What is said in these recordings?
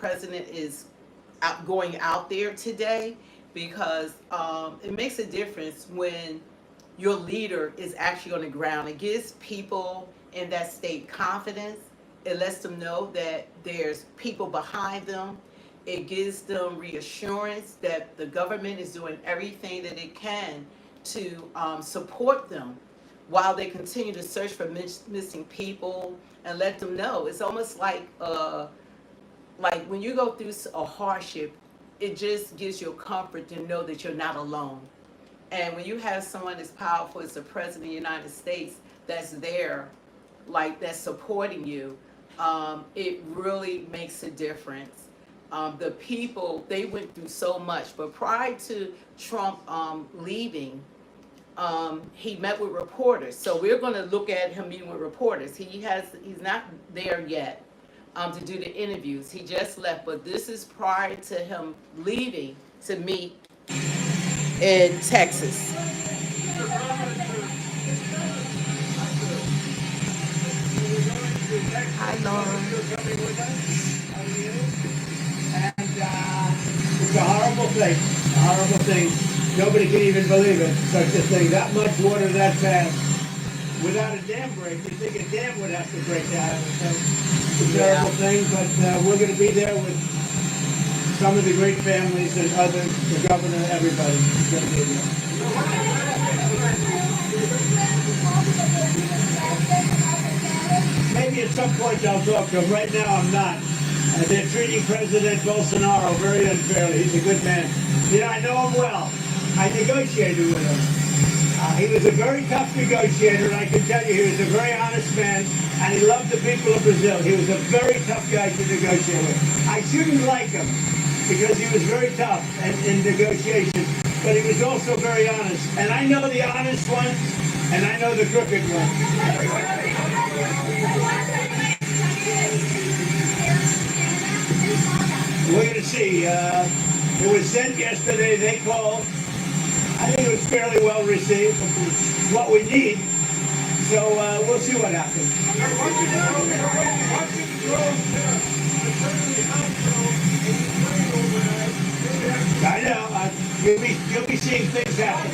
president is going out there today, because it makes a difference when your leader is actually on the ground. It gives people in that state confidence. It lets them know that there's people behind them. It gives them reassurance that the government is doing everything that it can to support them while they continue to search for missing people, and let them know. It's almost like when you go through a hardship, it just gives you a comfort to know that you're not alone. And when you have someone as powerful as the President of the United States that's there, like that's supporting you, it really makes a difference. The people, they went through so much, but prior to Trump leaving, he met with reporters. So we're going to look at him meeting with reporters. He's not there yet to do the interviews. He just left, but this is prior to him leaving to meet in Texas. Hi, Lauren. And it's a horrible thing. A horrible thing. Nobody can even believe it. Such a thing. That much water that fast. Without a dam break, you think a dam would have to break down. So it's a terrible thing, but we're going to be there with some of the great families and others, the governor, everybody. It's going to be there. Maybe at some point I'll talk to him. Right now I'm not. They're treating President Bolsonaro very unfairly. He's a good man. You know, I know him well. I negotiated with him. He was a very tough negotiator, and I can tell you he was a very honest man, and he loved the people of Brazil. He was a very tough guy to negotiate with. I shouldn't like him because he was very tough in negotiation, but he was also very honest. And I know the honest ones, and I know the crooked ones. We're going to see. It was sent yesterday. They called. I think it was fairly well received. It's what we need. So we'll see what happens. I know. You'll be seeing things happen.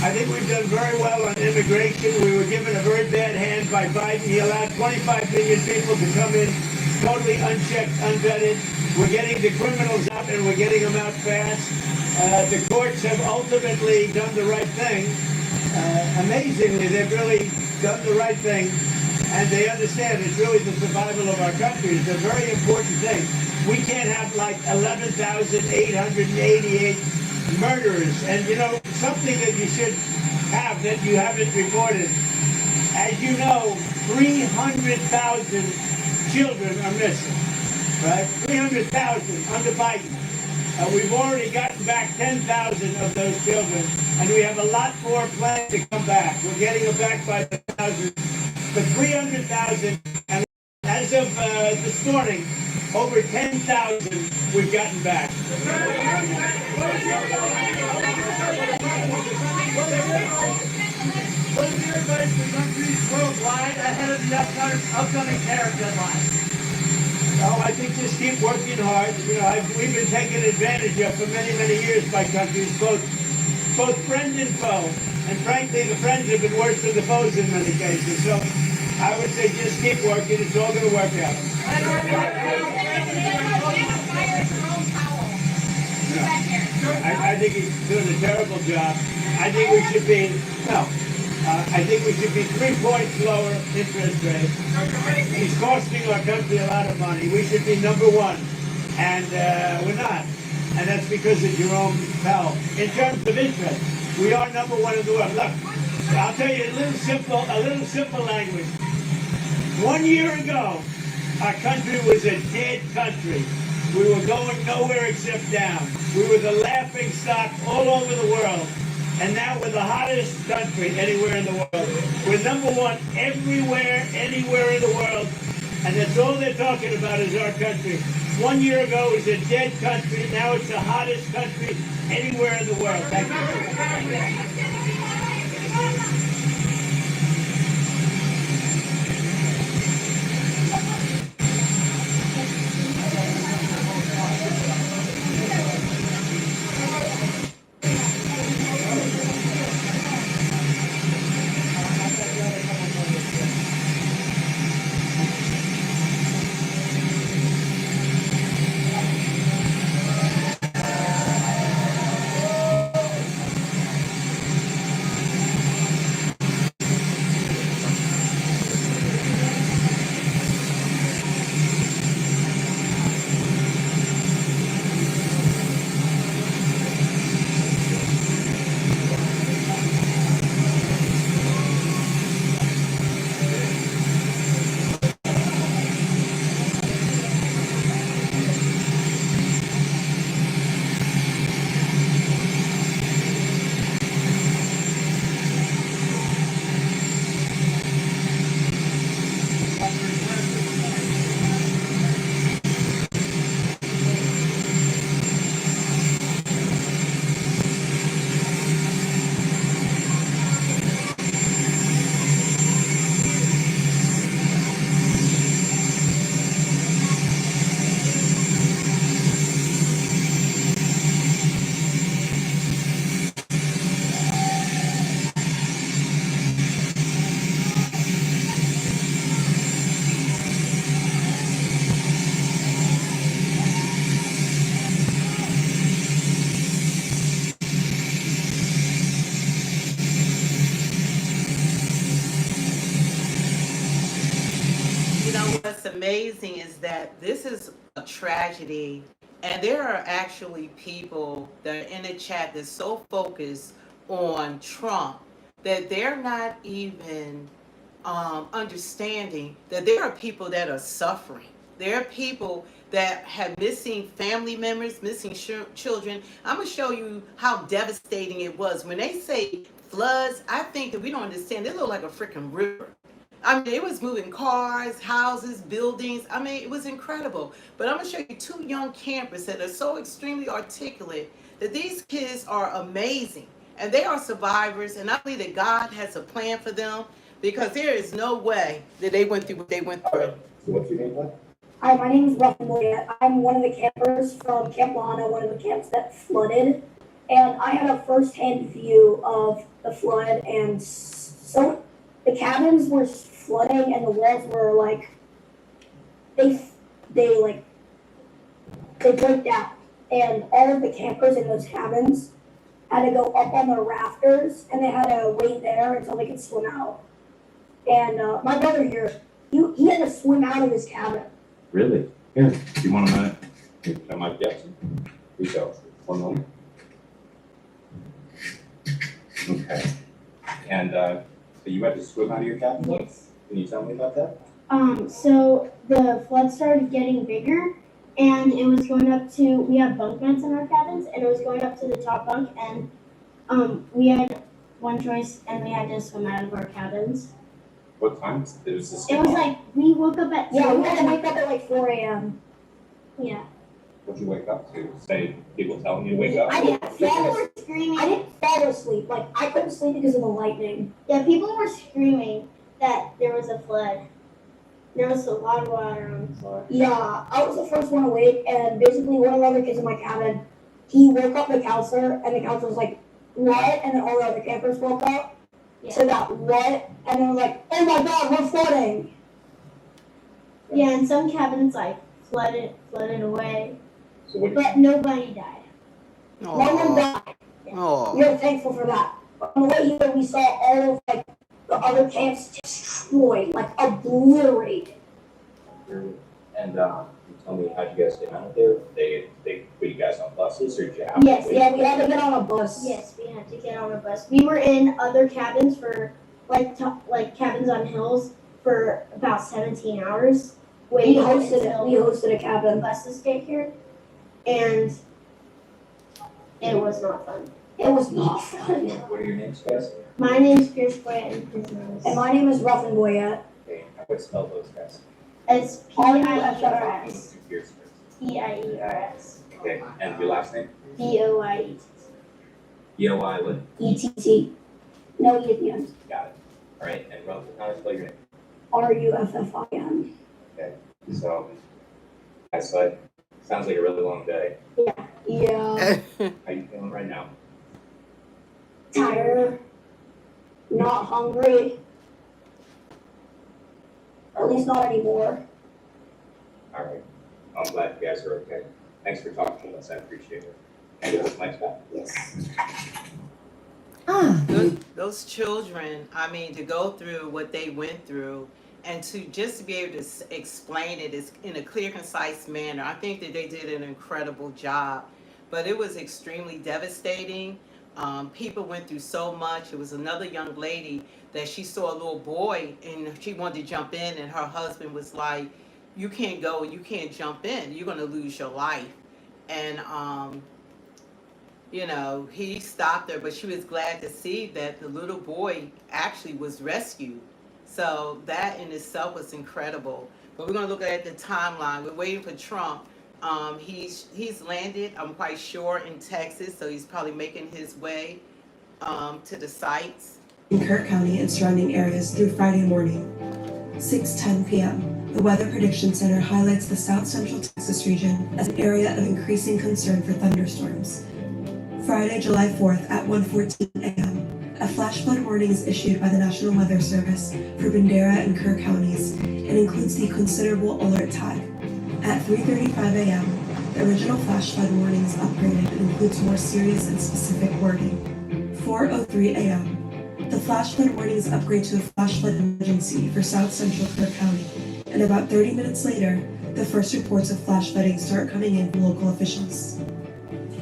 I think we've done very well on immigration. We were given a very bad hand by Biden. He allowed 25 million people to come in totally unchecked, unvetted. We're getting the criminals out, and we're getting them out fast. The courts have ultimately done the right thing. Amazingly, they've really done the right thing, and they understand it's really the survival of our country. It's a very important thing. We can't have like 11,888 murderers. And you know, something that you should have that you haven't reported. As you know, 300,000 children are missing, right? 300,000 under Biden. We've already gotten back 10,000 of those children, and we have a lot more planned to come back. We're getting them back by the thousands. But 300,000, and as of this morning, over 10,000 we've gotten back. Worldwide ahead of the upcoming tariff deadline. Oh, I think just keep working hard. You know, we've been taken advantage of for many, many years by countries, both friend and foe. And frankly, the friends have been worse than the foes in many cases. So I would say just keep working. It's all going to work out. No, I think he's doing a terrible job. I think we should be, I think we should be 3 points lower interest rate. He's costing our country a lot of money. We should be number one, and we're not. And that's because of Jerome Powell. In terms of interest, we are number one in the world. Look, I'll tell you a little simple language. 1 year ago, our country was a dead country. We were going nowhere except down. We were the laughing stock all over the world. And now we're the hottest country anywhere in the world. We're number one everywhere, anywhere in the world. And that's all they're talking about is our country. 1 year ago it was a dead country. Now it's the hottest country anywhere in the world. Thank you. You know what's amazing is that this is a tragedy, and there are actually people that are in the chat that's so focused on Trump that they're not even understanding that there are people that are suffering. There are people that have missing family members, missing children. I'm gonna show you how devastating it was when they say floods. I think that we don't understand. It looked like a freaking river. I mean, it was moving cars, houses, buildings. I mean, it was incredible. But I'm going to show you two young campers that are so extremely articulate that these kids are amazing. And they are survivors. And I believe that God has a plan for them because there is no way that they went through what they went through. So what's your name, Glenn? Hi, my name is Ruffin Moya. I'm one of the campers from Camp Lahana, one of the camps that flooded. And I had a first-hand view of the flood, and so the cabins were flooding and the walls were like, they broke down. And all of the campers in those cabins had to go up on the rafters, and they had to wait there until they could swim out. And my brother here, he had to swim out of his cabin. Really? Here, you want a minute? Here, I'm Mike Jackson. Please go. 1 moment. Okay. And so you had to swim out of your cabin? Yes. Can you tell me about that? So the flood started getting bigger, and it was going up to, we have bunk beds in our cabins, and it was going up to the top bunk, and we had one choice, and we had to swim out of our cabins. What time? It was this. It was like, we woke up at Yeah, we had to wake up at like 4 a.m. Yeah. What'd you wake up to? Say, people telling you to wake up? I didn't People fall, were screaming. I didn't fall asleep. Like, I couldn't sleep because of the lightning. Yeah, people were screaming that there was a flood. There was a lot of water on the floor. Yeah, I was the first one awake, and basically one of the other kids in my cabin, he woke up the counselor, and the counselor was like, what? And then all the other campers woke up. Yeah. So that what? And they were like, oh my god, we're flooding. Yeah, and some cabins like flooded away, So what? but nobody died. No one died. Oh. We are thankful for that. But on the way here, we saw all of like the other camps destroyed, like obliterated. And you tell me how'd you guys get out there? They put you guys on buses or did you have Yes, to wait? Yeah, we had to get on a bus. Yes, we had to get on a bus. We were in other cabins for like cabins on hills for about 17 hours We waiting hosted until a the cabin. buses get here, and it was not fun. It was not fun. What are your names, guys? My name is Pierce Boyette, and his name is And my name is Ruffin Boyette. Okay, how would I spell those guys? it's Piers. Pierce first. Biers. Okay, and your last name? Boyett. B-O-I what? ETT. No E at the end. Got it. All right, and how to spell your name? RUFFIN. Okay, so that's like, sounds like a really long day. Yeah. How you feeling right now? Tired. Not hungry. At least not anymore. All right, I'm glad you guys are okay. Thanks for talking to us, I appreciate it. And it was nice back. Yes. Those children, I mean, to go through what they went through and to just be able to explain it is in a clear, concise manner, I think that they did an incredible job. But it was extremely devastating. People went through so much. It was another young lady that she saw a little boy and she wanted to jump in, and her husband was like, "You can't go, you can't jump in. You're going to lose your life." And he stopped her, but she was glad to see that the little boy actually was rescued. So that in itself was incredible. But we're going to look at the timeline. We're waiting for Trump. He's landed, I'm quite sure, in Texas, so he's probably making his way to the sites. In Kirk County and surrounding areas through Friday morning, 6:10 p.m. The Weather Prediction Center highlights the South Central Texas region as an area of increasing concern for thunderstorms. Friday, July 4th at 1:14 a.m., a flash flood warning is issued by the National Weather Service for Bandera and Kerr counties and includes the considerable alert tag. At 3:35 a.m., the original flash flood warning is upgraded and includes more serious and specific wording. 4:03 a.m., the flash flood warning is upgraded to a flash flood emergency for South Central Kerr County, and about 30 minutes later, the first reports of flash flooding start coming in from local officials.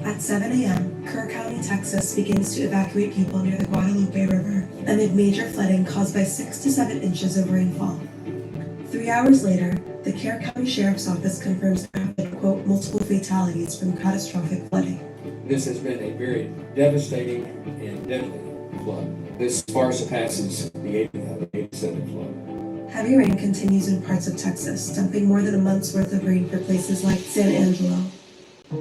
At 7 a.m., Kerr County, Texas begins to evacuate people near the Guadalupe River amid major flooding caused by 6 to 7 inches of rainfall. 3 hours later, the Kerr County Sheriff's Office confirms there have been, quote, multiple fatalities from catastrophic flooding. This has been a very devastating and deadly flood. This far surpasses the 87 flood. Heavy rain continues in parts of Texas, dumping more than a month's worth of rain for places like San Angelo.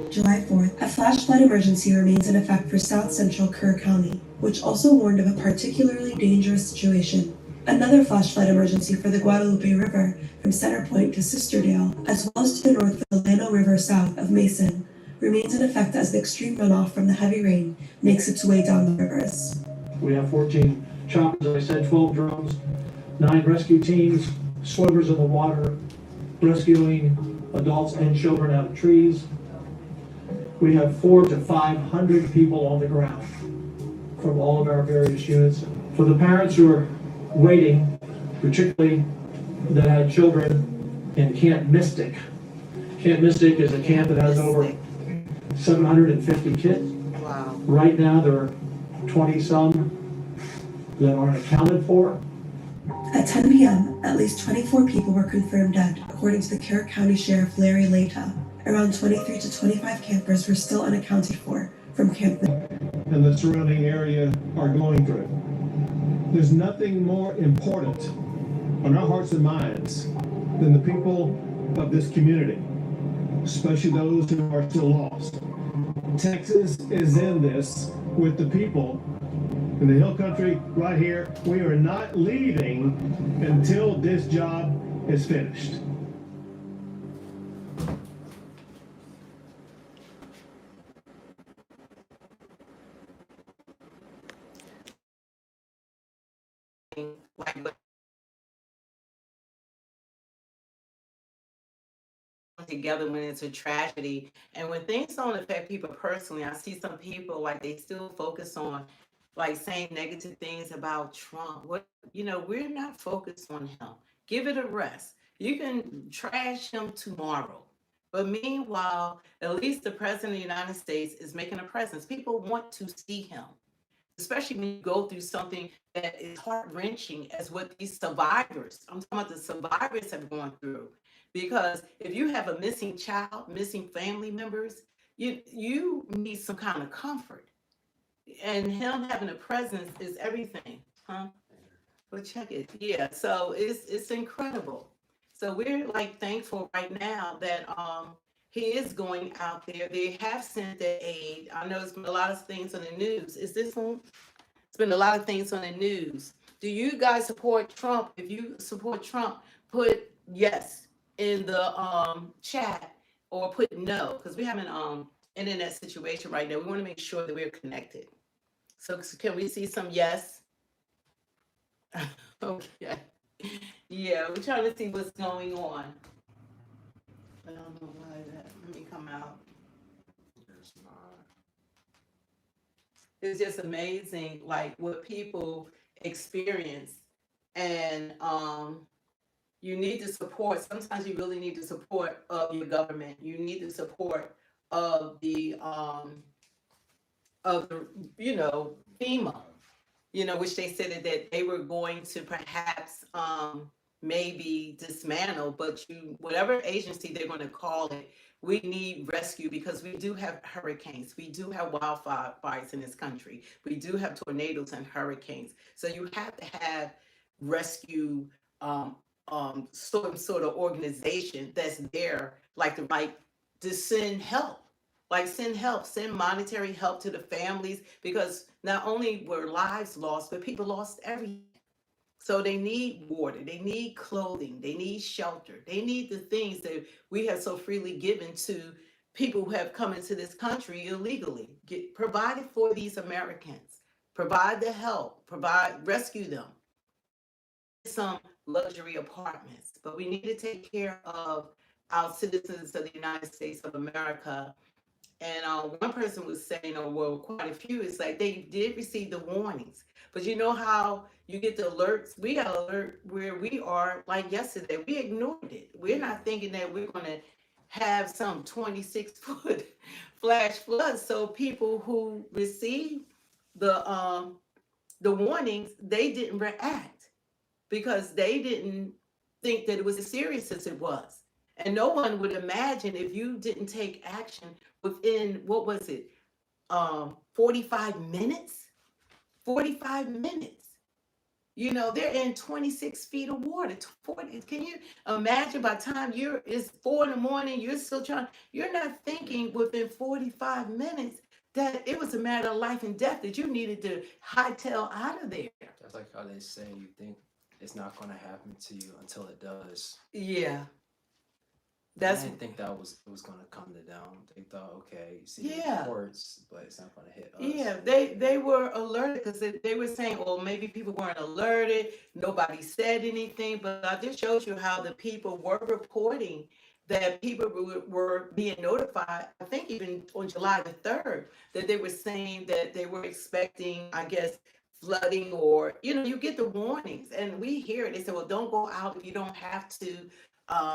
July 4th, a flash flood emergency remains in effect for South Central Kerr County, which also warned of a particularly dangerous situation. Another flash flood emergency for the Guadalupe River from Center Point to Sisterdale, as well as to the north of the Llano River south of Mason, remains in effect as the extreme runoff from the heavy rain makes its way down the rivers. We have 14 choppers, as I said, 12 drones, 9 rescue teams, swimmers in the water, rescuing adults and children out of trees. We have 400 to 500 people on the ground from all of our various units. For the parents who are waiting, particularly that had children in Camp Mystic. Camp Mystic is a camp that has over 750 kids. Wow. Right now, there are 20-some that aren't accounted for. At 10 p.m., at least 24 people were confirmed dead, according to the Kerr County Sheriff Larry Lata. Around 23 to 25 campers were still unaccounted for from Camp and the surrounding area are going through. There's nothing more important on our hearts and minds than the people of this community, especially those who are still lost. Texas is in this with the people in the hill country right here. We are not leaving until this job is finished. Like together when it's a tragedy, and when things don't affect people personally, I see some people like they still focus on like saying negative things about Trump. We're not focused on him. Give it a rest. You can trash him tomorrow, but meanwhile, at least the president of the United States is making a presence. People want to see him, especially when you go through something that is heart-wrenching as what these survivors, I'm talking about the survivors, have gone through. Because if you have a missing child, missing family members, you need some kind of comfort. And him having a presence is everything, huh? But check it. Yeah, so it's incredible. So we're like thankful right now that He is going out there. They have sent their aid. I know it's been a lot of things on the news. Is this one? It's been a lot of things on the news. Do you guys support Trump? If you support Trump, put yes in the chat or put no, because we have an internet situation right now. We want to make sure that we're connected. So can we see some yes? Okay. Yeah, we're trying to see what's going on. I don't know why that. Let me come out. There's not. It's just amazing, like what people experience, and you need the support. Sometimes you really need the support of your government. You need the support of the FEMA, which they said that they were going to perhaps maybe dismantle, but whatever agency they're going to call it, we need rescue because we do have hurricanes, we do have wildfires in this country, we do have tornadoes and hurricanes. So you have to have rescue some sort of organization that's there, like to send help, send monetary help to the families, because not only were lives lost, but people lost everything. So they need water, they need clothing, they need shelter, they need the things that we have so freely given to people who have come into this country illegally. Get provided for these Americans, provide the help, rescue them. Some luxury apartments, but we need to take care of our citizens of the United States of America. And one person was saying, oh, well, quite a few, it's like they did receive the warnings. But you know how you get the alerts? We got an alert where we are, like yesterday, we ignored it. We're not thinking that we're going to have some 26-foot flash floods. So people who received the warnings, they didn't react because they didn't think that it was as serious as it was. And no one would imagine if you didn't take action within, what was it, 45 minutes? 45 minutes. They're in 26 feet of water. 40, can you imagine by the time it's 4 in the morning, you're not thinking within 45 minutes that it was a matter of life and death, that you needed to hightail out of there. That's like how they say you think it's not going to happen to you until it does. Yeah. I didn't think it was going to come to down. They thought, okay, you see the reports, but it's not going to hit us. Yeah, they were alerted because they were saying, well, maybe people weren't alerted. Nobody said anything, but I just showed you how the people were reporting that people were being notified. I think even on July the 3rd, that they were saying that they were expecting, I guess, flooding, or, you get the warnings and we hear it. They say, well, don't go out if you don't have to.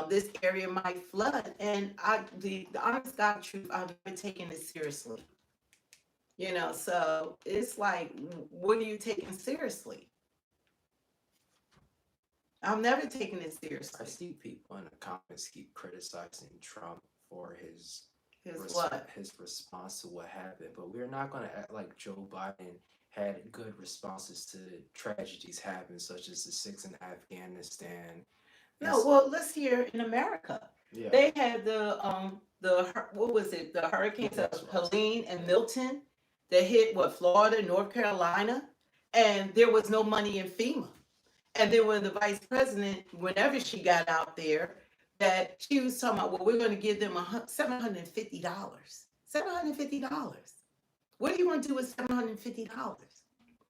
This area might flood. And the honest God truth, I've never taken it seriously. So it's like, what are you taking seriously? I've never taken it seriously. I see people in the comments keep criticizing Trump for his response to what happened, but we're not going to act like Joe Biden had good responses to tragedies happen, such as the 6 in Afghanistan. No, well, let's hear in America. Yeah. They had what was it? The hurricanes of Helene and Milton that hit Florida, North Carolina, and there was no money in FEMA. And then when the vice president, whenever she got out there, that she was talking about, well, we're going to give them $750. $750. What are you going to do with $750?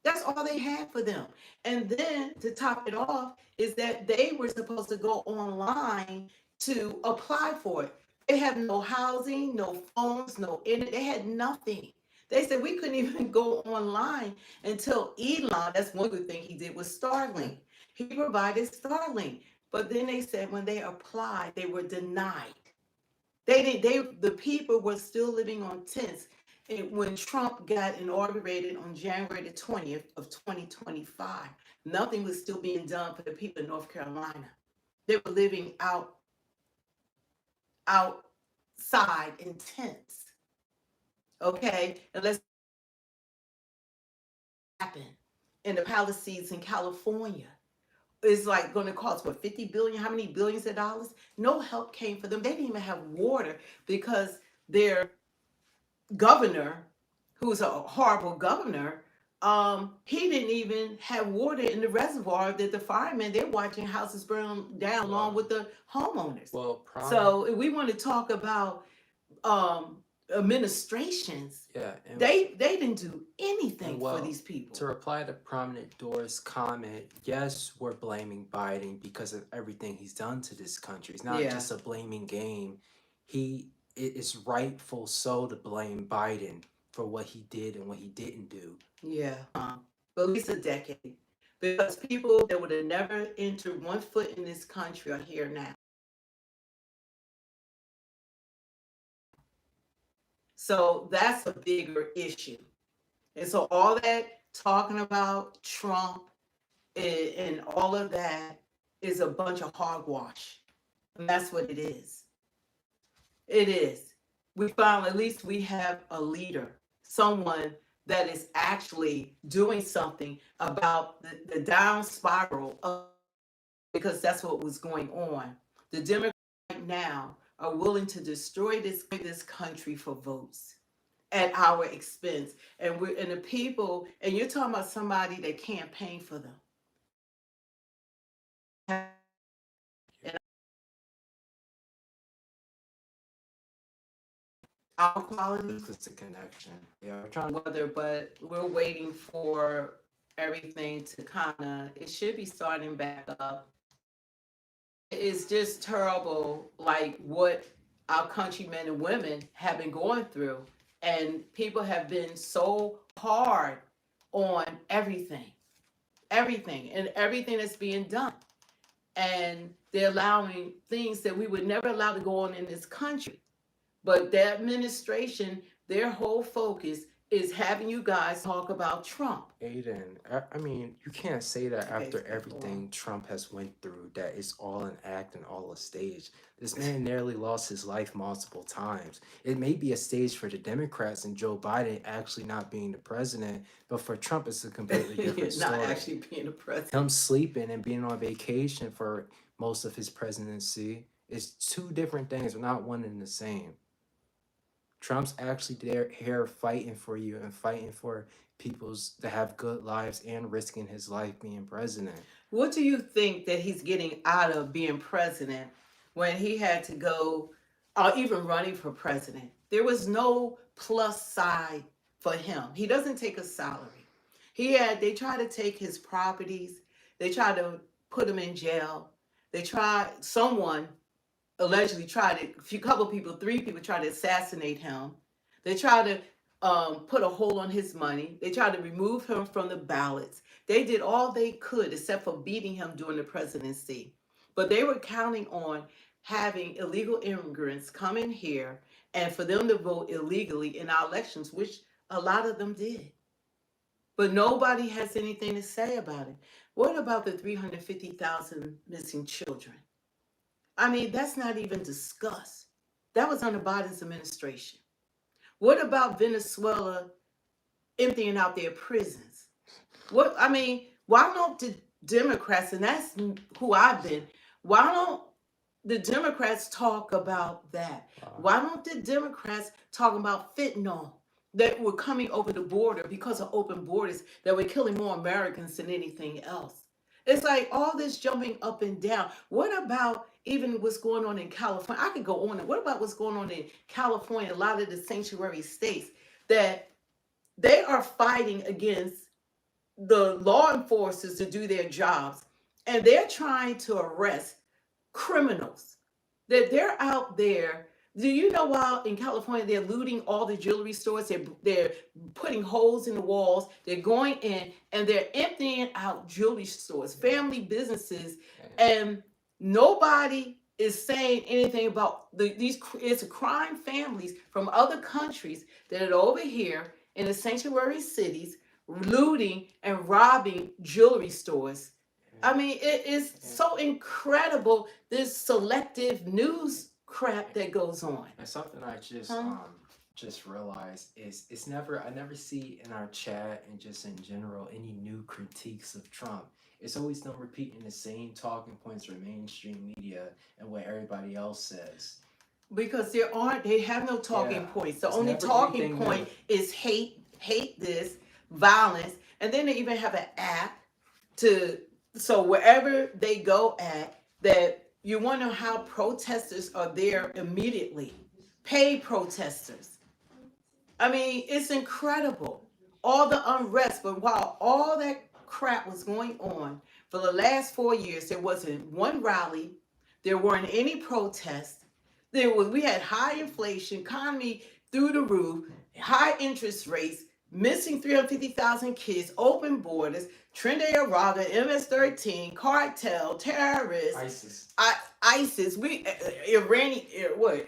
That's all they had for them. And then to top it off is that they were supposed to go online to apply for it. They had no housing, no phones, no internet. They had nothing. They said we couldn't even go online until Elon, that's one good thing he did, was Starlink. He provided Starlink. But then they said when they applied, they were denied. The people were still living on tents. And when Trump got inaugurated on January the 20th of 2025, nothing was still being done for the people in North Carolina. They were living outside in tents. Okay, and let's happen in the Palisades in California. is like going to cost what, 50 billion? How many billions of dollars? No help came for them. They didn't even have water because their governor, who's a horrible governor, he didn't even have water in the reservoir that the firemen, they're watching houses burn down along with the homeowners. Well, So if we want to talk about um administrations, yeah, and they didn't do anything for these people. to reply to Prominent Door's comment, yes, we're blaming Biden because of everything he's done to this country. It's not Yeah. just a blaming game. It is rightful so to blame Biden for what he did and what he didn't do. Yeah, at least a decade. Because people that would have never entered one foot in this country are here now. So that's a bigger issue. And so all that talking about Trump and all of that is a bunch of hogwash. And that's what it is. It is. We finally, at least we have a leader, someone that is actually doing something about the down spiral of, because that's what was going on. The Democrats right now are willing to destroy this country for votes at our expense. And the people, and you're talking about somebody that campaigned for them. And our quality, It's a connection. Yeah, we're trying weather, but we're waiting for everything to kind of, it should be starting back up. It's just terrible, like what our countrymen and women have been going through. And people have been so hard on everything and everything that's being done. And they're allowing things that we would never allow to go on in this country. But the administration, their whole focus is having you guys talk about Trump. Aiden, I mean, you can't say that after everything Trump has went through, that it's all an act and all a stage. This man nearly lost his life multiple times. It may be a stage for the Democrats and Joe Biden actually not being the president, but for Trump, it's a completely different story. Not actually being the president. Him sleeping and being on vacation for most of his presidency is two different things, not one and the same. Trump's actually here fighting for you and fighting for people's to have good lives and risking his life being president. What do you think that he's getting out of being president when he had to go, or even running for president? There was no plus side for him. He doesn't take a salary. They tried to take his properties. They tried to put him in jail. Someone allegedly three people tried to assassinate him. They tried to put a hold on his money. They tried to remove him from the ballots. They did all they could except for beating him during the presidency. But they were counting on having illegal immigrants come in here and for them to vote illegally in our elections, which a lot of them did. But nobody has anything to say about it. What about the 350,000 missing children? I mean, that's not even discussed. That was under Biden's administration. What about Venezuela emptying out their prisons? Why don't the Democrats, and that's who I've been, why don't the Democrats talk about that? Why don't the Democrats talk about fentanyl that were coming over the border because of open borders that were killing more Americans than anything else? It's like all this jumping up and down. What about even what's going on in California? I could go on. What about what's going on in California, a lot of the sanctuary states, that they are fighting against the law enforcers to do their jobs, and they're trying to arrest criminals, that they're out there. Do you know while in California they're looting all the jewelry stores, they're putting holes in the walls, they're going in and they're emptying out jewelry stores, family businesses, and nobody is saying anything about it's crime families from other countries that are over here in the sanctuary cities looting and robbing jewelry stores. I mean, it is so incredible, this selective news crap that goes on. And something I just just realized is I never see in our chat and just in general any new critiques of Trump. It's always them repeating the same talking points from mainstream media and what everybody else says. Because they have no talking points. The It's only never talking anything point new. is hate this, violence, and then they even have an app so wherever they go at, that you wonder how protesters are there immediately. Paid protesters. I mean, it's incredible. All the unrest, but while all that crap was going on for the last 4 years, there wasn't one rally, there weren't any protests. We had high inflation, economy through the roof, high interest rates, missing 350,000 kids, open borders, Trinidad Araga, MS-13, cartel, terrorists, ISIS,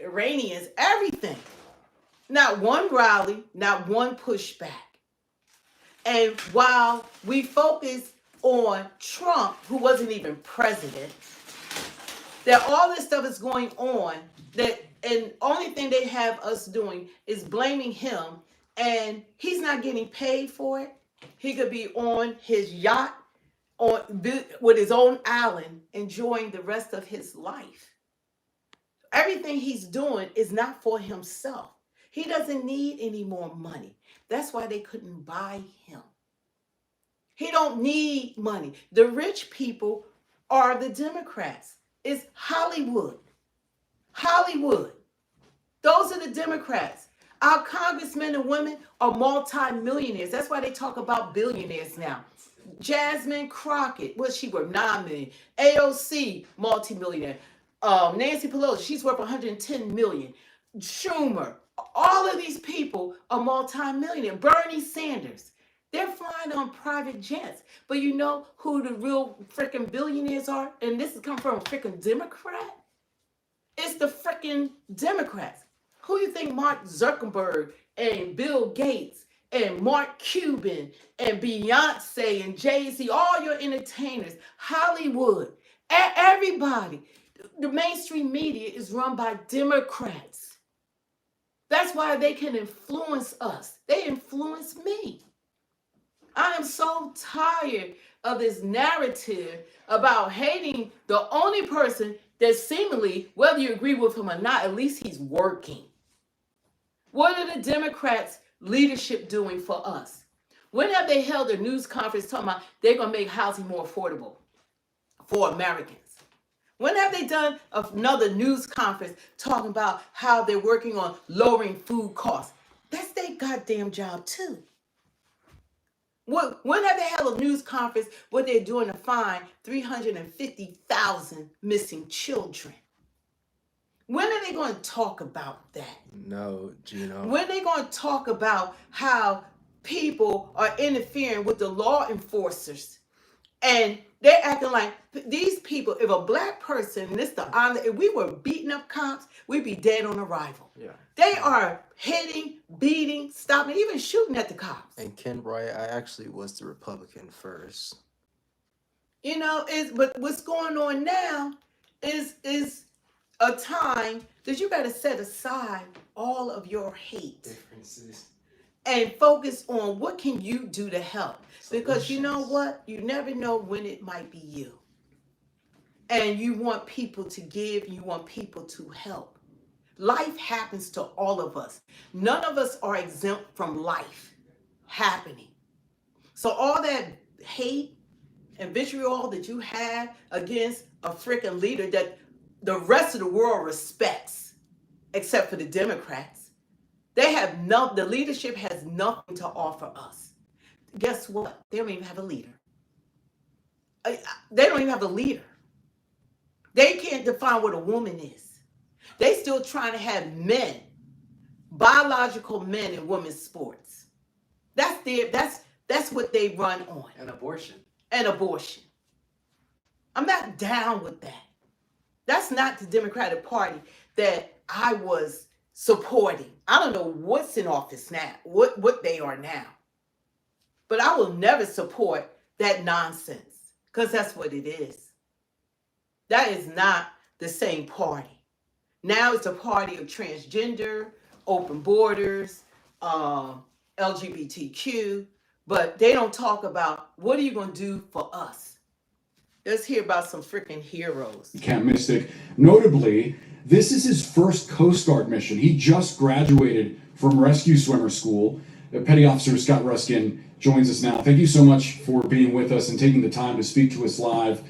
Iranians, everything. Not one rally, not one pushback. And while we focus on Trump, who wasn't even president, that all this stuff is going on, and only thing they have us doing is blaming him, and he's not getting paid for it. He could be on his yacht with his own island, enjoying the rest of his life. Everything he's doing is not for himself. He doesn't need any more money. That's why they couldn't buy him. He don't need money. The rich people are the Democrats. It's Hollywood. Hollywood. Those are the Democrats. Our congressmen and women are multi-millionaires. That's why they talk about billionaires now. Jasmine Crockett, what's she worth? $9 million. AOC, multi-millionaire. Nancy Pelosi, she's worth $110 million. Schumer, all of these people are multi-millionaire. Bernie Sanders, they're flying on private jets. But you know who the real freaking billionaires are? And this is coming from a freaking Democrat? It's the freaking Democrats. Who you think Mark Zuckerberg and Bill Gates and Mark Cuban and Beyonce and Jay-Z, all your entertainers, Hollywood, everybody, the mainstream media is run by Democrats. That's why they can influence us. They influence me. I am so tired of this narrative about hating the only person that seemingly, whether you agree with him or not, at least he's working. What are the Democrats' leadership doing for us? When have they held a news conference talking about they're going to make housing more affordable for Americans? When have they done another news conference talking about how they're working on lowering food costs? That's their goddamn job too. When have they held a news conference where they're doing to find 350,000 missing children? When are they going to talk about that? No, Gino. When are they going to talk about how people are interfering with the law enforcers? And they're acting like these people, if a black person, and it's the honor, if we were beating up cops, we'd be dead on arrival. Yeah. They are hitting, beating, stopping, even shooting at the cops. And Ken Roy, I actually was the Republican first. You know, but what's going on now is a time that you got to set aside all of your hate Differences. and focus on what can you do to help. Because you know what? You never know when it might be you. And you want people to give, you want people to help. Life happens to all of us. None of us are exempt from life happening. So all that hate and vitriol that you have against a freaking leader that the rest of the world respects, except for the Democrats, the leadership has nothing to offer us. Guess what? They don't even have a leader. They don't even have a leader. They can't define what a woman is. They still trying to have men, biological men in women's sports. That's what they run on. And abortion. And abortion. I'm not down with that. That's not the Democratic Party that I was supporting. I don't know what's in office now, what they are now. But I will never support that nonsense, because that's what it is. That is not the same party. Now it's a party of transgender, open borders, LGBTQ, but they don't talk about what are you going to do for us. Let's hear about some freaking heroes. Camp Mystic. Notably, this is his first Coast Guard mission. He just graduated from rescue swimmer school. Petty Officer Scott Ruskin joins us now. Thank you so much for being with us and taking the time to speak to us live.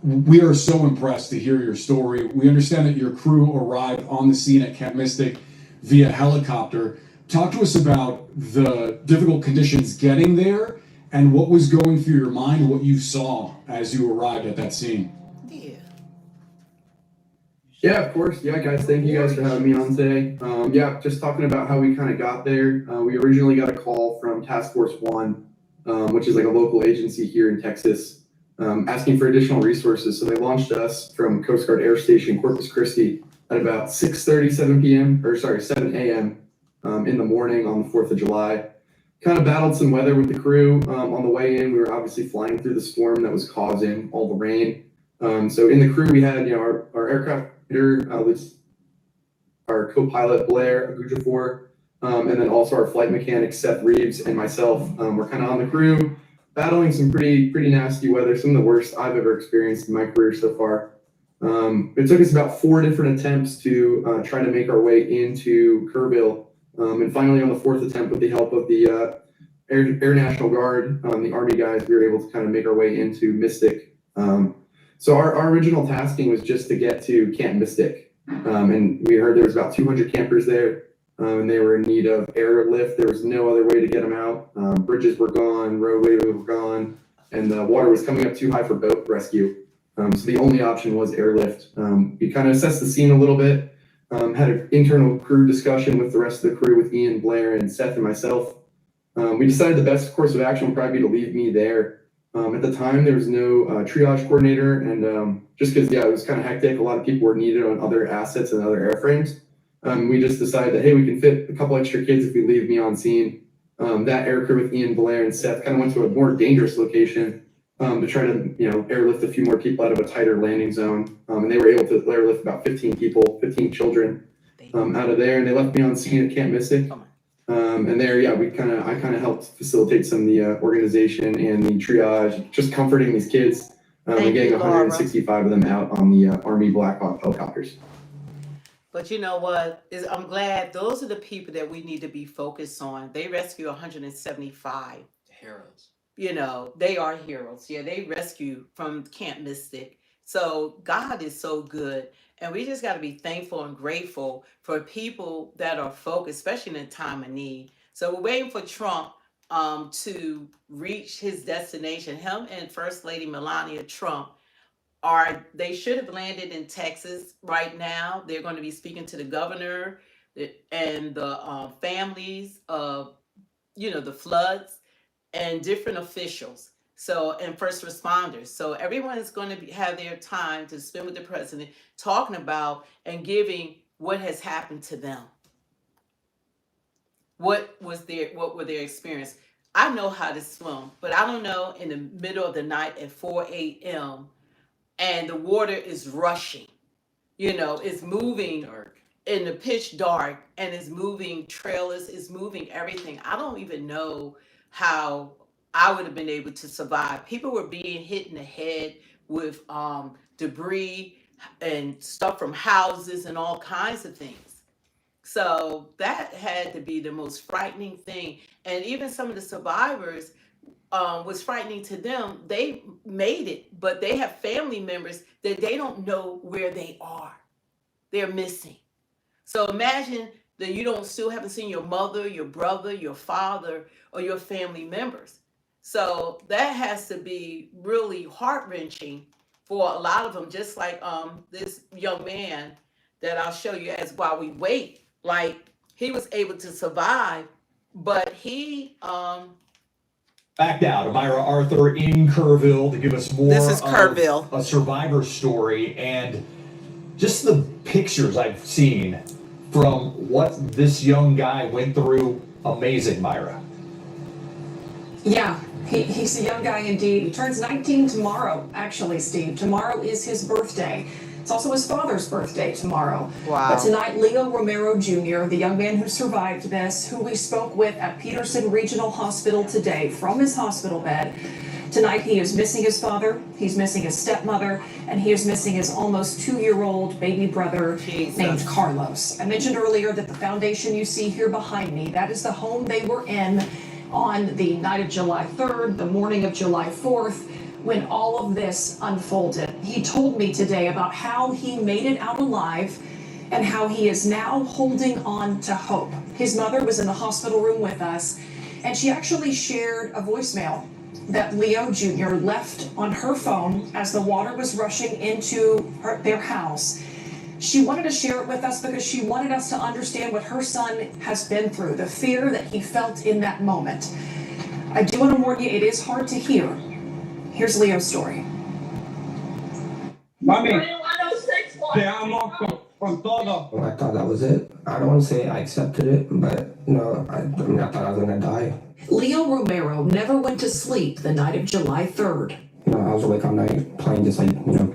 We are so impressed to hear your story. We understand that your crew arrived on the scene at Camp Mystic via helicopter. Talk to us about the difficult conditions getting there and what was going through your mind, what you saw as you arrived at that scene. Yeah, of course. Yeah, guys, thank you guys for having me on today. Just talking about how we kind of got there. We originally got a call from Task Force 1, which is like a local agency here in Texas, asking for additional resources. So they launched us from Coast Guard Air Station Corpus Christi at about 7 a.m. In the morning on the 4th of July. Kind of battled some weather with the crew. On the way in, we were obviously flying through the storm that was causing all the rain. So in the crew, we had, our aircraft leader, was our co-pilot Blair Agujafor, and then also our flight mechanic Seth Reeves and myself. We're kind of on the crew, battling some pretty nasty weather, some of the worst I've ever experienced in my career so far. It took us about 4 different attempts to try to make our way into Kerrville. And finally, on the 4th attempt, with the help of the Air National Guard, the Army guys, we were able to kind of make our way into Mystic. So our original tasking was just to get to Camp Mystic. And we heard there was about 200 campers there, and they were in need of airlift. There was no other way to get them out. Bridges were gone, roadways were gone, and the water was coming up too high for boat rescue. So the only option was airlift. We kind of assessed the scene a little bit. Had an internal crew discussion with the rest of the crew, with Ian, Blair, and Seth and myself. We decided the best course of action would probably be to leave me there. At the time, there was no triage coordinator, and just because, it was kind of hectic. A lot of people were needed on other assets and other airframes. We just decided that, hey, we can fit a couple extra kids if we leave me on scene. That aircrew with Ian, Blair, and Seth kind of went to a more dangerous location to try to, airlift a few more people out of a tighter landing zone. And they were able to airlift about 15 people, 15 children out of there. And they left me on scene at Camp Mystic. And there, I kind of helped facilitate some of the organization and the triage, just comforting these kids, and getting 165 of them out on the Army Black Hawk helicopters. But you know what? I'm glad those are the people that we need to be focused on. They rescue 175. Heroes. They are heroes. Yeah, they rescue from Camp Mystic. So God is so good. And we just got to be thankful and grateful for people that are focused, especially in a time of need. So we're waiting for Trump to reach his destination. Him and First Lady Melania Trump they should have landed in Texas right now. They're going to be speaking to the governor and the families of, the floods and different officials. So, and first responders. So everyone is going to have their time to spend with the president, talking about and giving what has happened to them. What were their experience? I know how to swim, but I don't know in the middle of the night at 4 a.m. and the water is rushing. It's moving dark. In the pitch dark, and it's moving trailers, it's moving everything. I don't even know how I would have been able to survive. People were being hit in the head with debris and stuff from houses and all kinds of things. So that had to be the most frightening thing. And even some of the survivors, was frightening to them. They made it, but they have family members that they don't know where they are. They're missing. So imagine that you haven't seen your mother, your brother, your father, or your family members. So that has to be really heart-wrenching for a lot of them, just like this young man that I'll show you as while we wait. Like, he was able to survive, but he back now to Myra Arthur in Kerrville to give us more of a survivor story and just the pictures I've seen from what this young guy went through. Amazing, Myra. Yeah, he's a young guy indeed. He turns 19 tomorrow, actually, Steve. Tomorrow is his birthday. It's also his father's birthday tomorrow. Wow. But tonight, Leo Romero Jr., the young man who survived this, who we spoke with at Peterson Regional Hospital today from his hospital bed, tonight he is missing his father, he's missing his stepmother, and he is missing his almost 2-year-old baby brother named Carlos. I mentioned earlier that the foundation you see here behind me, that is the home they were in on the night of July 3rd, the morning of July 4th, when all of this unfolded. He told me today about how he made it out alive and how he is now holding on to hope. His mother was in the hospital room with us, and she actually shared a voicemail that Leo Jr. left on her phone as the water was rushing into their house. She wanted to share it with us because she wanted us to understand what her son has been through, the fear that he felt in that moment. I do want to warn you, it is hard to hear. Here's Leo's story. Mami, te amo con todo. I thought that was it. I don't want to say I accepted it, but no, I thought I was gonna die. Leo Romero never went to sleep the night of July 3rd. I was awake all night playing just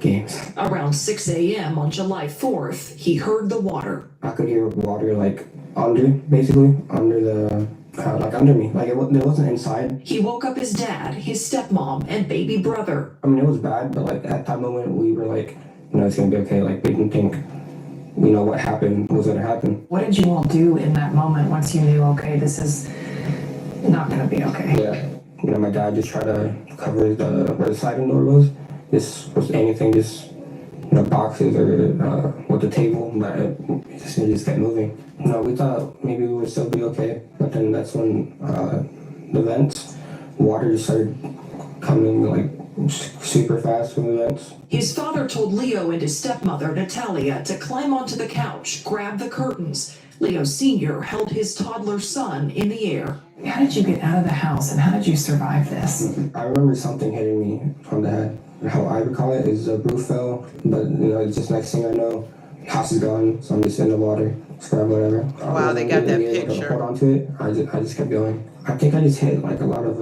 games. Around 6 a.m. on July 4th, he heard the water. I could hear water under the under me. It wasn't inside. He woke up his dad, his stepmom, and baby brother. I mean, it was bad, but at that moment we were it's gonna be okay. We didn't think, what happened was gonna happen. What did you all do in that moment once you knew, okay, this is not gonna be okay? Yeah. My dad just tried to cover where the sliding door was. This was anything, boxes or with the table, but it just kept moving. We thought maybe we would still be okay, but then that's when the vents, water just started coming super fast from the vents. His father told Leo and his stepmother, Natalia, to climb onto the couch, grab the curtains. Leo Sr. held his toddler son in the air. How did you get out of the house and how did you survive this? I remember something hitting me on the head. How I recall it is a roof fell, but just next thing I know, house is gone, so I'm just in the water, scrub whatever. Wow, they got that picture. Hold on to it. I just kept going. I think I just hit a lot of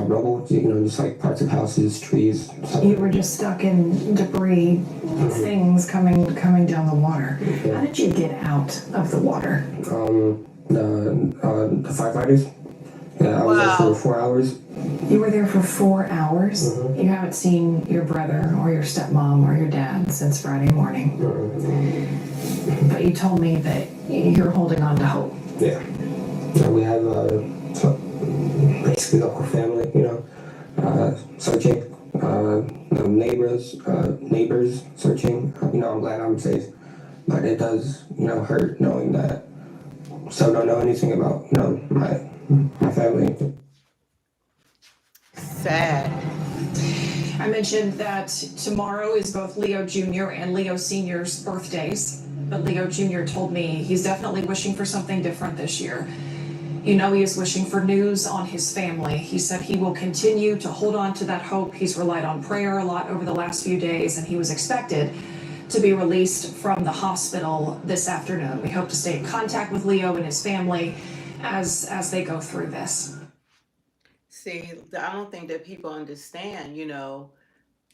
rubble, just parts of houses, trees. You were just stuck in debris, things coming down the water. How did you get out of the water? The firefighters. Yeah, I was there for 4 hours. You were there for 4 hours? Mm-hmm. You haven't seen your brother or your stepmom or your dad since Friday morning. Mm-hmm. But you told me that you're holding on to hope. Yeah. We have basically the whole family, searching. Neighbors searching. I'm glad I'm safe. But it does, hurt knowing that some don't know anything about, my family. Sad. I mentioned that tomorrow is both Leo Jr. and Leo Sr.'s birthdays. But Leo Jr. told me he's definitely wishing for something different this year. He is wishing for news on his family. He said he will continue to hold on to that hope. He's relied on prayer a lot over the last few days, and he was expected to be released from the hospital this afternoon. We hope to stay in contact with Leo and his family as they go through this. See, I don't think that people understand,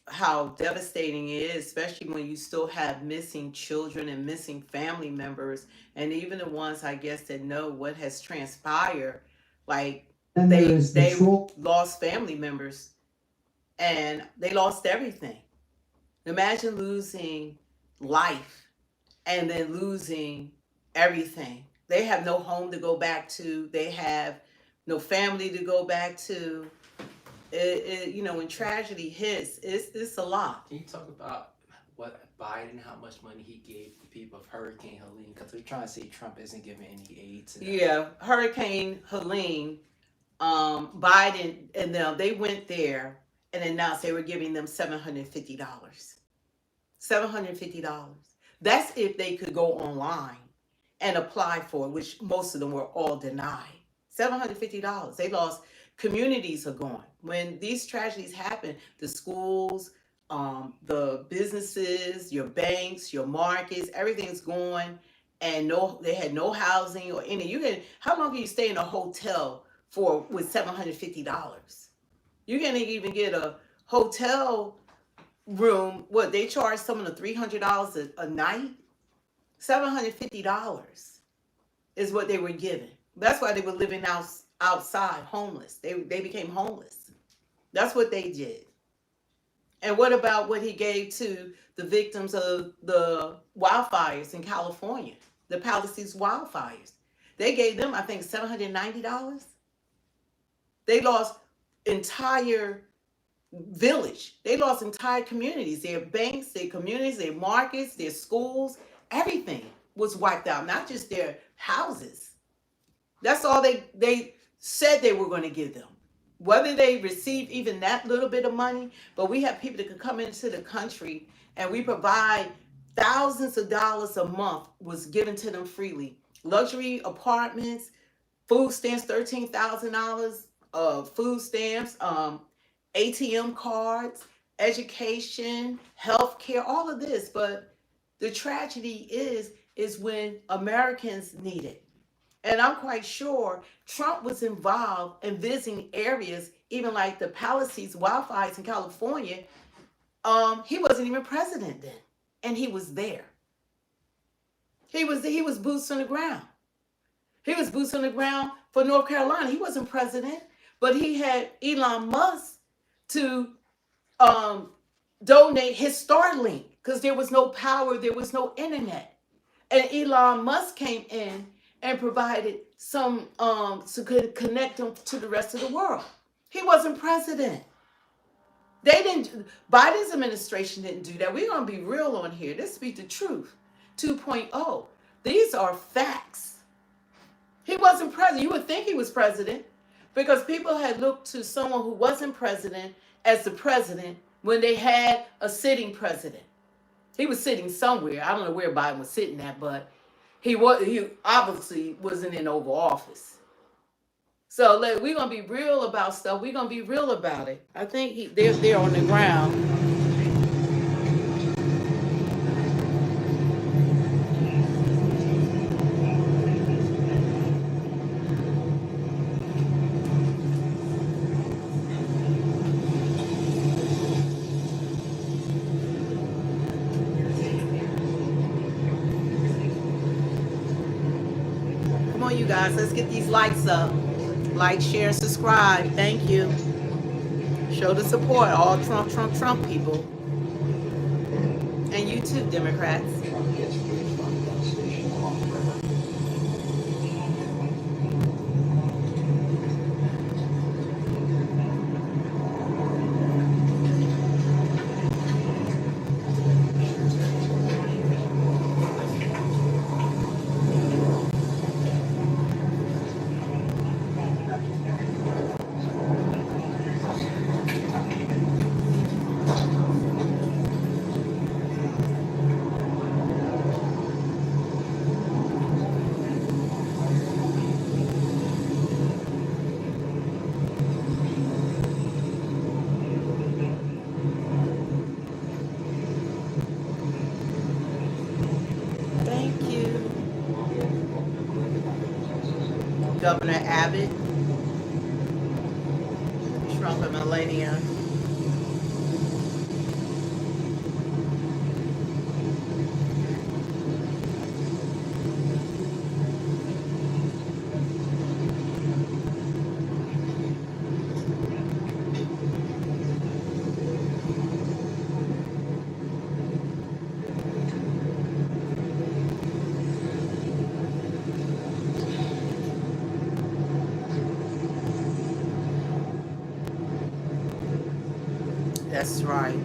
how devastating it is, especially when you still have missing children and missing family members, and even the ones, I guess, that know what has transpired. They lost family members and they lost everything. Imagine losing life and then losing everything. They have no home to go back to. They have no family to go back to. When tragedy hits, it's a lot. Can you talk about what Biden, how much money he gave the people of Hurricane Helene? Because they're trying to say Trump isn't giving any aid to them. Yeah, Hurricane Helene, Biden and them, they went there and announced they were giving them $750. $750. That's if they could go online and apply for it, which most of them were all denied. $750. They lost. Communities are gone. When these tragedies happen, the schools, the businesses, your banks, your markets, everything's gone, and they had no housing or any. How long can you stay in a hotel with $750? You can't even get a hotel room, what they charge someone $300 a night, $750 is what they were given. That's why they were living outside, homeless. They became homeless. That's what they did. And what about what he gave to the victims of the wildfires in California, the Palisades wildfires? They gave them, I think, $790. They lost entire village. They lost entire communities, their banks, their communities, their markets, their schools, everything was wiped out, not just their houses. That's all they said they were going to give them. Whether they received even that little bit of money, but we have people that can come into the country and we provide thousands of dollars a month was given to them freely. Luxury apartments, food stamps, $13,000 of food stamps, ATM cards, education, healthcare, all of this. But the tragedy is when Americans need it. And I'm quite sure Trump was involved in visiting areas, even like the Palisades wildfires in California. He wasn't even president then, and he was there. He was boots on the ground. He was boots on the ground for North Carolina. He wasn't president, but he had Elon Musk to donate his Starlink because there was no power, there was no internet. And Elon Musk came in and provided some to connect them to the rest of the world. He wasn't president. Biden's administration didn't do that. We're going to be real on here. Let's speak the truth. 2.0. These are facts. He wasn't president. You would think he was president because people had looked to someone who wasn't president as the president when they had a sitting president. He was sitting somewhere. I don't know where Biden was sitting at, but he obviously wasn't in Oval Office. So we're going to be real about stuff. We're going to be real about it. I think they're on the ground. Come on, you guys. Let's get these likes up. Like, share, and subscribe. Thank you. Show the support, all Trump people. And you too, Democrats. Governor Abbott, Trump and Melania. That's right.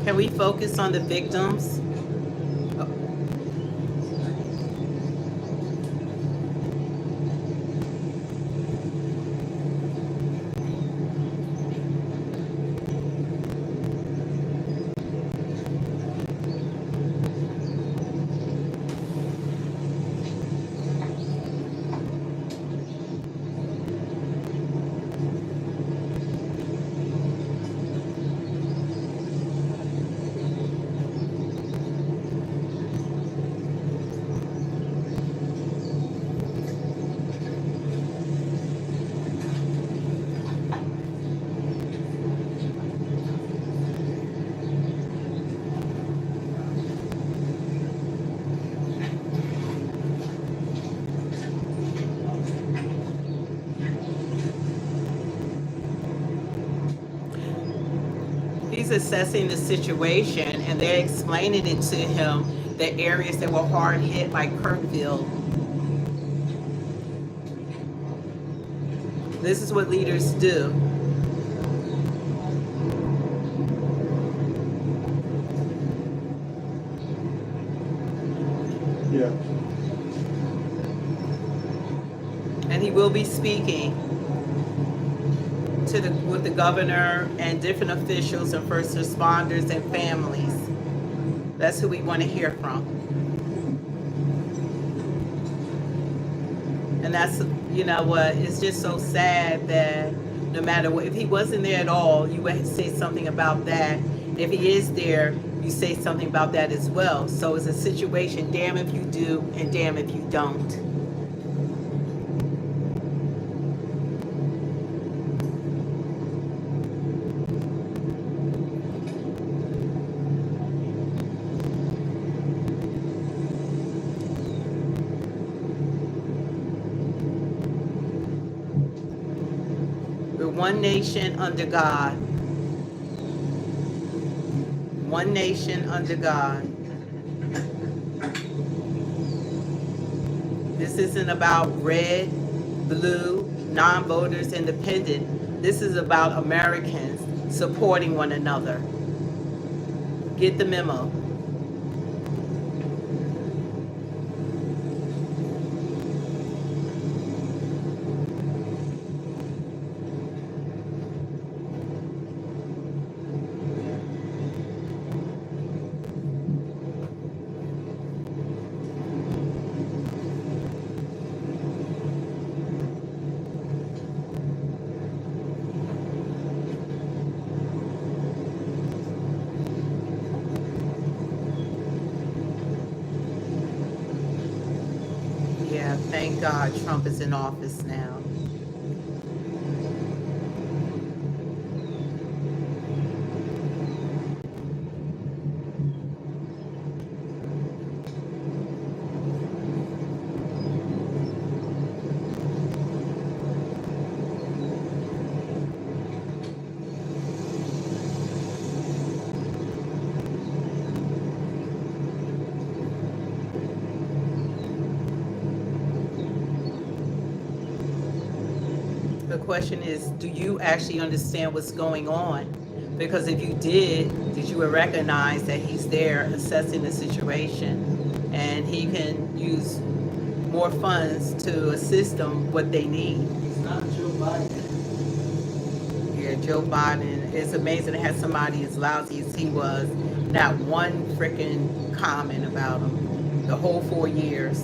Can we focus on the victims? He's assessing the situation, and they're explaining it to him, the areas that were hard hit, like Kerrville. This is what leaders do. Yeah. And he will be speaking with the governor and different officials and first responders and families. That's who we want to hear from. And that's, you know what, it's just so sad that no matter what, if he wasn't there at all, you would say something about that. If he is there, you say something about that as well. So it's a situation, damn if you do and damn if you don't. One nation under God. One nation under God. This isn't about red, blue, non-voters, independent. This is about Americans supporting one another. Get the memo. Yeah, thank God Trump is in office now. The question is, do you actually understand what's going on? Because if you did you would recognize that he's there assessing the situation, and he can use more funds to assist them what they need. It's not Joe Biden. Yeah, Joe Biden. It's amazing to have somebody as lousy as he was, not one freaking comment about him the whole 4 years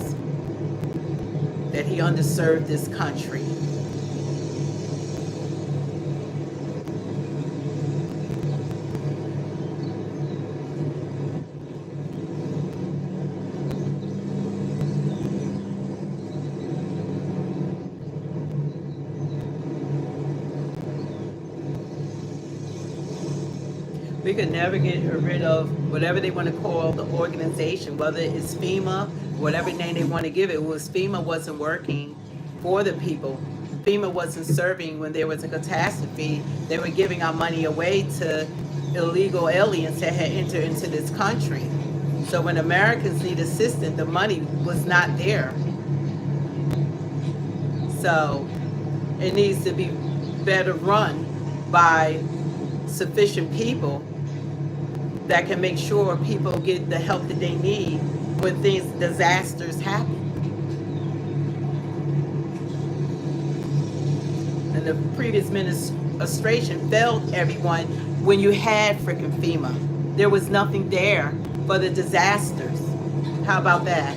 that he underserved this country. We could never get rid of whatever they want to call the organization, whether it's FEMA, whatever name they want to give it. Was FEMA wasn't working for the people. FEMA wasn't serving when there was a catastrophe. They were giving our money away to illegal aliens that had entered into this country. So when Americans need assistance, the money was not there. So it needs to be better run by sufficient people that can make sure people get the help that they need when disasters happen. And the previous administration failed everyone when you had freaking FEMA. There was nothing there for the disasters. How about that?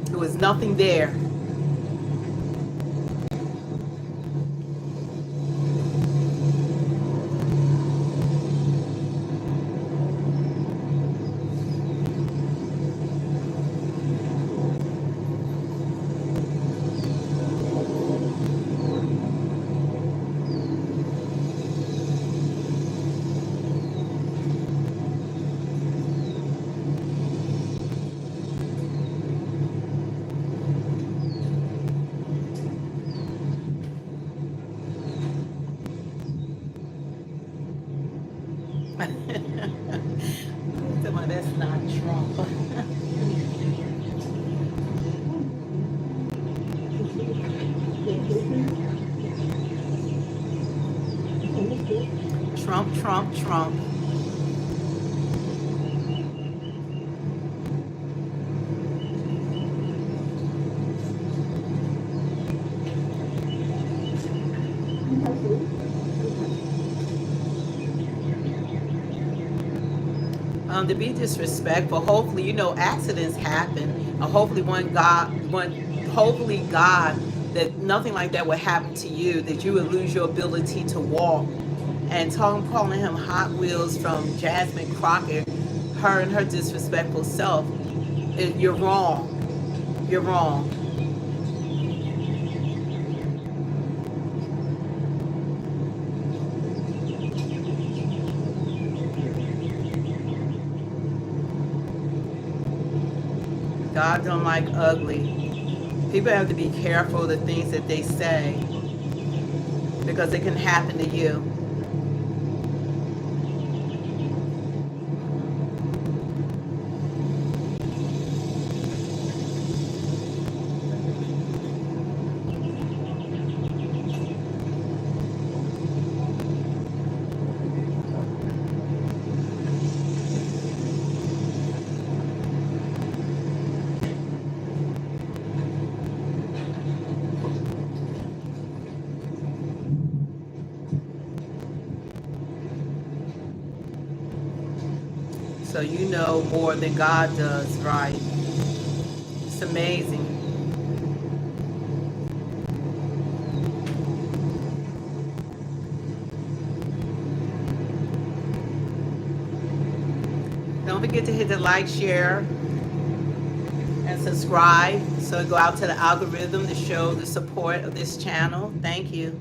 There was nothing there. That's not Trump. Trump, Trump, Trump. To be disrespectful, hopefully, accidents happen, and hopefully God, that nothing like that would happen to you, that you would lose your ability to walk. And calling him Hot Wheels from Jasmine Crockett, her and her disrespectful self, you're wrong. You're wrong. God don't like ugly. People have to be careful of the things that they say, because it can happen to you. So you know more than God does, right? It's amazing. Don't forget to hit the like, share, and subscribe so it go out to the algorithm to show the support of this channel. Thank you.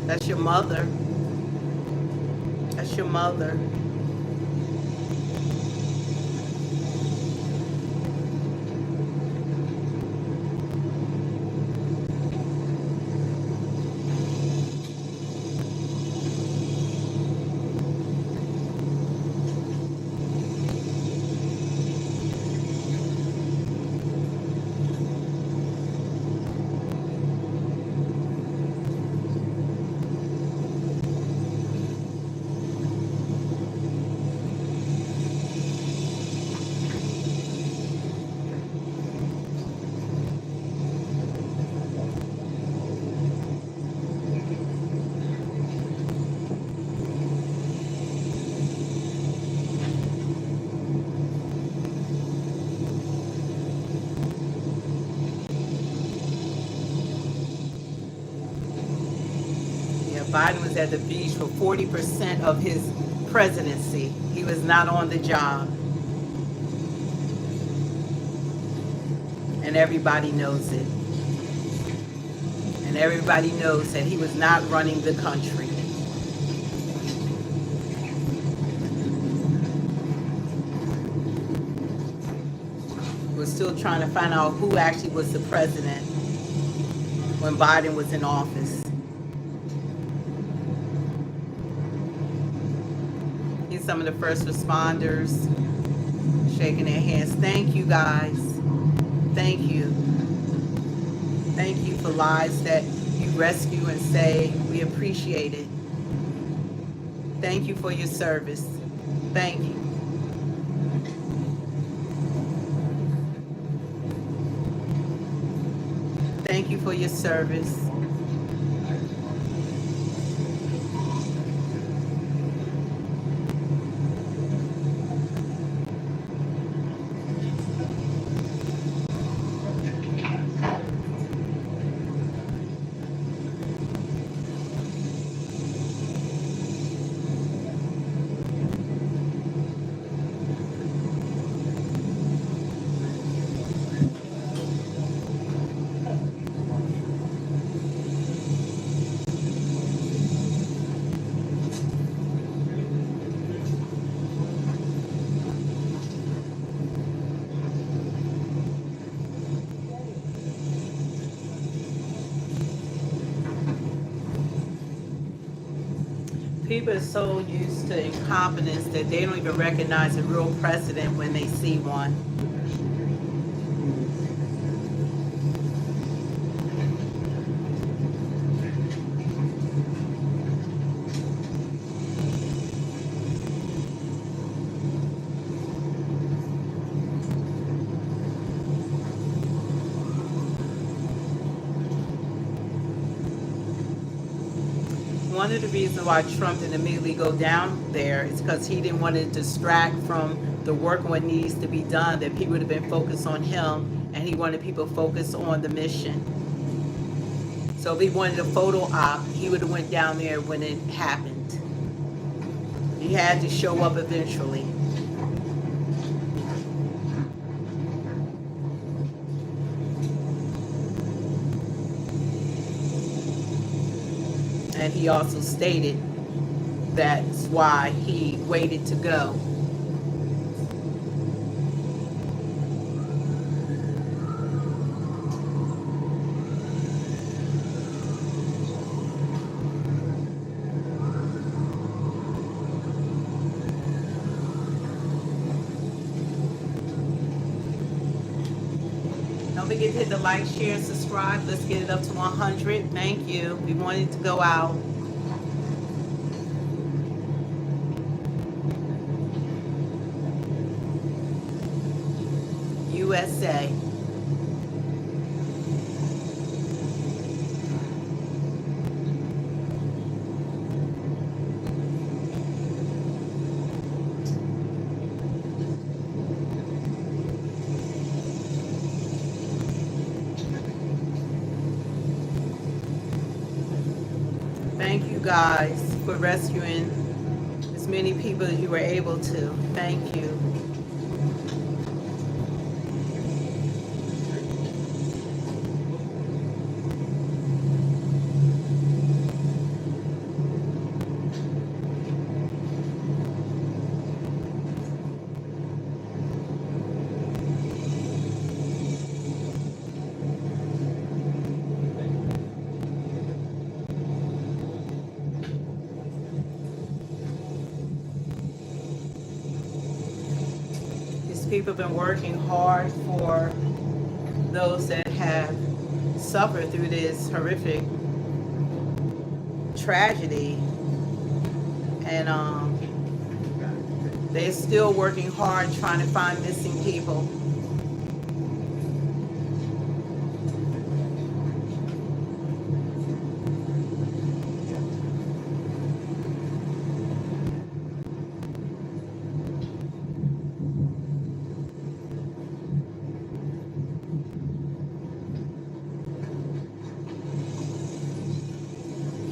That's your mother. That's your mother. Biden was at the beach for 40% of his presidency. He was not on the job. And everybody knows it. And everybody knows that he was not running the country. We're still trying to find out who actually was the president when Biden was in office. Some of the first responders. shaking their hands. Thank you, guys. Thank you. Thank you for lives that you rescue and save. We appreciate it. Thank you for your service. Thank you. Thank you for your service. People are so used to incompetence that they don't even recognize a real precedent when they see one. One of the reasons why Trump didn't immediately go down there is because he didn't want to distract from the work and what needs to be done, that people would have been focused on him, and he wanted people focused on the mission. So if he wanted a photo op, he would have went down there when it happened. He had to show up eventually. And he also stated that's why he waited to go. Don't forget to hit the like, share, and subscribe. Let's get it up to 100. Thank you. We wanted to go out. USA. Thank you guys for rescuing as many people as you were able to. Thank you. People have been working hard for those that have suffered through this horrific tragedy, and they're still working hard trying to find missing people.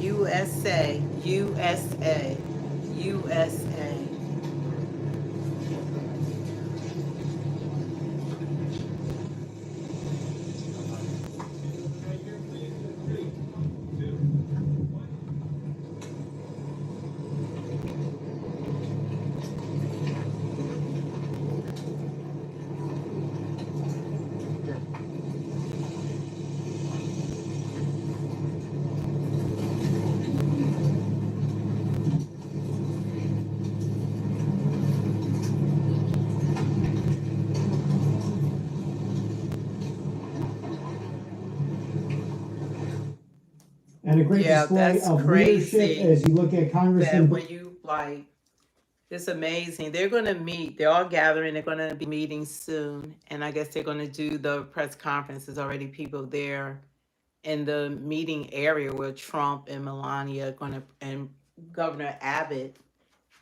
USA, USA, USA. and a great display of leadership as you look at that Congressman. when you like, it's amazing. They're going to meet. They're all gathering. They're going to be meeting soon, and I guess they're going to do the press conference. There's already people there in the meeting area where Trump and Melania are going to, and Governor Abbott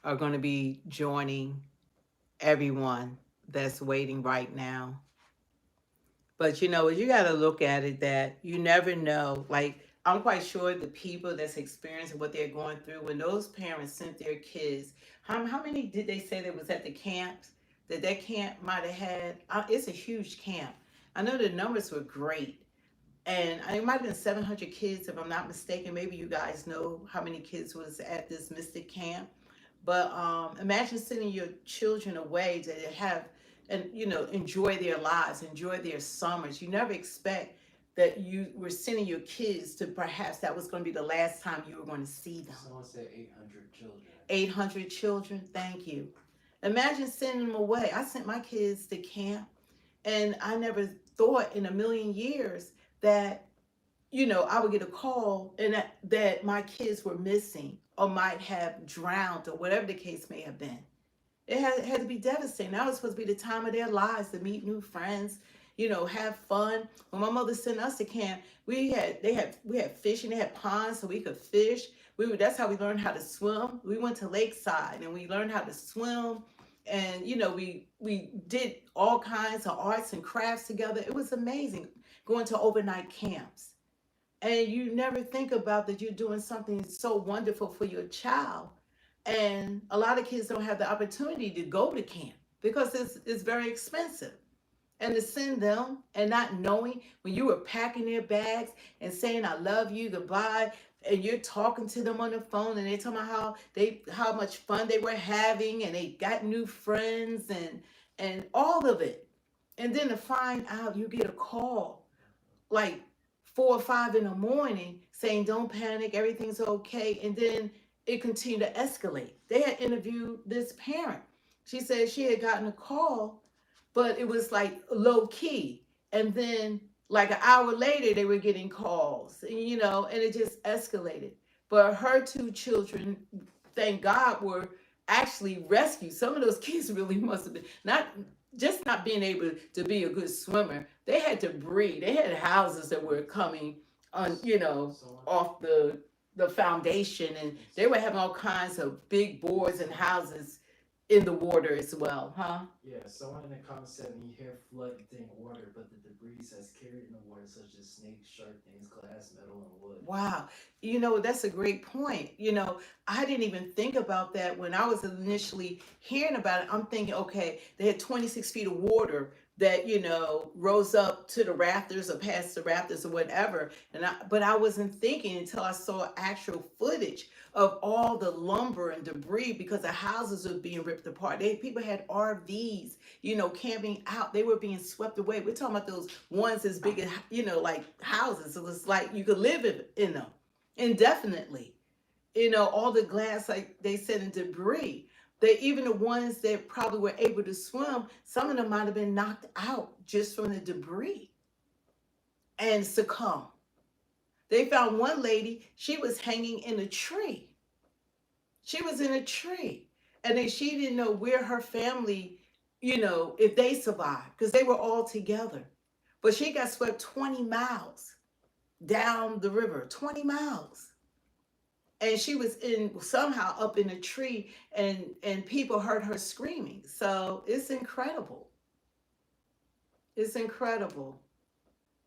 are going to be joining everyone that's waiting right now. But you know, you got to look at it that you never know. Like, I'm quite sure the people that's experiencing what they're going through, when those parents sent their kids, how many did they say that was at the camps? That camp might have had, it's a huge camp. I know the numbers were great. And it might have been 700 kids, if I'm not mistaken. Maybe you guys know how many kids was at this Mystic camp. But imagine sending your children away to have, and you know, enjoy their lives, enjoy their summers. You never expect that you were sending your kids to, perhaps that was going to be the last time you were going to see them. Someone said 800 children. 800 children, thank you. Imagine sending them away. I sent my kids to camp, and I never thought in a million years that, you know, I would get a call and that my kids were missing or might have drowned or whatever the case may have been. It had to be devastating. That was supposed to be the time of their lives, to meet new friends, you know, have fun. When my mother sent us to camp, we had fishing. They had ponds so we could fish. That's how we learned how to swim. We went to Lakeside and we learned how to swim. And you know, we did all kinds of arts and crafts together. It was amazing going to overnight camps. And you never think about that you're doing something so wonderful for your child. And a lot of kids don't have the opportunity to go to camp because it's very expensive. And to send them and not knowing, when you were packing their bags and saying I love you, goodbye, and you're talking to them on the phone and they're talking about how much fun they were having and they got new friends and all of it. And then to find out you get a call like 4 or 5 in the morning saying don't panic, everything's okay. And then it continued to escalate. They had interviewed this parent. She said she had gotten a call, but it was like low key. And then like an hour later, they were getting calls, and, you know, and it just escalated. But her 2 children, thank God, were actually rescued. Some of those kids really must have been not being able to be a good swimmer. They had to breathe. They had houses that were coming on, you know, off the foundation, and they were having all kinds of big boards and houses in the water as well, huh? Yeah, someone in the comments said when you hear flood, you think water, but the debris that's carried in the water, such as snakes, sharp things, glass, metal, and wood. Wow. You know, that's a great point. You know, I didn't even think about that when I was initially hearing about it. I'm thinking, okay, they had 26 feet of water that, you know, rose up to the rafters or past the rafters or whatever. But I wasn't thinking until I saw actual footage of all the lumber and debris because the houses were being ripped apart. People had RVs, you know, camping out. They were being swept away. We're talking about those ones as big as, you know, like houses. So it's like you could live in them indefinitely. You know, all the glass, like they said, and debris. Even the ones that probably were able to swim, some of them might have been knocked out just from the debris and succumbed. They found one lady, she was hanging in a tree. She was in a tree. And then she didn't know where her family, you know, if they survived, because they were all together. But she got swept 20 miles down the river, 20 miles. And she was somehow up in a tree, and people heard her screaming. So it's incredible. It's incredible.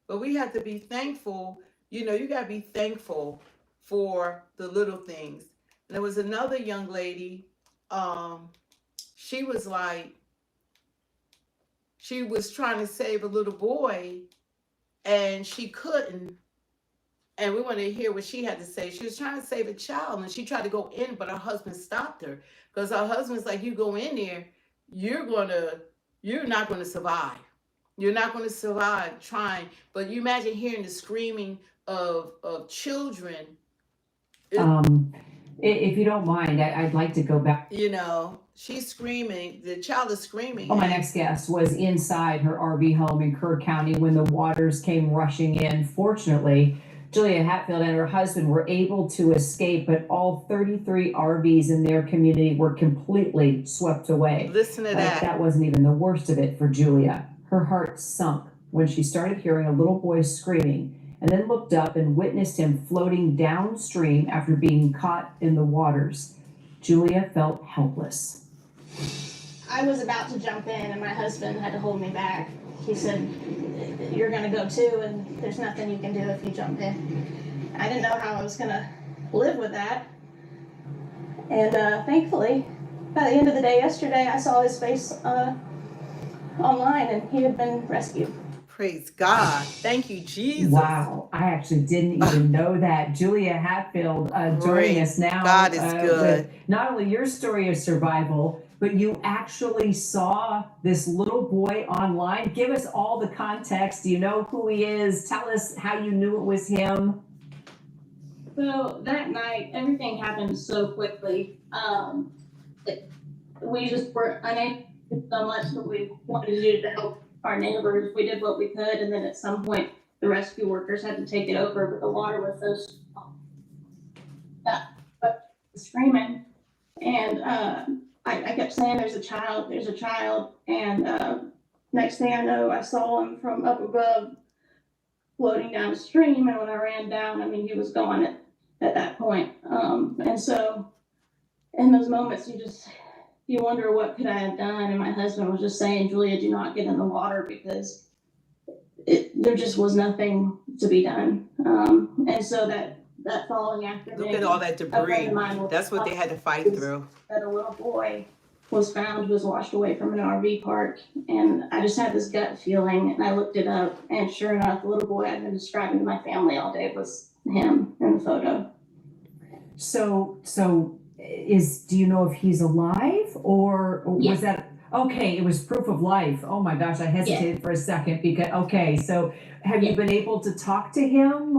But we have to be thankful. You know, you got to be thankful for the little things. And there was another young lady. She was trying to save a little boy, and she couldn't. And we want to hear what she had to say. She was trying to save a child, and she tried to go in, but her husband stopped her because her husband's like, you go in there, you're not going to survive. You're not going to survive trying. But you imagine hearing the screaming of children. If you don't mind, I'd like to go back. You know, she's screaming. The child is screaming. My next guest was inside her RV home in Kerr County when the waters came rushing in. Fortunately, Julia Hatfield and her husband were able to escape, but all 33 RVs in their community were completely swept away. Listen to that. That wasn't even the worst of it for Julia. Her heart sunk when she started hearing a little boy screaming and then looked up and witnessed him floating downstream after being caught in the waters. Julia felt helpless. I was about to jump in and my husband had to hold me back. He said, "You're gonna go too, and there's nothing you can do if you jump in." I didn't know how I was gonna live with that. And thankfully, by the end of the day yesterday, I saw his face online and he had been rescued. Praise God. Thank you, Jesus. Wow. I actually didn't even know that. Julia Hatfield joining us now. God is good. With not only your story of survival, but you actually saw this little boy online. Give us all the context. Do you know who he is? Tell us how you knew it was him. So that night, everything happened so quickly. We just were unable to do so much that we wanted to do to help our neighbors. We did what we could, and then at some point, the rescue workers had to take it over, but the water was so strong that screaming. And I kept saying, there's a child. And next thing I know, I saw him from up above floating downstream. And when I ran down, I mean, he was gone at that point. And so in those moments, you wonder what could I have done. And my husband was just saying, "Julia, do not get in the water," because there just was nothing to be done. And so that following afternoon, look at all that debris. That's what they had to fight through. That a little boy was found, who was washed away from an RV park. And I just had this gut feeling, and I looked it up, and sure enough, the little boy I'd been describing to my family all day was him in the photo. So do you know if he's alive or was that? Okay, it was proof of life. Oh my gosh, I hesitated for a second because, so have you been able to talk to him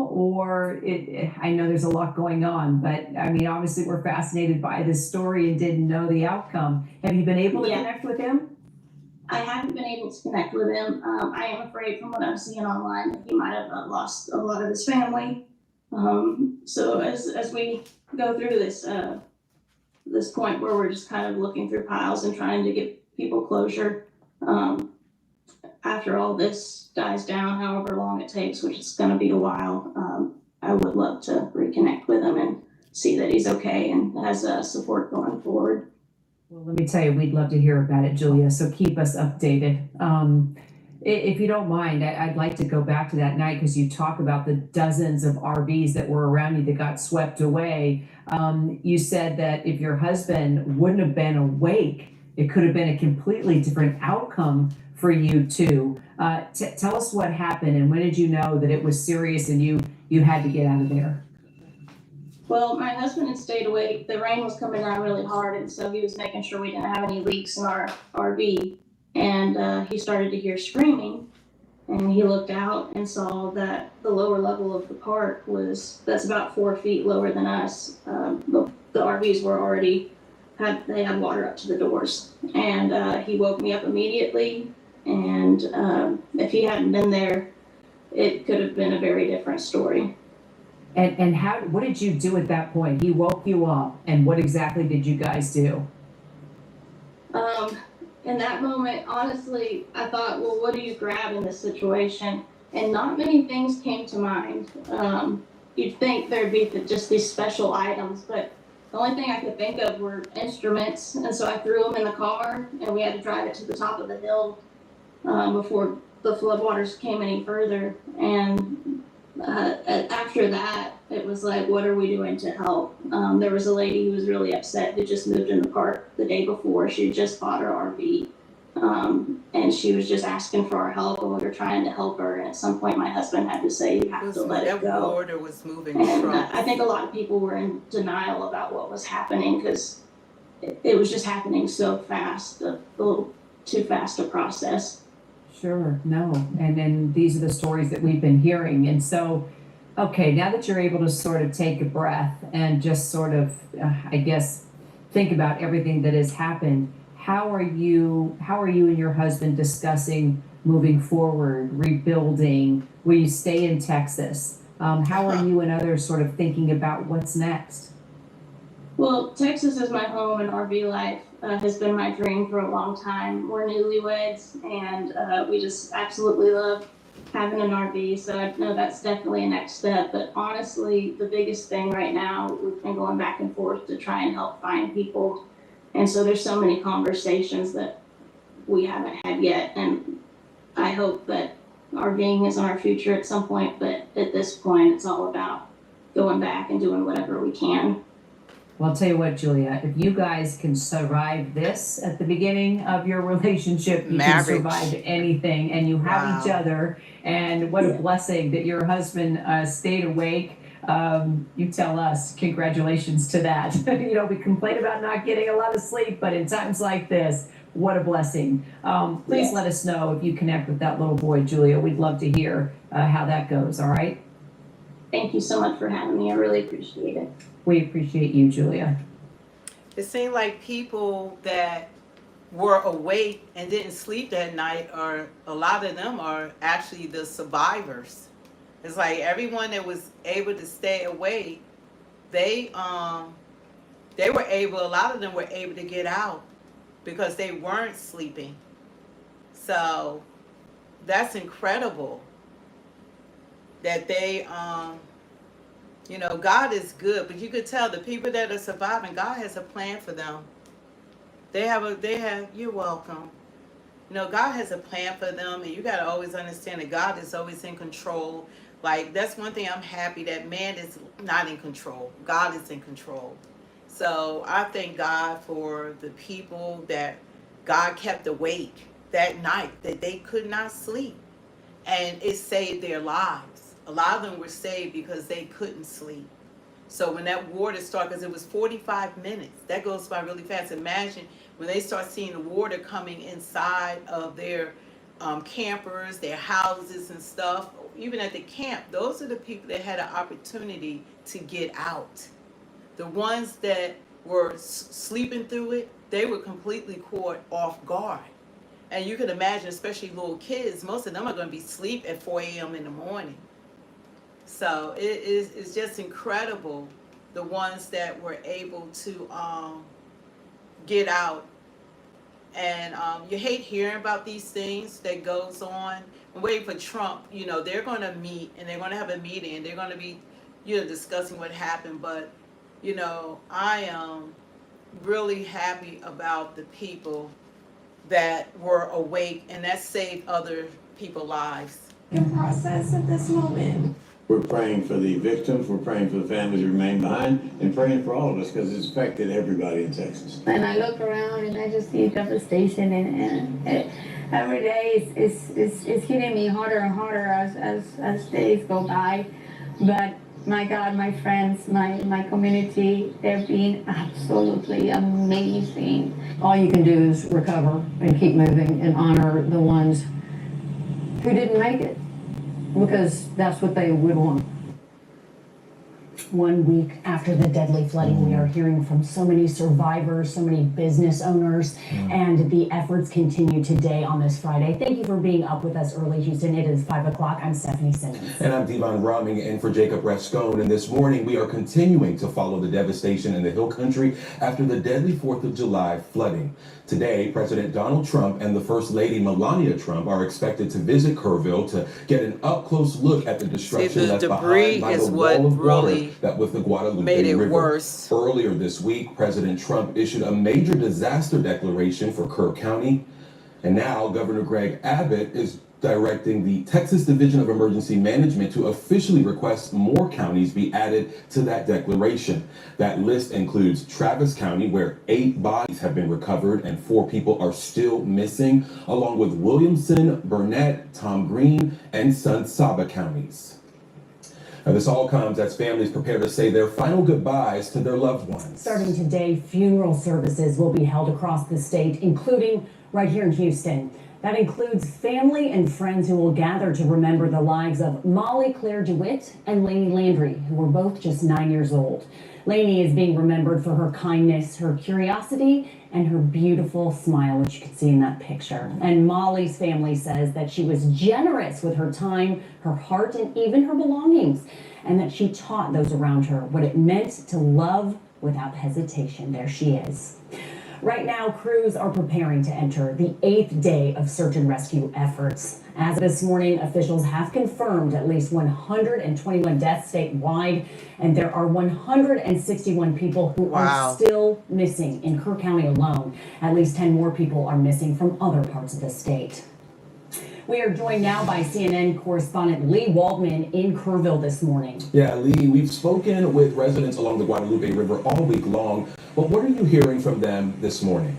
I know there's a lot going on, but I mean, obviously we're fascinated by this story and didn't know the outcome. Have you been able to connect with him? I haven't been able to connect with him. I am afraid from what I'm seeing online that he might have lost a lot of his family. So as we go through this point where we're just kind of looking through piles and trying to give people closure, after all this dies down, however long it takes, which is going to be a while, I would love to reconnect with him and see that he's okay and has support going forward. Well, let me tell you, we'd love to hear about it, Julia, so keep us updated. If you don't mind, I'd like to go back to that night because you talk about the dozens of RVs that were around you that got swept away. You said that if your husband wouldn't have been awake, it could have been a completely different outcome for you too. Tell us what happened and when did you know that it was serious and you had to get out of there? Well, my husband had stayed awake. The rain was coming down really hard, and so he was making sure we didn't have any leaks in our RV. And he started to hear screaming, and he looked out and saw that the lower level of the park that's about 4 feet lower than us. The RVs were already they had water up to the doors, and he woke me up immediately. And if he hadn't been there, it could have been a very different story. And what did you do at that point? He woke you up, and what exactly did you guys do? In that moment, honestly, I thought, well, what do you grab in this situation? And not many things came to mind. You'd think there'd be just these special items, but the only thing I could think of were instruments. And so I threw them in the car, and we had to drive it to the top of the hill before the floodwaters came any further. And after that, it was like, what are we doing to help? There was a lady who was really upset who just moved in the park the day before. She had just bought her RV, and she was just asking for our help, and we were trying to help her. And at some point, my husband had to say, "You have to let it go." Water was moving. And I think a lot of people were in denial about what was happening because it was just happening so fast, a little too fast to process. Sure, no. And then these are the stories that we've been hearing. And so, okay, now that you're able to sort of take a breath and just sort of, I guess, think about everything that has happened, how are you and your husband discussing moving forward, rebuilding? Will you stay in Texas? How are you and others sort of thinking about what's next? Well, Texas is my home, and RV life has been my dream for a long time. We're newlyweds, and we just absolutely love having an RV, so I know that's definitely a next step. But honestly, the biggest thing right now, we've been going back and forth to try and help find people. And so there's so many conversations that we haven't had yet, and I hope that RVing is in our future at some point, but at this point, it's all about going back and doing whatever we can. Well, I'll tell you what, Julia, if you guys can survive this at the beginning of your relationship, you can survive anything, and you have each other. And what a blessing that your husband stayed awake. You tell us, congratulations to that. You know, we complain about not getting a lot of sleep, but in times like this, what a blessing. Please let us know if you connect with that little boy, Julia. We'd love to hear how that goes, all right? Thank you so much for having me. I really appreciate it. We appreciate you, Julia. It seemed like people that were awake and didn't sleep that night, or a lot of them are actually the survivors. It's like everyone that was able to stay awake, they were able, a lot of them were able to get out because they weren't sleeping. So that's incredible that they you know, God is good, but you could tell the people that are surviving, God has a plan for them. You're welcome. You know, God has a plan for them, and you got to always understand that God is always in control. Like, that's one thing I'm happy that man is not in control. God is in control. So I thank God for the people that God kept awake that night, that they could not sleep, and it saved their lives. A lot of them were saved because they couldn't sleep. So when that water started, because it was 45 minutes, that goes by really fast. Imagine when they start seeing the water coming inside of their campers, their houses and stuff, even at the camp, those are the people that had an opportunity to get out. The ones that were sleeping through it, they were completely caught off guard. And you can imagine, especially little kids, most of them are going to be asleep at 4 a.m. in the morning. So it's just incredible, the ones that were able to get out. And you hate hearing about these things that goes on. I'm waiting for Trump. You know, they're going to meet, and they're going to have a meeting, and they're going to be, you know, discussing what happened. But, you know, I am really happy about the people that were awake, and that saved other people's lives. The process at this moment. We're praying for the victims, we're praying for the families who remain behind, and praying for all of us because it's affected everybody in Texas. And I look around and I just see devastation, and every day it's hitting me harder and harder as days go by. But my God, my friends, my community, they're being absolutely amazing. All you can do is recover and keep moving and honor the ones who didn't make it, because that's what they would want. 1 week after the deadly flooding, we are hearing from so many survivors, so many business owners, and the efforts continue today on this Friday. Thank you for being up with us early, Houston. It is 5 o'clock. I'm Stephanie Simmons. And I'm Devon Rumming in for Jacob Rascone. And this morning, we are continuing to follow the devastation in the Hill Country after the deadly 4th of July flooding. Today, President Donald Trump and the First Lady Melania Trump are expected to visit Kerrville to get an up-close look at the destruction left behind by the wall of water that was the Guadalupe River. Worse. Earlier this week, President Trump issued a major disaster declaration for Kerr County, and now Governor Greg Abbott is directing the Texas Division of Emergency Management to officially request more counties be added to that declaration. That list includes Travis County, where 8 bodies have been recovered and 4 people are still missing, along with Williamson, Burnett, Tom Green, and San Saba counties. Now, this all comes as families prepare to say their final goodbyes to their loved ones. Starting today, funeral services will be held across the state, including right here in Houston. That includes family and friends who will gather to remember the lives of Molly Claire DeWitt and Lainey Landry, who were both just 9 years old. Lainey is being remembered for her kindness, her curiosity, and her beautiful smile, which you can see in that picture. And Molly's family says that she was generous with her time, her heart, and even her belongings, and that she taught those around her what it meant to love without hesitation. There she is. Right now, crews are preparing to enter the 8th day of search and rescue efforts. As of this morning, officials have confirmed at least 121 deaths statewide, and there are 161 people who are still missing in Kerr County alone. At least 10 more people are missing from other parts of the state. We are joined now by CNN correspondent Lee Waldman in Kerrville this morning. Yeah, Lee, we've spoken with residents along the Guadalupe River all week long, but what are you hearing from them this morning?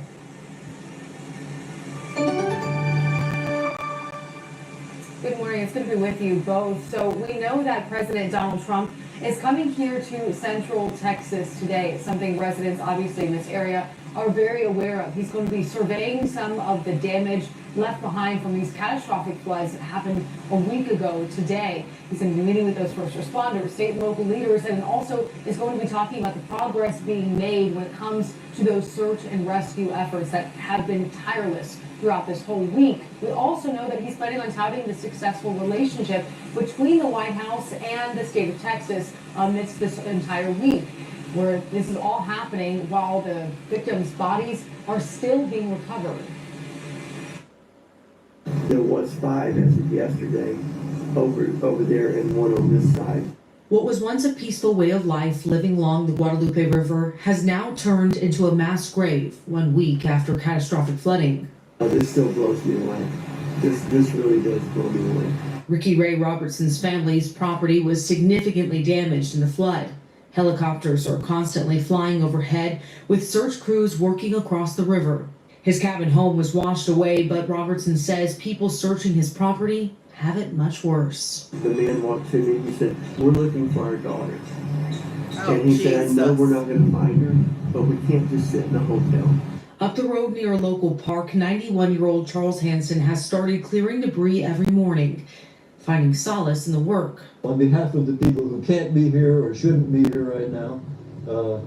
Good morning. It's good to be with you both. So we know that President Donald Trump is coming here to Central Texas today. It's something residents obviously in this area are very aware of. He's going to be surveying some of the damage left behind from these catastrophic floods that happened a week ago today. He's going to be meeting with those first responders, state and local leaders, and also is going to be talking about the progress being made when it comes to those search and rescue efforts that have been tireless throughout this whole week. We also know that he's planning on touting the successful relationship between the White House and the state of Texas amidst this entire week, where this is all happening while the victims' bodies are still being recovered. There was 5 as of yesterday over there and 1 on this side. What was once a peaceful way of life living along the Guadalupe River has now turned into a mass grave 1 week after catastrophic flooding. This still blows me away. This really does blow me away. Ricky Ray Robertson's family's property was significantly damaged in the flood. Helicopters are constantly flying overhead with search crews working across the river. His cabin home was washed away, but Robertson says people searching his property have it much worse. The man walked to me, he said, "We're looking for our daughter." And he said, "I know we're not going to find her, but we can't just sit in a hotel." Up the road near a local park, 91-year-old Charles Hansen has started clearing debris every morning, finding solace in the work. On behalf of the people who can't be here or shouldn't be here right now,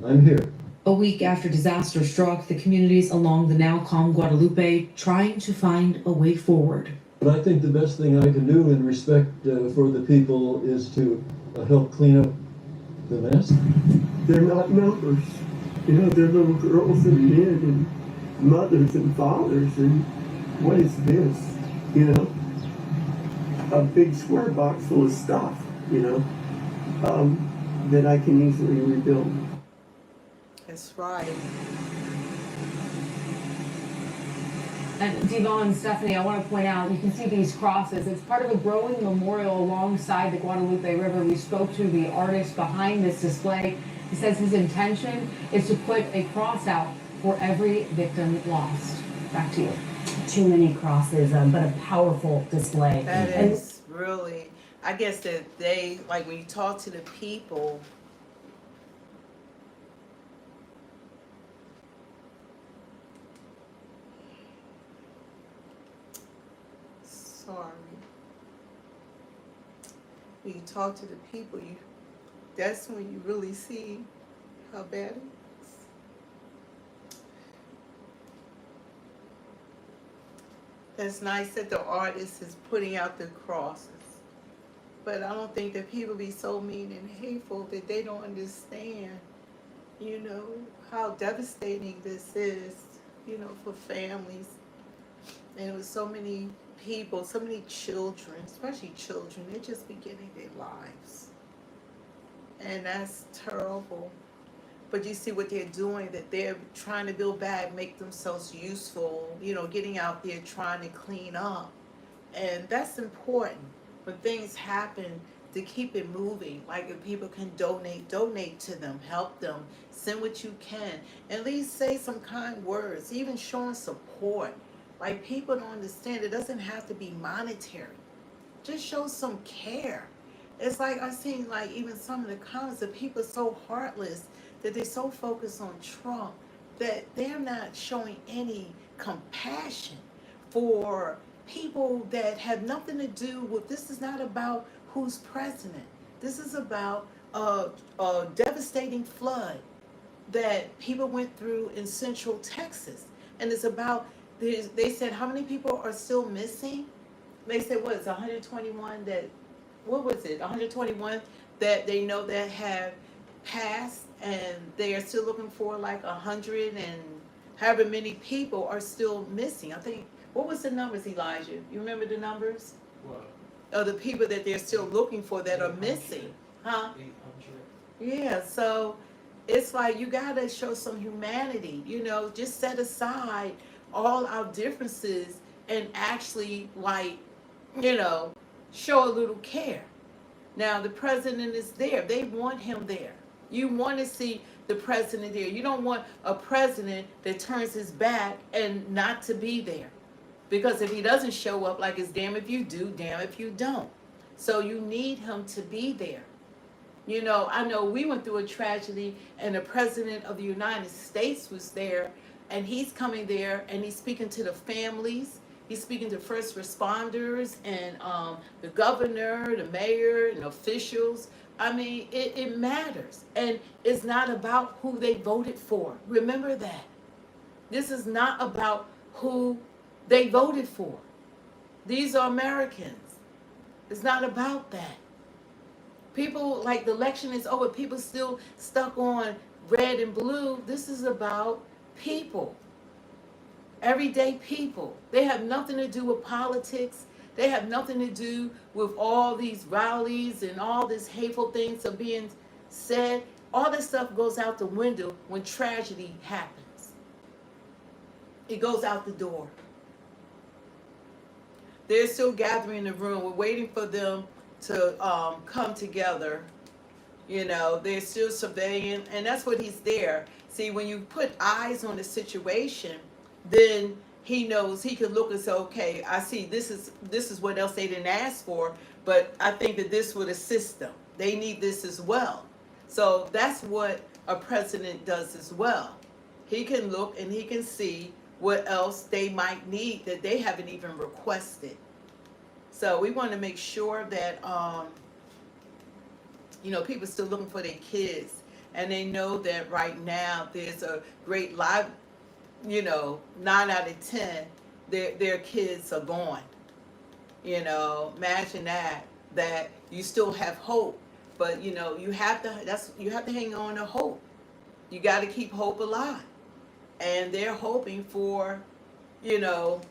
I'm here. A week after disaster struck, the communities along the now calm Guadalupe trying to find a way forward. But I think the best thing I can do in respect for the people is to help clean up the mess. They're not numbers. You know, they're little girls and men and mothers and fathers, and what is this? You know, a big square box full of stuff, you know, that I can easily rebuild. That's right. And Devon, Stephanie, I want to point out, you can see these crosses. It's part of a growing memorial alongside the Guadalupe River. We spoke to the artist behind this display. He says his intention is to put a cross out for every victim lost. Back to you. Too many crosses, but a powerful display. That is really, I guess that they, like when you talk to the people, when you talk to the people, that's when you really see how bad it is. That's nice that the artist is putting out the crosses, but I don't think that people be so mean and hateful that they don't understand, you know, how devastating this is, you know, for families. And it was so many people, so many children, especially children, they're just beginning their lives. And that's terrible. But you see what they're doing, that they're trying to build back, make themselves useful, you know, getting out there trying to clean up. And that's important when things happen, to keep it moving. Like if people can donate to them, help them, send what you can, at least say some kind words, even showing support. Like people don't understand, it doesn't have to be monetary. Just show some care. It's like I've seen like even some of the comments that people are so heartless that they're so focused on Trump that they're not showing any compassion for people that have nothing to do with, this is not about who's president. This is about a devastating flood that people went through in central Texas. And it's about, they said, how many people are still missing? They said, what, it's 121 that, what was it, 121 that they know that have passed, and they are still looking for like 100 and however many people are still missing. I think, what was the numbers, Elijah? You remember the numbers? What? Of the people that they're still looking for that are missing, huh? 800. Yeah, so it's like you gotta show some humanity, you know, just set aside all our differences and actually, like, you know, show a little care. Now, the president is there. They want him there. You want to see the president there. You don't want a president that turns his back and not to be there. Because if he doesn't show up, like, it's damn if you do, damn if you don't. So you need him to be there. You know, I know we went through a tragedy and the president of the United States was there, and he's coming there and he's speaking to the families. He's speaking to first responders and the governor, the mayor, and officials. I mean, it matters. And it's not about who they voted for. Remember that. This is not about who they voted for. These are Americans. It's not about that. People, like, the election is over. People still stuck on red and blue. This is about people. Everyday people. They have nothing to do with politics. They have nothing to do with all these rallies and all these hateful things are being said. All this stuff goes out the window when tragedy happens. It goes out the door. They're still gathering in the room. We're waiting for them to come together. You know, they're still surveying, and that's what he's there. See, when you put eyes on the situation, then he knows he can look and say, okay, I see this is what else they didn't ask for, but I think that this would assist them. They need this as well. So that's what a president does as well. He can look and he can see what else they might need that they haven't even requested. So we want to make sure that, you know, people are still looking for their kids, and they know that right now there's a great live, you know, 9 out of 10, their kids are gone. You know, imagine that you still have hope, but you know, you have to hang on to hope. You got to keep hope alive. And they're hoping for, you know,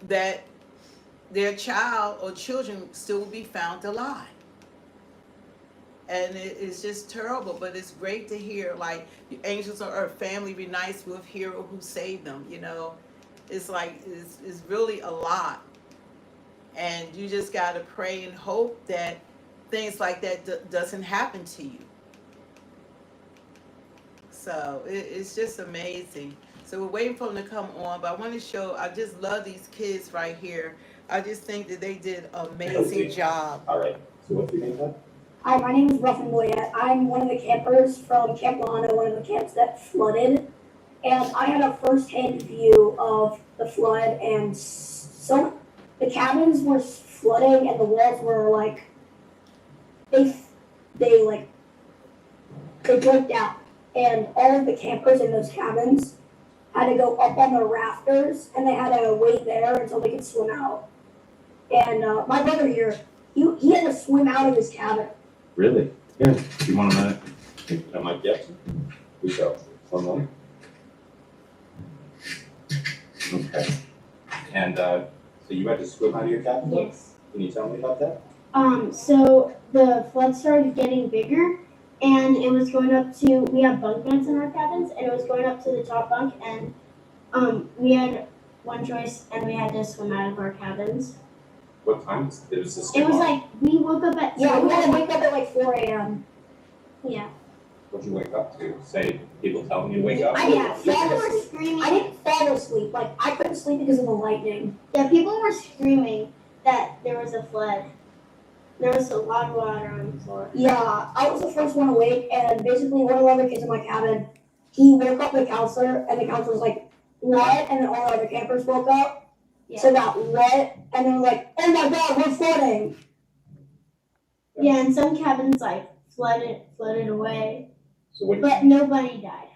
that their child or children still will be found alive. And it's just terrible, but it's great to hear, like, angels on earth, family reunites with hero who saved them, you know. It's like, it's really a lot. And you just got to pray and hope that things like that doesn't happen to you. So it's just amazing. So we're waiting for them to come on, but I want to show, I just love these kids right here. I just think that they did an amazing job. All right, so what's your name, bud? Hi, my name is Ruffin Boyette. I'm one of the campers from Camp Lano, one of the camps that flooded. And I had a first-hand view of the flood, and so the cabins were flooding and the walls were like, they broke down. And all of the campers in those cabins had to go up on the rafters, and they had to wait there until they could swim out. And my brother here, he had to swim out of his cabin. Really? Yeah. You want to take that mic yet? We go. One moment. Okay. And so you had to swim out of your cabin? Yes. Can you tell me about that? So the flood started getting bigger, and it was going up to, we have bunk beds in our cabins, and it was going up to the top bunk, and we had one choice, and we had to swim out of our cabins. What time was it? Was this It was like, we woke up at, we had to wake up at like 4 a.m. Yeah. What'd you wake up to? Say, people telling you to wake up? I didn't fall screaming. I didn't fall asleep. Like, I couldn't sleep because of the lightning. Yeah, people were screaming that there was a flood. There was a lot of water on the floor. Yeah, I was the first one awake, and basically one of the other kids in my cabin, he woke up the counselor, and the counselor was like, what? And then all the other campers woke up. Yeah. So that what? And they were like, oh my god, we're flooding. Yeah, and some cabins like flooded away. So what? But nobody died.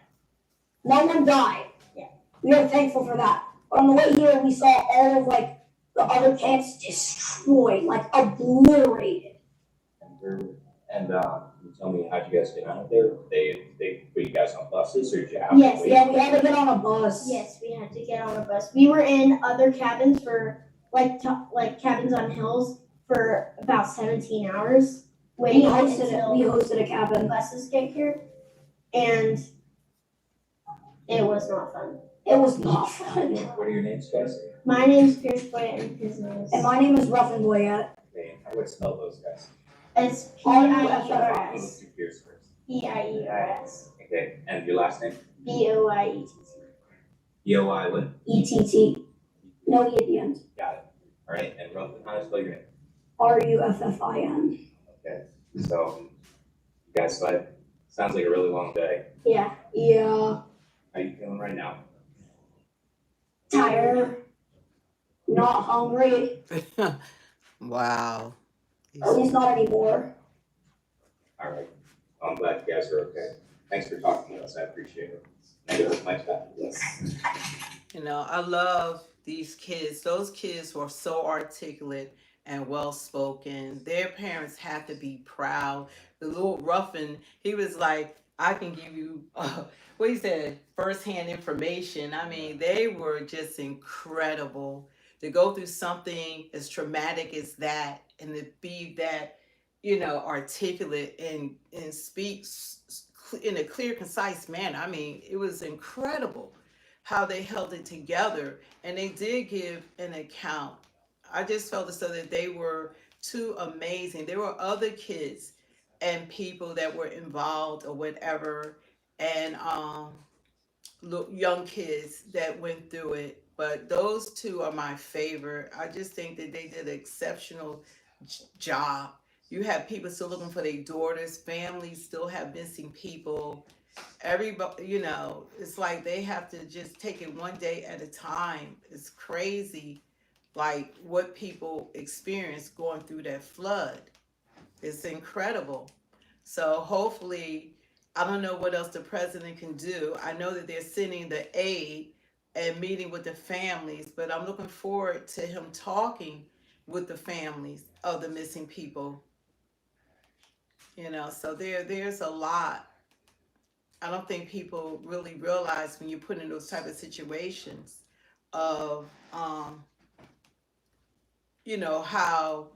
No one died. Yeah. We are thankful for that. But on the way here, we saw all of like the other camps destroyed, like obliterated. And you tell me, how'd you guys get out of there? They put you guys on buses, or did you have Yes, to wait? Yeah, we had to get on a bus. Yes, we had to get on a bus. We were in other cabins for like cabins on hills for about 17 hours waiting until We hosted a cabin. buses get here, and it was not fun. It was not fun. What are your names, guys? My name's Pierce Boyette, and his name is. And my name is Ruffin Boyette. Okay, and how would I spell those guys? It's Let's Piers. do Pierce first. Piers. Okay, and your last name? Boyett. B-O-I what? ETT. No E at the end. Got it. All right, and Ruffin, how do I spell your name? RUFFIN. Okay, so you guys sounds like a really long day. Yeah. Yeah. How are you feeling right now? Tired. Not hungry. Wow. At least not anymore. All right, I'm glad you guys are okay. Thanks for talking to us, I appreciate it. Maybe that's my chat. Yes. You know, I love these kids. Those kids were so articulate and well spoken. Their parents have to be proud. The little Ruffin, he was like, I can give you, what he said, firsthand information. I mean, they were just incredible to go through something as traumatic as that and to be that, you know, articulate and speak in a clear, concise manner. I mean, it was incredible how they held it together, and they did give an account. I just felt as though that they were too amazing. There were other kids and people that were involved or whatever, and young kids that went through it. But those two are my favorite. I just think that they did an exceptional job. You have people still looking for their daughters, families still have missing people. Everybody, you know, it's like they have to just take it one day at a time. It's crazy, like what people experience going through that flood. It's incredible. So hopefully, I don't know what else the president can do. I know that they're sending the aid and meeting with the families, but I'm looking forward to him talking with the families of the missing people. You know, so there's a lot. I don't think people really realize when you put in those type of situations of, you know, how,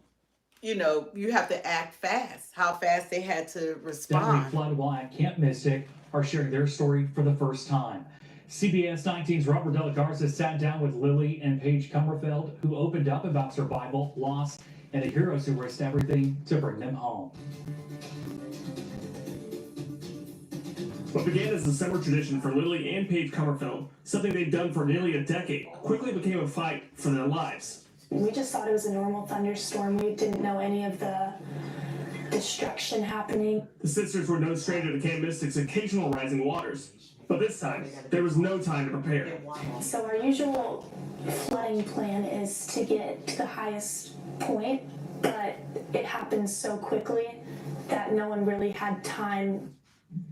you know, you have to act fast, how fast they had to respond. Deadly flood while at Camp Mystic are sharing their story for the first time. CBS 19's Robert De La Garza sat down with Lily and Paige Kerrville, who opened up about survival, loss, and the heroes who risked everything to bring them home. What began as a summer tradition for Lily and Paige Kerrville, something they'd done for nearly a decade, quickly became a fight for their lives. We just thought it was a normal thunderstorm. We didn't know any of the destruction happening. The sisters were no stranger to Camp Mystic's occasional rising waters, but this time, there was no time to prepare. So our usual flooding plan is to get to the highest point, but it happened so quickly that no one really had time.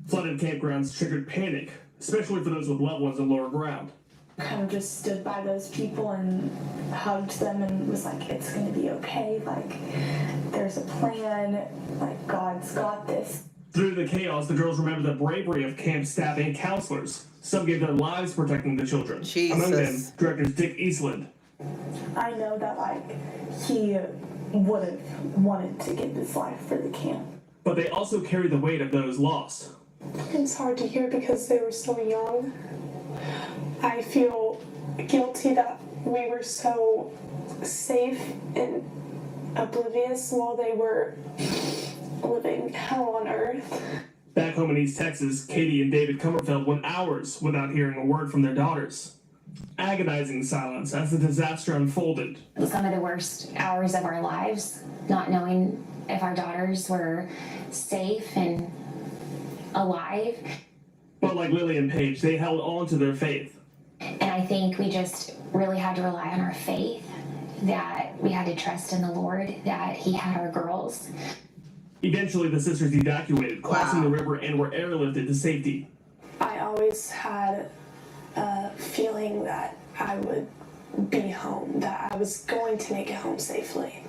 Flooded campgrounds triggered panic, especially for those with loved ones on lower ground. Kind of just stood by those people and hugged them and was like, it's gonna be okay, like, there's a plan, like, God's got this. Through the chaos, the girls remembered the bravery of camp staff and counselors. Some gave their lives protecting the children. Jesus. Among them, director Dick Eastland. I know that, like, he would have wanted to give his life for the camp. But they also carry the weight of those lost. It's hard to hear because they were so young. I feel guilty that we were so safe and oblivious while they were living hell on earth. Back home in East Texas, Katie and David Kerrville went hours without hearing a word from their daughters. Agonizing silence as the disaster unfolded. Some of the worst hours of our lives, not knowing if our daughters were safe and alive. But like Lily and Paige, they held on to their faith. And I think we just really had to rely on our faith, that we had to trust in the Lord, that He had our girls. Eventually, the sisters evacuated, crossing the river, and were airlifted to safety. I always had a feeling that I would be home, that I was going to make it home safely.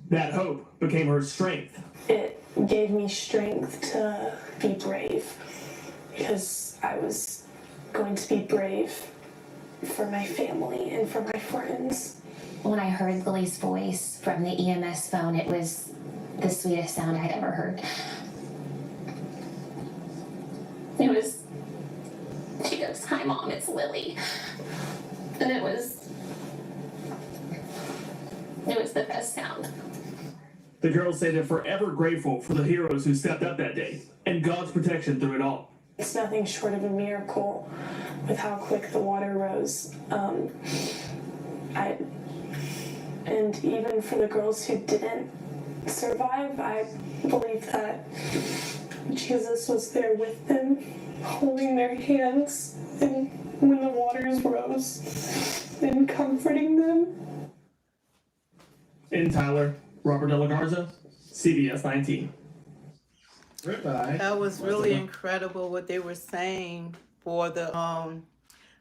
That hope became her strength. It gave me strength to be brave, because I was going to be brave for my family and for my friends. When I heard Lily's voice from the EMS phone, it was the sweetest sound I'd ever heard. She goes, "Hi Mom, it's Lily." And it was the best sound. The girls say they're forever grateful for the heroes who stepped up that day and God's protection through it all. It's nothing short of a miracle with how quick the water rose. And even for the girls who didn't survive, I believe that Jesus was there with them, holding their hands, and when the waters rose, and comforting them. In Tyler, Robert De La Garza, CBS 19. That was really incredible what they were saying for the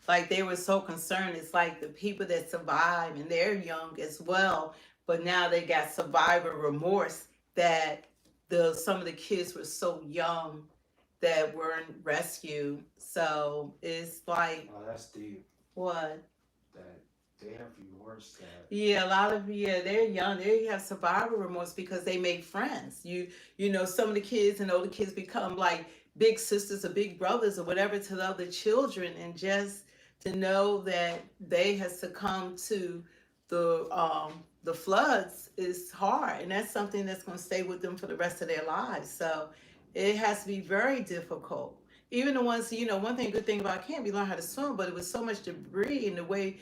like they were so concerned. It's like the people that survive and they're young as well, but now they got survivor remorse that some of the kids were so young that weren't rescued. So it's like, oh, that's deep. What? That they have remorse. Yeah, a lot of they're young. They have survivor remorse because they make friends. You know, some of the kids and older kids become like big sisters or big brothers or whatever to the other children, and just to know that they have succumbed to the floods is hard, and that's something that's going to stay with them for the rest of their lives. So it has to be very difficult. Even the ones, good thing about camp, we learned how to swim, but it was so much debris in the way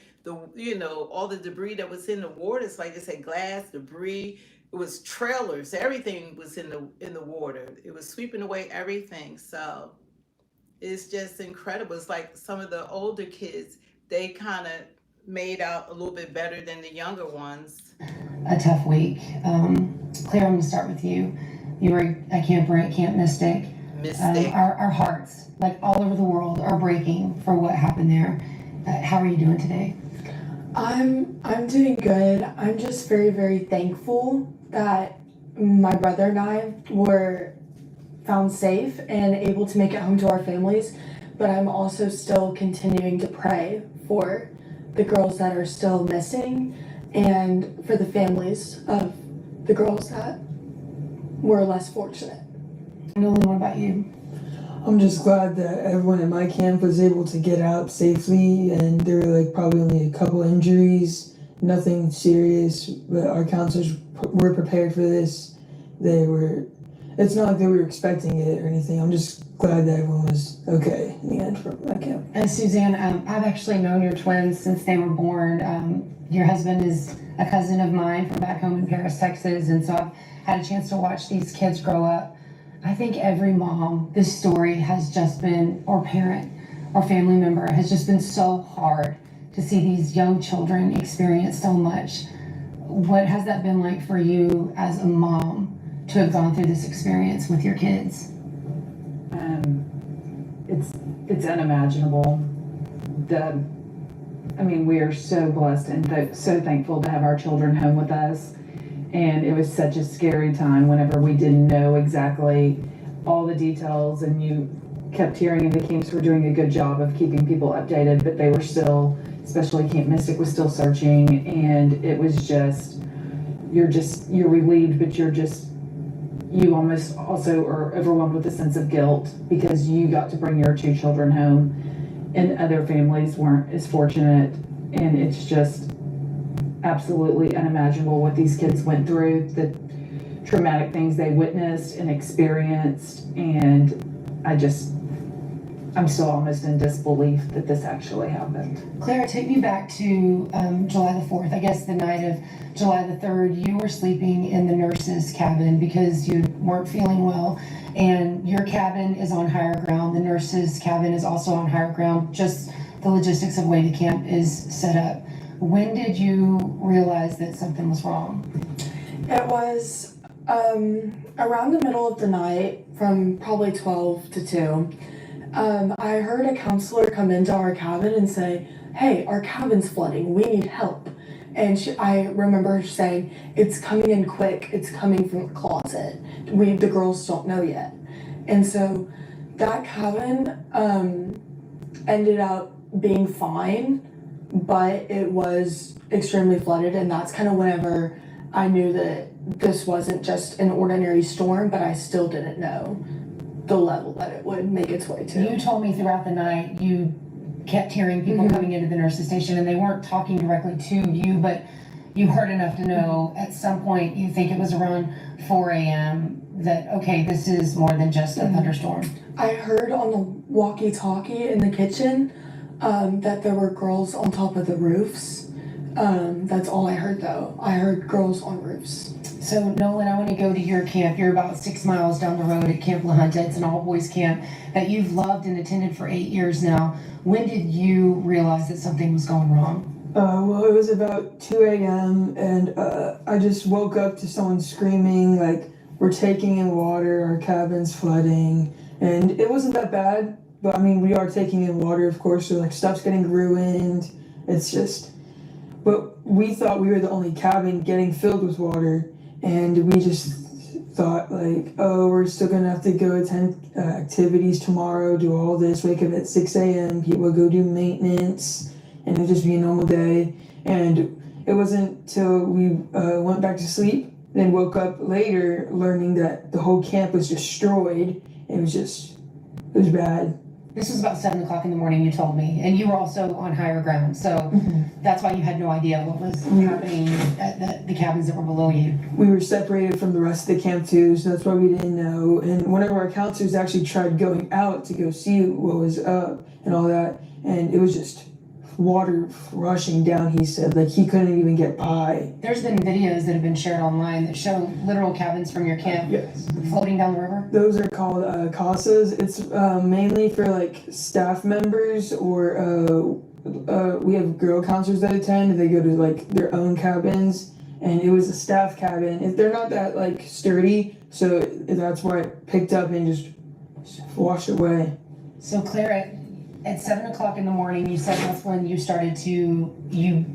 all the debris that was in the waters, like they said, glass, debris, it was trailers, everything was in the water. It was sweeping away everything. So it's just incredible. It's like some of the older kids, they kind of made out a little bit better than the younger ones. A tough week. Claire, I'm gonna start with you. You were a camper at Camp Mystic. Our hearts, like all over the world, are breaking for what happened there. How are you doing today? I'm doing good. I'm just very, very thankful that my brother and I were found safe and able to make it home to our families. But I'm also still continuing to pray for the girls that are still missing and for the families of the girls that were less fortunate. Nolan, what about you? I'm just glad that everyone at my camp was able to get out safely, and there were probably only a couple injuries, nothing serious, but our counselors were prepared for this. It's not like they were expecting it or anything. I'm just glad that everyone was okay in the end for my camp. And Suzanne, I've actually known your twins since they were born. Your husband is a cousin of mine from back home in Paris, Texas, and so I've had a chance to watch these kids grow up. I think every mom, this story has just been, or parent, or family member, has just been so hard to see these young children experience so much. What has that been like for you as a mom to have gone through this experience with your kids? It's unimaginable. We are so blessed and so thankful to have our children home with us. And it was such a scary time whenever we didn't know exactly all the details, and you kept hearing the camps were doing a good job of keeping people updated, but they were still, especially Camp Mystic was still searching, and it was just, you're relieved, but you almost also are overwhelmed with a sense of guilt because you got to bring your two children home and other families weren't as fortunate, and it's just absolutely unimaginable what these kids went through, the traumatic things they witnessed and experienced, and I'm still almost in disbelief that this actually happened. Clara, take me back to July the 4th. I guess the night of July the 3rd, you were sleeping in the nurse's cabin because you weren't feeling well, and your cabin is on higher ground. The nurse's cabin is also on higher ground, just the logistics of the way the camp is set up. When did you realize that something was wrong? It was Around the middle of the night, from probably 12 to 2, I heard a counselor come into our cabin and say, "Hey, our cabin's flooding, we need help." And I remember her saying, "It's coming in quick, it's coming from the closet. The girls don't know yet." And so that cabin ended up being fine, but it was extremely flooded, and that's kind of whenever I knew that this wasn't just an ordinary storm, but I still didn't know the level that it would make its way to. You told me throughout the night you kept hearing people coming into the nurse's station, and they weren't talking directly to you, but you heard enough to know at some point, you think it was around 4 a.m., that, okay, this is more than just a thunderstorm. I heard on the walkie-talkie in the kitchen that there were girls on top of the roofs. That's all I heard though. I heard girls on roofs. So Nolan, I want to go to your camp. You're about 6 miles down the road at Camp La Junta. It's an all-boys camp that you've loved and attended for 8 years now. When did you realize that something was going wrong? Well, it was about 2 a.m. and I just woke up to someone screaming like, "We're taking in water, our cabin's flooding." And it wasn't that bad, but I mean, we are taking in water, of course, so like stuff's getting ruined. It's just, but we thought we were the only cabin getting filled with water, and we just thought like, oh, we're still gonna have to go attend activities tomorrow, do all this, wake up at 6 a.m., people would go do maintenance, and it'd just be a normal day. And it wasn't till we went back to sleep, then woke up later learning that the whole camp was destroyed. It was bad. This was about 7 o'clock in the morning, you told me, and you were also on higher ground, so that's why you had no idea what was happening at the cabins that were below you. We were separated from the rest of the camp too, so that's why we didn't know. And one of our counselors actually tried going out to go see what was up and all that, and it was just water rushing down, he said. Like, he couldn't even get by. There's been videos that have been shared online that show literal cabins from your camp floating down the river. Those are called casas. It's mainly for like staff members, or we have girl counselors that attend, and they go to like their own cabins, and it was a staff cabin. They're not that like sturdy, so that's why it picked up and just washed away. So Claire, at 7 o'clock in the morning, you said that's when you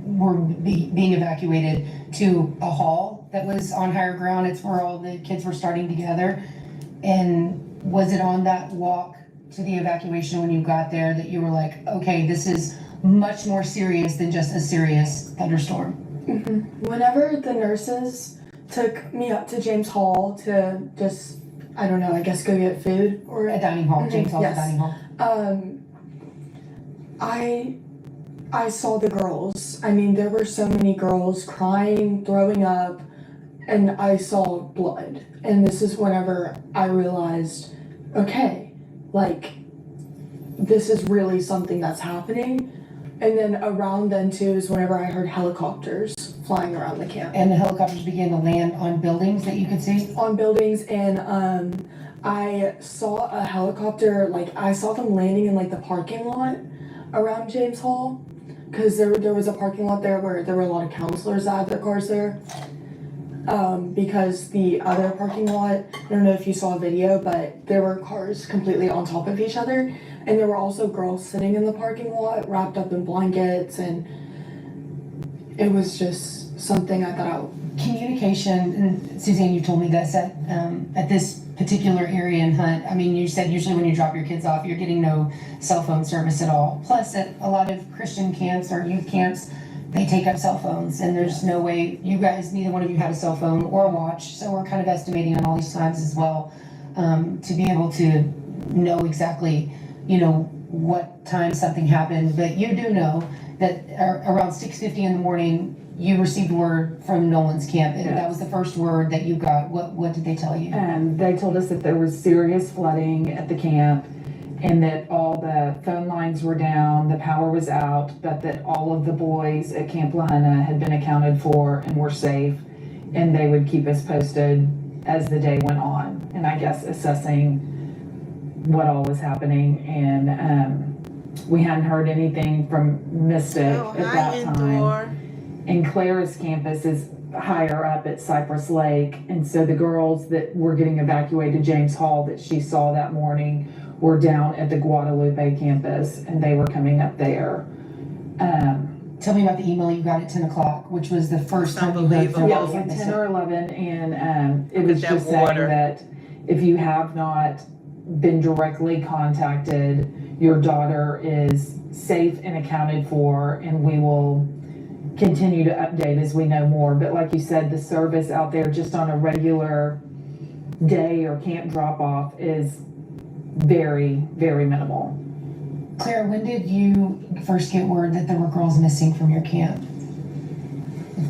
were being evacuated to a hall that was on higher ground. It's where all the kids were starting to gather. And was it on that walk to the evacuation when you got there that you were like, okay, this is much more serious than just a serious thunderstorm? Whenever the nurses took me up to James Hall to just, I don't know, I guess go get food. Or a dining hall, James Hall's a dining hall. I saw the girls. I mean, there were so many girls crying, throwing up, and I saw blood. And this is whenever I realized, okay, like, this is really something that's happening. And then around then too is whenever I heard helicopters flying around the camp. And the helicopters began to land on buildings that you could see? On buildings, and I saw a helicopter, like, I saw them landing in like the parking lot around James Hall, because there was a parking lot there where there were a lot of counselors that had their cars there. Because the other parking lot, I don't know if you saw a video, but there were cars completely on top of each other, and there were also girls sitting in the parking lot wrapped up in blankets, and it was just something I thought. Communication, and Suzanne, you told me this at this particular area in Hunt. I mean, you said usually when you drop your kids off, you're getting no cell phone service at all. Plus, at a lot of Christian camps or youth camps, they take up cell phones, and there's no way you guys, neither one of you had a cell phone or a watch, so we're kind of estimating on all these times as well, to be able to know exactly, what time something happened. But you do know that around 6:50 in the morning, you received word from Nolan's camp, and that was the first word that you got. What did they tell you? They told us that there was serious flooding at the camp, and that all the phone lines were down, the power was out, but that all of the boys at Camp La Junta had been accounted for and were safe, and they would keep us posted as the day went on, and I guess assessing what all was happening. And we hadn't heard anything from Mystic at that time. And Clara's campus is higher up at Cypress Lake. And so the girls that were getting evacuated to James Hall that she saw that morning were down at the Guadalupe campus, and they were coming up there. Tell me about the email you got at 10 o'clock, which was the first time you heard from Yeah, it was like 10 or 11, and it was just saying that if you have not been directly contacted, your daughter is safe and accounted for, and we will continue to update as we know more. But like you said, the service out there just on a regular day or camp drop off is very, very minimal. Claire, when did you first get word that there were girls missing from your camp?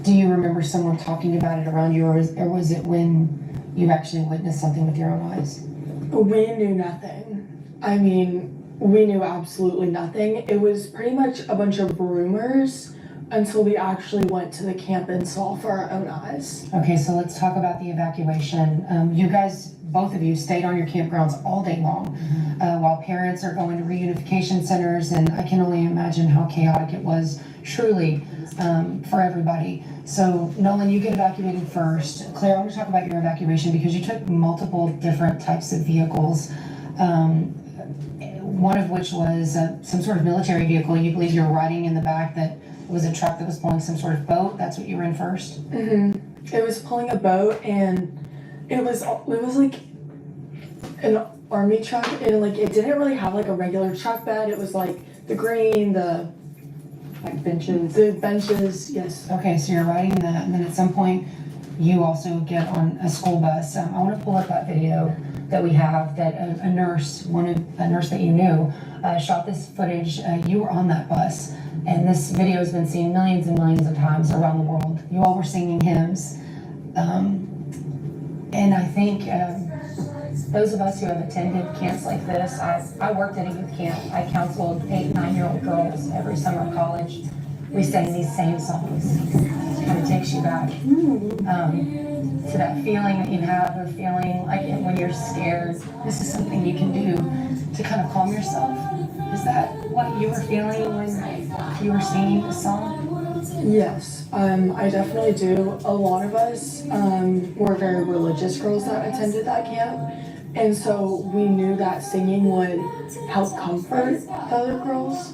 Do you remember someone talking about it around you, or was it when you actually witnessed something with your own eyes? We knew nothing. I mean, we knew absolutely nothing. It was pretty much a bunch of rumors until we actually went to the camp and saw for our own eyes. Okay, so let's talk about the evacuation. You guys, both of you, stayed on your campgrounds all day long while parents are going to reunification centers, and I can only imagine how chaotic it was, truly, for everybody. So, Nolan, you get evacuated first. Claire, I want to talk about your evacuation because you took multiple different types of vehicles. One of which was some sort of military vehicle. You believe you were riding in the back that was a truck that was pulling some sort of boat. That's what you were in first? Mm-hmm. It was pulling a boat, and it was like an army truck, and like it didn't really have like a regular truck bed. It was like the green, the benches, yes. Okay, so you're riding that, and then at some point you also get on a school bus. I want to pull up that video that we have that a nurse that you knew shot this footage. You were on that bus, and this video has been seen millions and millions of times around the world. You all were singing hymns, and I think those of us who have attended camps like this, I worked at a youth camp. I counseled 8 and 9-year-old girls every summer of college. We sang these same songs. It kind of takes you back to that feeling that you have of feeling like when you're scared. This is something you can do to kind of calm yourself. Is that what you were feeling when you were singing the song? Yes, I definitely do. A lot of us were very religious girls that attended that camp, and so we knew that singing would help comfort the other girls.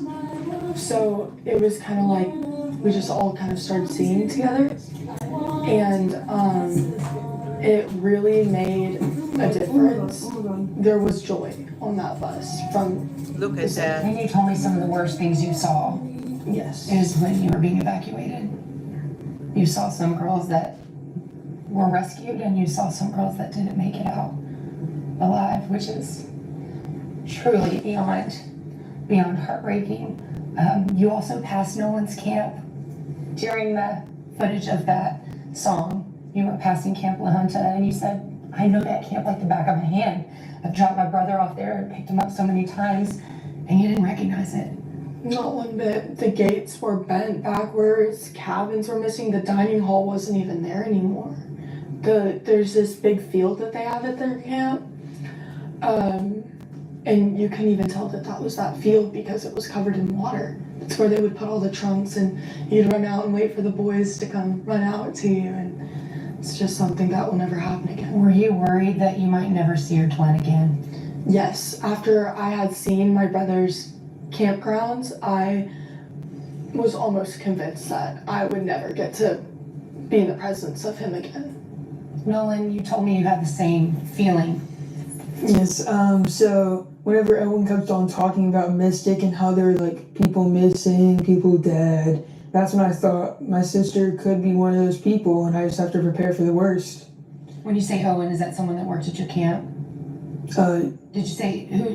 So it was kind of like we just all kind of started singing together, and it really made a difference. There was joy on that bus from. Look at that. And you told me some of the worst things you saw. Yes. Is when you were being evacuated. You saw some girls that were rescued, and you saw some girls that didn't make it out alive, which is truly beyond heartbreaking. You also passed Nolan's camp during the footage of that song. You were passing Camp La Junta, and you said, I know that camp like the back of my hand. I've dropped my brother off there and picked him up so many times, and you didn't recognize it. Not one bit. The gates were bent backwards, cabins were missing, the dining hall wasn't even there anymore. There's this big field that they have at their camp, and you couldn't even tell that was that field because it was covered in water. It's where they would put all the trunks, and you'd run out and wait for the boys to come run out to you, and it's just something that will never happen again. Were you worried that you might never see your twin again? Yes. After I had seen my brother's campgrounds, I was almost convinced that I would never get to be in the presence of him again. Nolan, you told me you had the same feeling. Yes, so whenever everyone comes on talking about Mystic and how there are like people missing, people dead, that's when I thought my sister could be one of those people, and I just have to prepare for the worst. When you say Owen, is that someone that works at your camp? Did you say who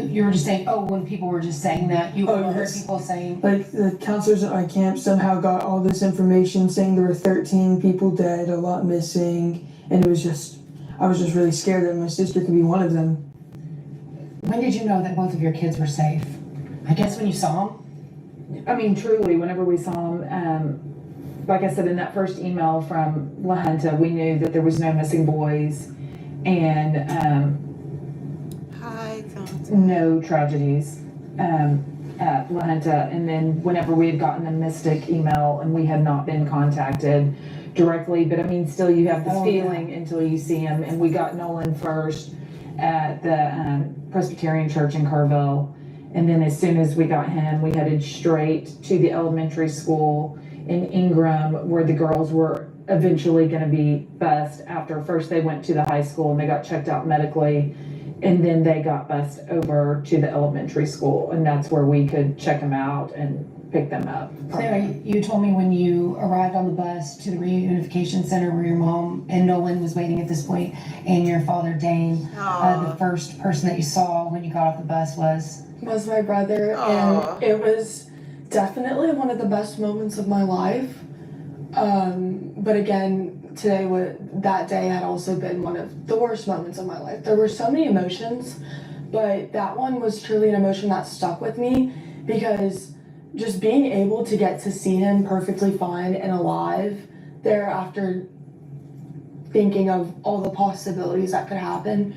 you were just saying? Oh, when people were just saying that, you heard people saying like the counselors at my camp somehow got all this information saying there were 13 people dead, a lot missing, and I was just really scared that my sister could be one of them. When did you know that both of your kids were safe? I guess when you saw them. I mean, truly, whenever we saw them, like I said in that first email from La Junta, we knew that there was no missing boys, and no tragedies. And at La Junta, and then whenever we had gotten the Mystic email and we had not been contacted directly, but I mean, still you have this feeling until you see him. And we got Nolan first at the Presbyterian Church in Kerrville, and then as soon as we got him, we headed straight to the elementary school in Ingram, where the girls were eventually going to be bused after first they went to the high school and they got checked out medically, and then they got bused over to the elementary school, and that's where we could check them out and pick them up. Clara, you told me when you arrived on the bus to the reunification center where your mom and Nolan was waiting at this point, and your father Dane, the first person that you saw when you got off the bus was my brother. And it was definitely one of the best moments of my life. But again, that day had also been one of the worst moments of my life. There were so many emotions, but that one was truly an emotion that stuck with me, because just being able to get to see him perfectly fine and alive there, after thinking of all the possibilities that could happen,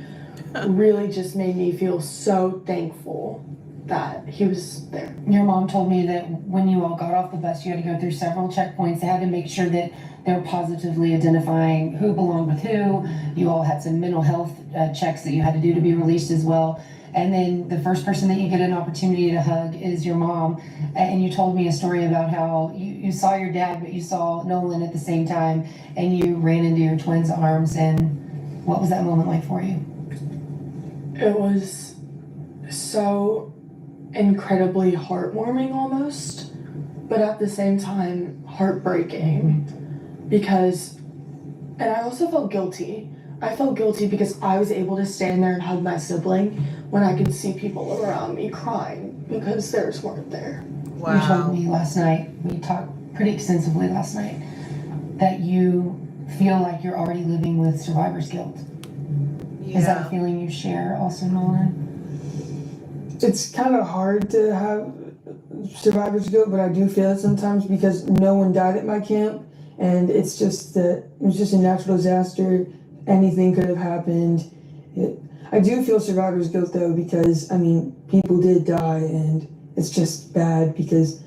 really just made me feel so thankful that he was there. Your mom told me that when you all got off the bus, you had to go through several checkpoints. They had to make sure that they were positively identifying who belonged with who. You all had some mental health checks that you had to do to be released as well. And then the first person that you get an opportunity to hug is your mom. And you told me a story about how you saw your dad, but you saw Nolan at the same time, and you ran into your twins' arms. And what was that moment like for you? It was so incredibly heartwarming almost, but at the same time heartbreaking, because, and I also felt guilty. I felt guilty because I was able to stand there and hug my sibling when I could see people around me crying because theirs weren't there. Wow. You told me last night, we talked pretty extensively last night, that you feel like you're already living with survivor's guilt. Yeah. Is that a feeling you share also, Nolan? It's kind of hard to have survivor's guilt, but I do feel it sometimes because no one died at my camp, and it's just that it was just a natural disaster. Anything could have happened. I do feel survivor's guilt though, because I mean, people did die, and it's just bad because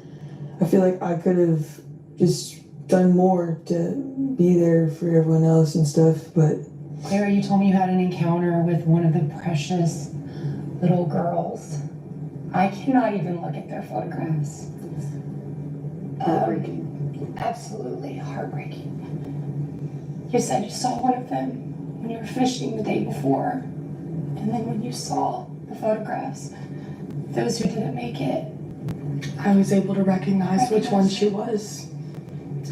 I feel like I could have just done more to be there for everyone else and stuff, but. Clara, you told me you had an encounter with one of the precious little girls. I cannot even look at their photographs. Heartbreaking. Absolutely heartbreaking. You said you saw one of them when you were fishing the day before, and then when you saw the photographs, those who didn't make it, I was able to recognize which one she was.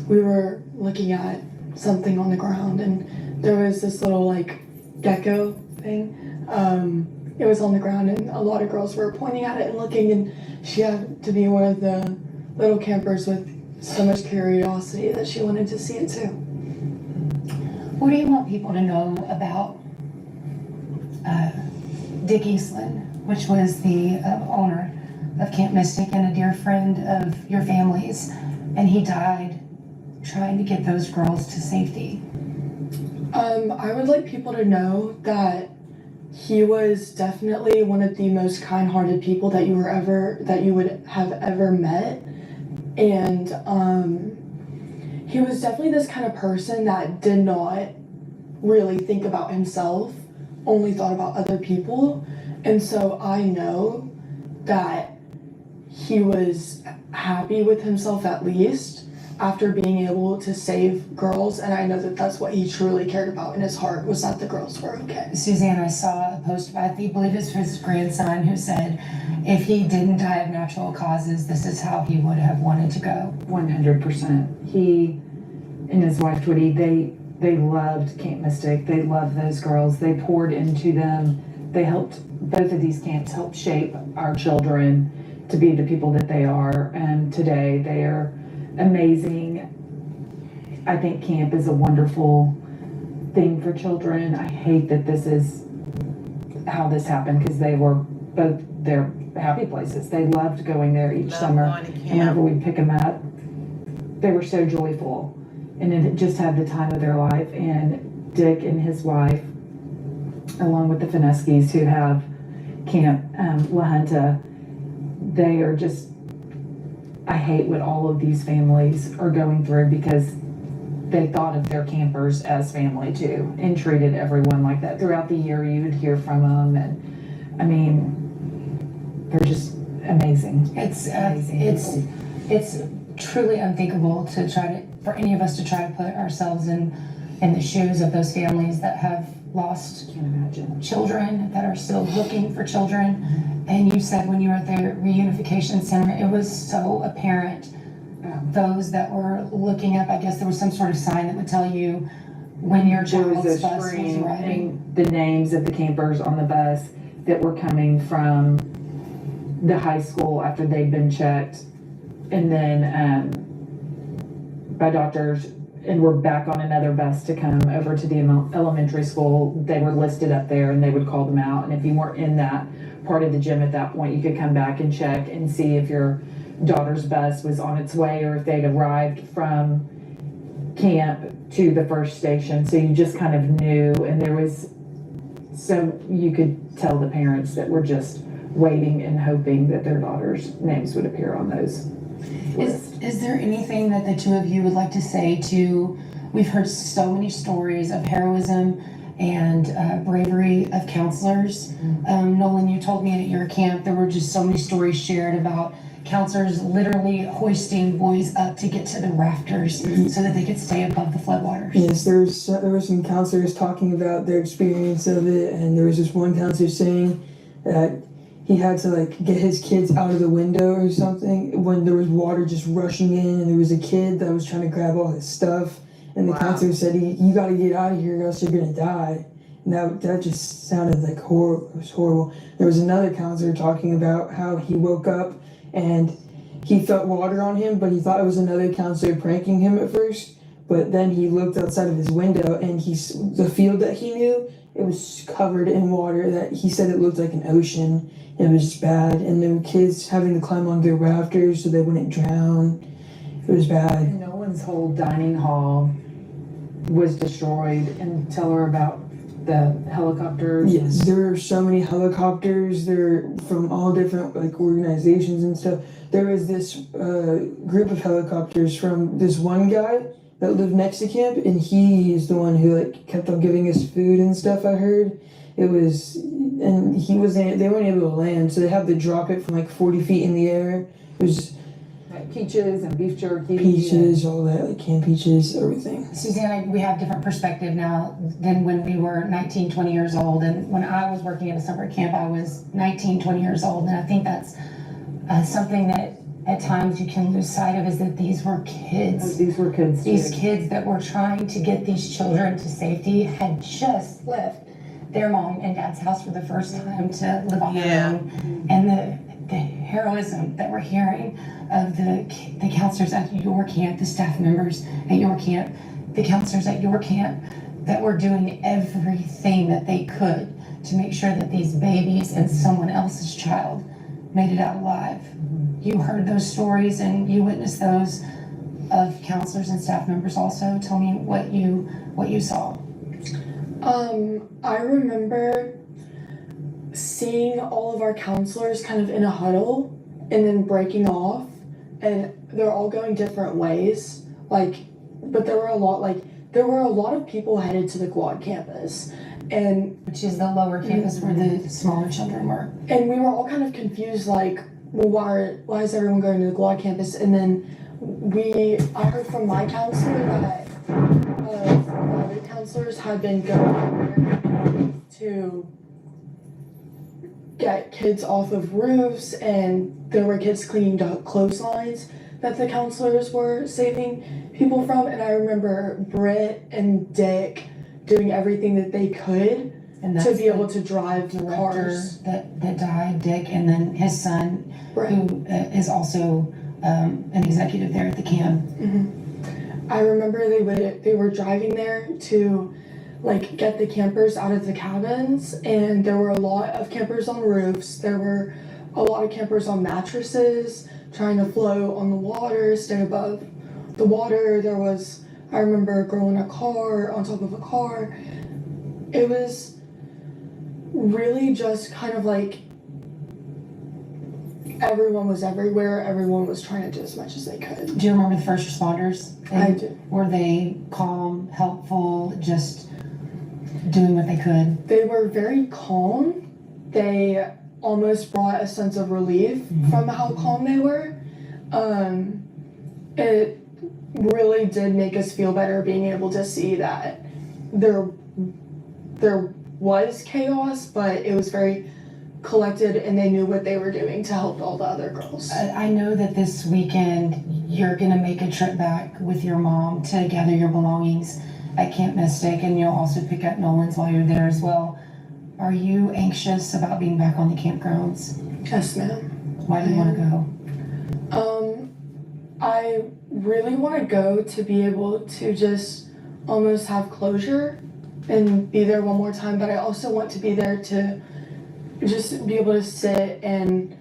We were looking at something on the ground, and there was this little like gecko thing. It was on the ground, and a lot of girls were pointing at it and looking, and she had to be one of the little campers with so much curiosity that she wanted to see it too. What do you want people to know about Dick Eastland, which was the owner of Camp Mystic and a dear friend of your family's, and he died trying to get those girls to safety? I would like people to know that he was definitely one of the most kind-hearted people that you would have ever met, and he was definitely this kind of person that did not really think about himself, only thought about other people. And so I know that he was happy with himself, at least after being able to save girls, and I know that that's what he truly cared about in his heart, was that the girls were okay. Suzanne, I saw a post about, I believe it's his grandson, who said if he didn't die of natural causes, this is how he would have wanted to go. 100%. He and his wife Twitty, they loved Camp Mystic. They loved those girls. They poured into them. They helped, both of these camps helped shape our children to be the people that they are. And today they are amazing. I think camp is a wonderful thing for children. I hate that this is how this happened, because they were both their happy places. They loved going there each summer. And whenever we'd pick them up, they were so joyful. And it just had the time of their life. And Dick and his wife, along with the Fineskis who have Camp La Junta, they are just, I hate what all of these families are going through because they thought of their campers as family too and treated everyone like that. Throughout the year, you would hear from them, and I mean, they're just amazing. It's truly unthinkable to for any of us to try to put ourselves in the shoes of those families that have lost children, that are still looking for children. And you said when you were at the reunification center, it was so apparent. Those that were looking up, I guess there was some sort of sign that would tell you when your child's bus was arriving. The names of the campers on the bus that were coming from the high school after they'd been checked, and then by doctors, and were back on another bus to come over to the elementary school. They were listed up there, and they would call them out. And if you weren't in that part of the gym at that point, you could come back and check and see if your daughter's bus was on its way or if they'd arrived from camp to the first station. So you just kind of knew, and there was, so you could tell the parents that were just waiting and hoping that their daughters' names would appear on those lists. Is there anything that the two of you would like to say to, we've heard so many stories of heroism and bravery of counselors. Nolan, you told me at your camp there were just so many stories shared about counselors literally hoisting boys up to get to the rafters so that they could stay above the floodwaters. Yes, there were some counselors talking about their experience of it, and there was this one counselor saying that he had to get his kids out of the window or something when there was water just rushing in, and there was a kid that was trying to grab all his stuff, and the counselor said, you got to get out of here or else you're gonna die. And that just sounded like horrible. It was horrible. There was another counselor talking about how he woke up and he felt water on him, but he thought it was another counselor pranking him at first. But then he looked outside of his window, and the field that he knew, it was covered in water that he said it looked like an ocean. It was just bad, and there were kids having to climb on their rafters so they wouldn't drown. It was bad. And Nolan's whole dining hall was destroyed. And tell her about the helicopters. Yes, there were so many helicopters. They're from all different organizations and stuff. There was this group of helicopters from this one guy that lived next to camp, and he is the one who kept on giving us food and stuff. I heard it was, and they weren't able to land, so they had to drop it from 40 feet in the air. It was peaches and beef jerky. Peaches, all that, canned peaches, everything. Suzanne, we have different perspective now than when we were 19, 20 years old. And when I was working at a summer camp, I was 19, 20 years old. And I think that's something that at times you can lose sight of, is that these were kids. These were kids. These kids that were trying to get these children to safety had just left their mom and dad's house for the first time to live on their own. And the heroism that we're hearing of the counselors at your camp, the staff members at your camp, the counselors at your camp that were doing everything that they could to make sure that these babies and someone else's child made it out alive. You heard those stories and you witnessed those of counselors and staff members also. Tell me what you saw. I remember seeing all of our counselors kind of in a huddle and then breaking off, and they're all going different ways. But there were a lot of people headed to the quad campus, which is the lower campus where the smaller children were. And we were all kind of confused, why is everyone going to the quad campus? And then I heard from my counselor that the other counselors had been going there to get kids off of roofs, and there were kids cleaning clotheslines that the counselors were saving people from. And I remember Britt and Dick doing everything that they could to be able to drive cars. That died, Dick, and then his son, who is also an executive there at the camp. I remember they were driving there to get the campers out of the cabins, and there were a lot of campers on roofs. There were a lot of campers on mattresses trying to float on the water, stay above the water. I remember a girl in a car, on top of a car. It was really just kind of everyone was everywhere. Everyone was trying to do as much as they could. Do you remember the first responders? I do. Were they calm, helpful, just doing what they could? They were very calm. They almost brought a sense of relief from how calm they were. It really did make us feel better being able to see that there was chaos, but it was very collected and they knew what they were doing to help all the other girls. I know that this weekend you're going to make a trip back with your mom to gather your belongings at Camp Mystic, and you'll also pick up Nolan's while you're there as well. Are you anxious about being back on the campgrounds? Yes, ma'am. Why do you want to go? I really want to go to be able to just almost have closure and be there one more time, but I also want to be there to just be able to sit and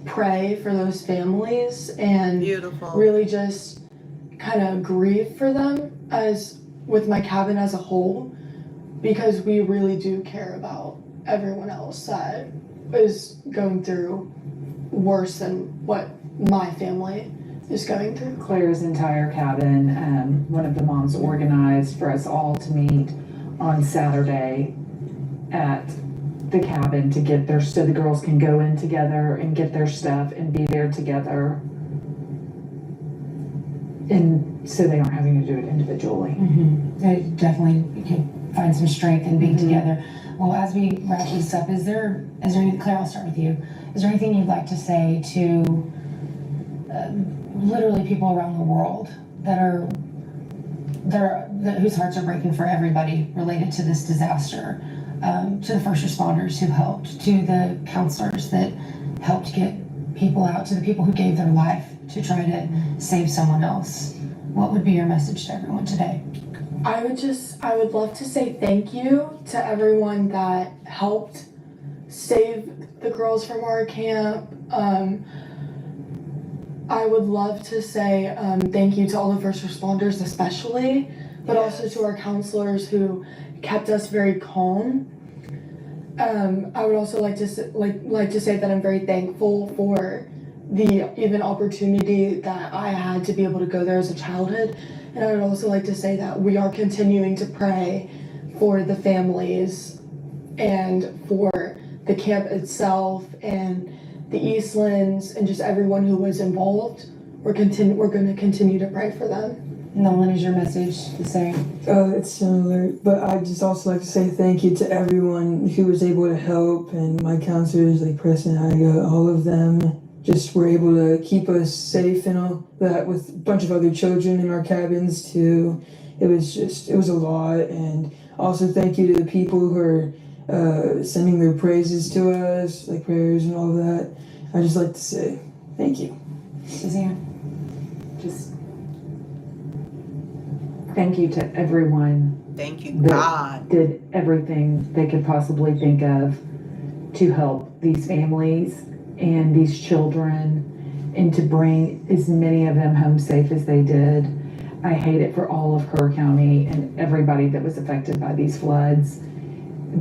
pray for those families and really just kind of grieve for them as with my cabin as a whole, because we really do care about everyone else that is going through worse than what my family is going through. Claire's entire cabin, one of the moms organized for us all to meet on Saturday at the cabin to get their, so the girls can go in together and get their stuff and be there together. And so they aren't having to do it individually. Definitely, you can find some strength in being together. Well, as we wrap this up, is there anything, Claire, I'll start with you. Is there anything you'd like to say to literally people around the world whose hearts are breaking for everybody related to this disaster? To the first responders who helped, to the counselors that helped get people out, to the people who gave their life to try to save someone else. What would be your message to everyone today? I would love to say thank you to everyone that helped save the girls from our camp. I would love to say thank you to all the first responders especially, but also to our counselors who kept us very calm. I would also like to say that I'm very thankful for the even opportunity that I had to be able to go there as a childhood. And I would also like to say that we are continuing to pray for the families and for the camp itself and the Eastlands and just everyone who was involved. We're going to continue to pray for them. Nolan, is your message the same? It's similar, but I'd just also like to say thank you to everyone who was able to help, and my counselors like Preston and Iga, all of them just were able to keep us safe and all that, with a bunch of other children in our cabins too. It was a lot. And also thank you to the people who are sending their praises to us, like prayers and all of that. I just like to say thank you. Suzanne? Just thank you to everyone. Thank you, that God. Did everything they could possibly think of to help these families and these children and to bring as many of them home safe as they did. I hate it for all of Kerr County and everybody that was affected by these floods.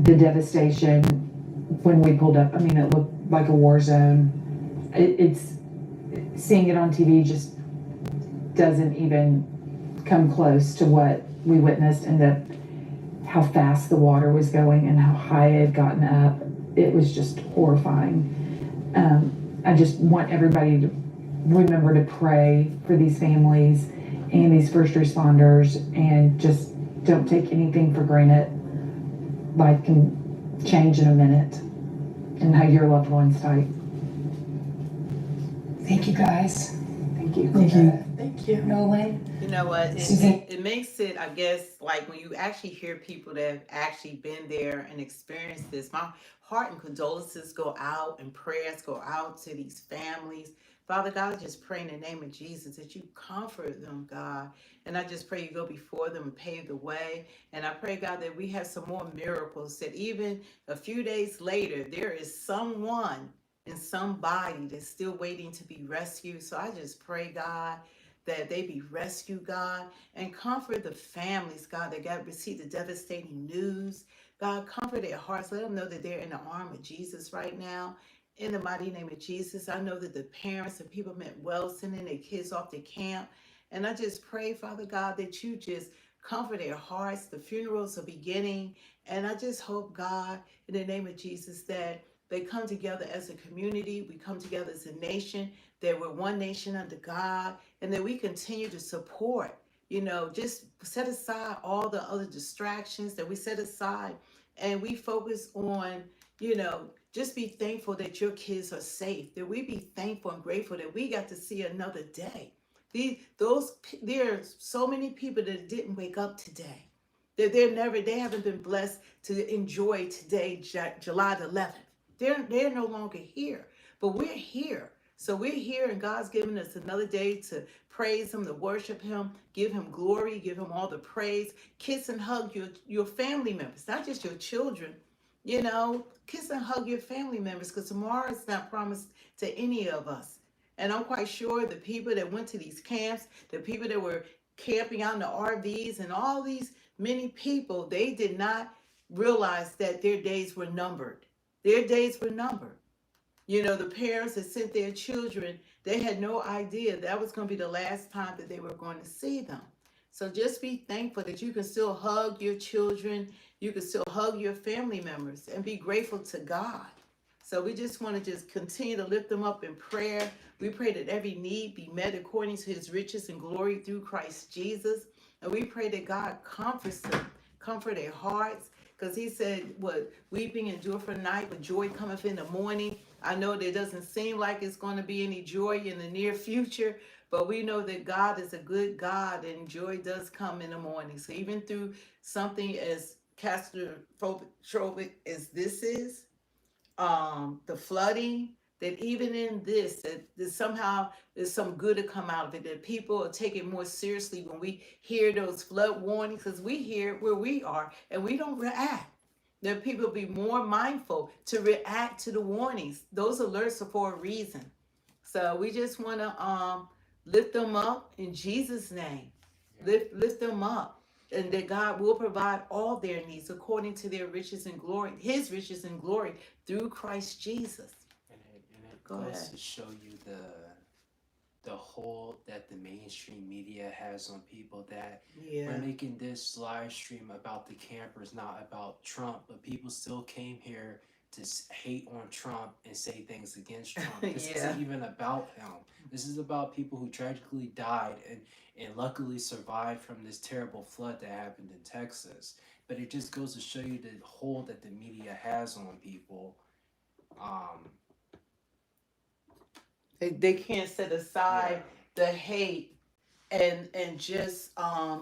The devastation when we pulled up, I mean, it looked like a war zone. It's seeing it on TV just doesn't even come close to what we witnessed, and how fast the water was going and how high it had gotten up. It was just horrifying. I just want everybody to remember to pray for these families and these first responders, and just don't take anything for granted. Life can change in a minute, and have your loved ones tight. Thank you, guys. Thank you. Thank you. Thank you. Nolan? You know what? It makes it, I guess, like when you actually hear people that have actually been there and experienced this, my heart and condolences go out and prayers go out to these families. Father God, I just pray in the name of Jesus that you comfort them, God. And I just pray you go before them and pave the way. And I pray, God, that we have some more miracles, that even a few days later, there is someone and somebody that's still waiting to be rescued. So I just pray, God, that they be rescued, God, and comfort the families, God, that got received the devastating news. God, comfort their hearts. Let them know that they're in the arm of Jesus right now. in the mighty name of Jesus. I know that the parents and people meant well sending their kids off to camp. And I just pray, Father God, that you just comfort their hearts. The funerals are beginning. And I just hope, God, in the name of Jesus, that they come together as a community. We come together as a nation, that we're one nation under God, and that we continue to support, just set aside all the other distractions that we set aside and we focus on, just be thankful that your kids are safe, that we be thankful and grateful that we got to see another day. There are so many people that didn't wake up today. That they haven't been blessed to enjoy today, July the 11th. They're no longer here, but we're here. So we're here, and God's given us another day to praise Him, to worship Him, give Him glory, give Him all the praise. Kiss and hug your family members, not just your children. Kiss and hug your family members, because tomorrow is not promised to any of us. And I'm quite sure the people that went to these camps, the people that were camping out in the RVs, and all these many people, they did not realize that their days were numbered. Their days were numbered. The parents that sent their children, they had no idea that was going to be the last time that they were going to see them. So just be thankful that you can still hug your children, you can still hug your family members, and be grateful to God. So we just want to just continue to lift them up in prayer. We pray that every need be met according to His riches and glory through Christ Jesus. And we pray that God comforts them, comfort their hearts, because He said, what, weeping endure for the night, but joy cometh in the morning. I know there doesn't seem like it's going to be any joy in the near future, but we know that God is a good God, and joy does come in the morning. So even through something as catastrophic as this is, the flooding, that even in this, that somehow there's some good to come out of it, that people will take it more seriously when we hear those flood warnings, because we hear where we are and we don't react. That people be more mindful to react to the warnings. Those alerts are for a reason. So we just want to lift them up in Jesus' name. Lift them up. And that God will provide all their needs according to their riches and glory, His riches and glory through Christ Jesus. And it goes to show you the hold that the mainstream media has on people, that we're making this live stream about the campers, not about Trump, but people still came here to hate on Trump and say things against Trump. This isn't even about him. This is about people who tragically died and luckily survived from this terrible flood that happened in Texas. But it just goes to show you the hold that the media has on people. They can't set aside the hate and just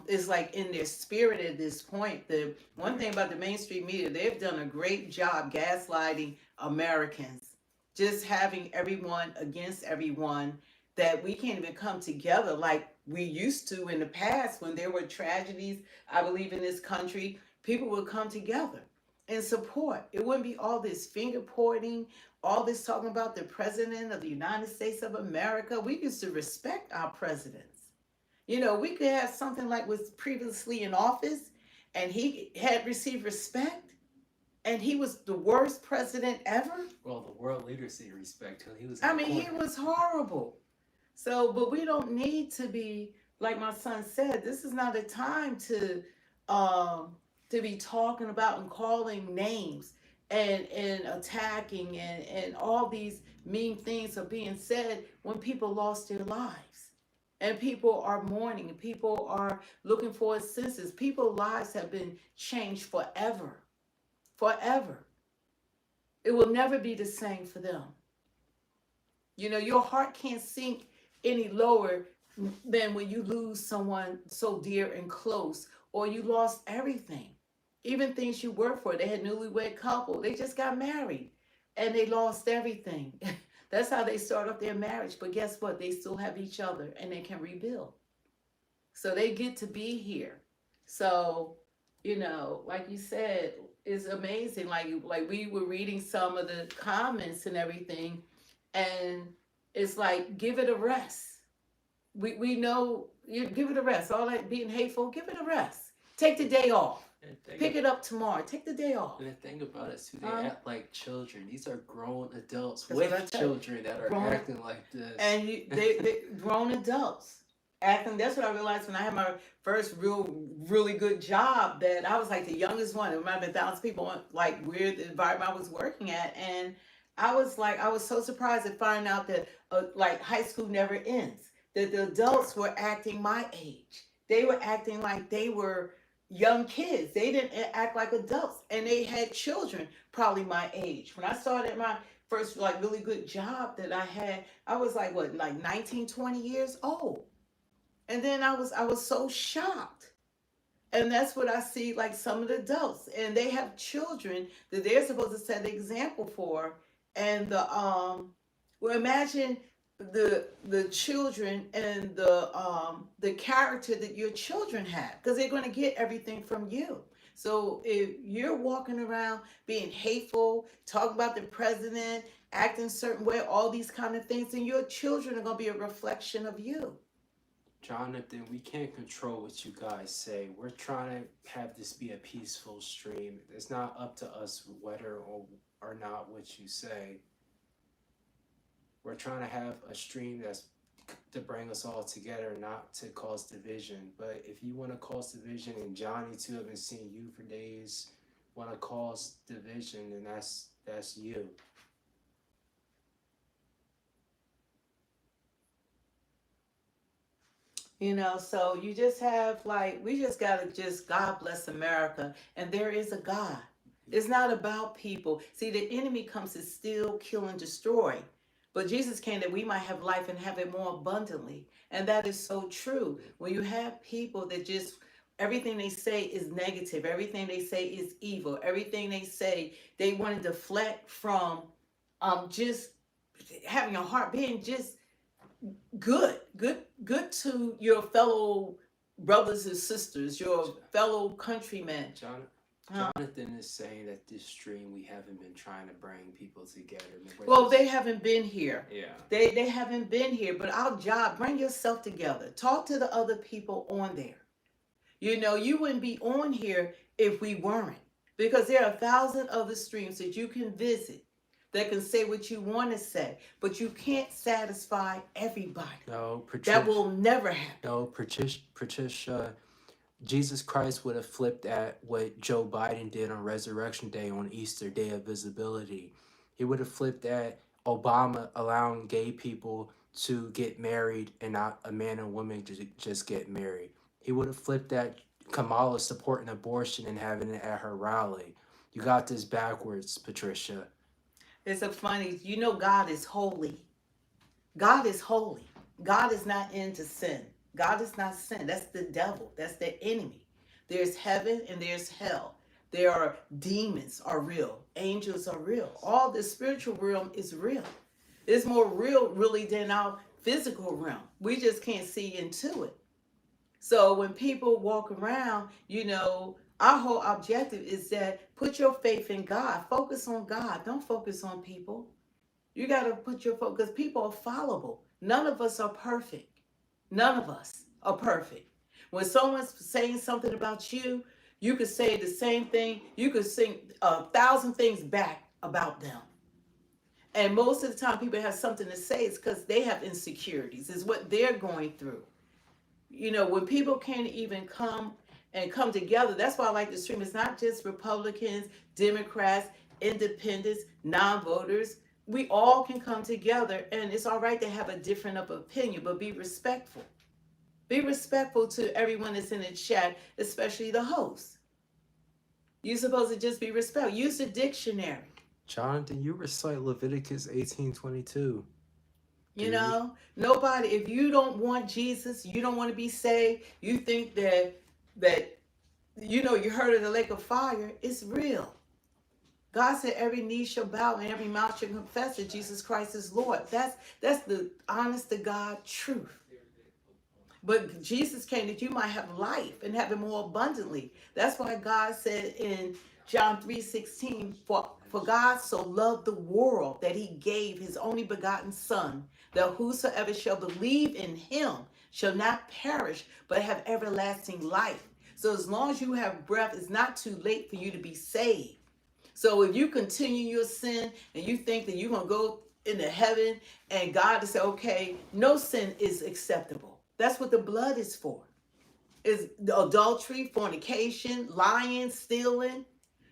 it's like in their spirit at this point. The one thing about the mainstream media, they've done a great job gaslighting Americans, just having everyone against everyone, that we can't even come together like we used to in the past. When there were tragedies, I believe, in this country, people would come together and support. It wouldn't be all this finger pointing, all this talking about the president of the United States of America. We used to respect our presidents. We could have something like was previously in office and he had received respect and he was the worst president ever. Well, the world leaders see respect till he was. He was horrible. So, but we don't need to be, like my son said, this is not a time to be talking about and calling names and attacking and all these mean things are being said when people lost their lives. And people are mourning, and people are looking for a census. People's lives have been changed forever. Forever. It will never be the same for them. Your heart can't sink any lower than when you lose someone so dear and close, or you lost everything. Even things you worked for. They had a newlywed couple. They just got married and they lost everything. That's how they start off their marriage. But guess what? They still have each other and they can rebuild. So they get to be here. So, like you said, it's amazing. Like we were reading some of the comments and everything, and it's like, give it a rest. We know you give it a rest. All that being hateful, give it a rest. Take the day off. Pick it up tomorrow. Take the day off. And the thing about it too, they Huh? act like children. These are grown adults That's what I with tell you. children that are Grown- acting like this. And they grown adults acting. That's what I realized when I had my first really good job, that I was like the youngest one. There might have been 1,000 people in like weird environment I was working at, and I was so surprised to find out that like high school never ends. That the adults were acting my age. They were acting like they were young kids. They didn't act like adults, and they had children probably my age. When I started my first like really good job that I had, I was like what, like 19, 20 years old. And then I was so shocked. And that's what I see like some of the adults, and they have children that they're supposed to set the example for. And well, imagine the children and the character that your children have, because they're going to get everything from you. So if you're walking around being hateful, talking about the president, acting a certain way, all these kind of things, then your children are going to be a reflection of you. Jonathan, we can't control what you guys say. We're trying to have this be a peaceful stream. It's not up to us whether or not what you say. We're trying to have a stream that's to bring us all together, not to cause division. But if you want to cause division, and Johnny too, I've been seeing you for days, want to cause division, then that's you. You know, so you just have like, we just gotta just God bless America, and there is a God. It's not about people. See, the enemy comes to steal, kill, and destroy. But Jesus came that we might have life and have it more abundantly. And that is so true. When you have people that just, everything they say is negative, everything they say is evil, everything they say, they want to deflect from just having a heart, being just good to your fellow brothers and sisters, your fellow countrymen. Jonathan is saying that this stream we haven't been trying to bring people together. Well, they haven't been here. Yeah. They haven't been here, but our job, bring yourself together. Talk to the other people on there. You know, you wouldn't be on here if we weren't, because there are 1,000 other streams that you can visit that can say what you want to say, but you can't satisfy everybody. No, Patricia. That will never happen. No, Patricia, Jesus Christ would have flipped at what Joe Biden did on Resurrection Day, on Easter Day of Visibility. He would have flipped at Obama allowing gay people to get married and not a man and woman just get married. He would have flipped at Kamala supporting abortion and having it at her rally. You got this backwards, Patricia. It's a funny, you know, God is holy. God is holy. God is not into sin. God is not sin. That's the devil. That's the enemy. There's heaven and there's hell. There are demons are real. Angels are real. All the spiritual realm is real. It's more real really than our physical realm. We just can't see into it. So when people walk around, you know, our whole objective is that put your faith in God. Focus on God. Don't focus on people. You got to put your focus, because people are fallible. None of us are perfect. None of us are perfect. When someone's saying something about you, you could say the same thing. You could sing 1,000 things back about them. And most of the time people have something to say, it's because they have insecurities. It's what they're going through. You know, when people can't even come together, that's why I like the stream. It's not just Republicans, Democrats, independents, non-voters. We all can come together, and it's all right to have a different of opinion, but be respectful. Be respectful to everyone that's in the chat, especially the host. You're supposed to just be respectful. Use the dictionary. Jonathan, you recite Leviticus 18:22. You know, nobody, if you don't want Jesus, you don't want to be saved, you think that you know, you heard of the lake of fire, it's real. God said every knee shall bow and every mouth shall confess that Jesus Christ is Lord. That's the honest to God truth. But Jesus came that you might have life and have it more abundantly. That's why God said in John 3:16, for God so loved the world that he gave his only begotten son, that whosoever shall believe in him shall not perish, but have everlasting life. So as long as you have breath, it's not too late for you to be saved. So if you continue your sin and you think that you're going to go into heaven and God to say, okay, no sin is acceptable. That's what the blood is for. Is the adultery, fornication, lying, stealing,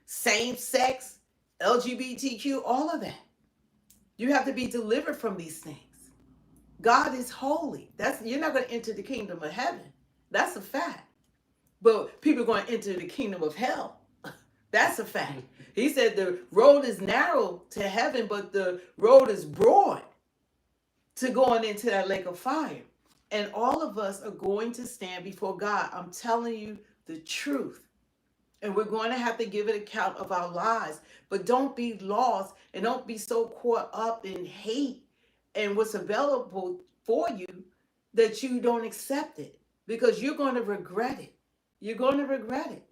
same sex, LGBTQ, all of that. You have to be delivered from these things. God is holy. You're not going to enter the kingdom of heaven. That's a fact. But people are going to enter the kingdom of hell. That's a fact. He said the road is narrow to heaven, but the road is broad to going into that lake of fire. And all of us are going to stand before God. I'm telling you the truth. And we're going to have to give an account of our lives. But don't be lost and don't be so caught up in hate and what's available for you that you don't accept it. Because you're going to regret it. You're going to regret it.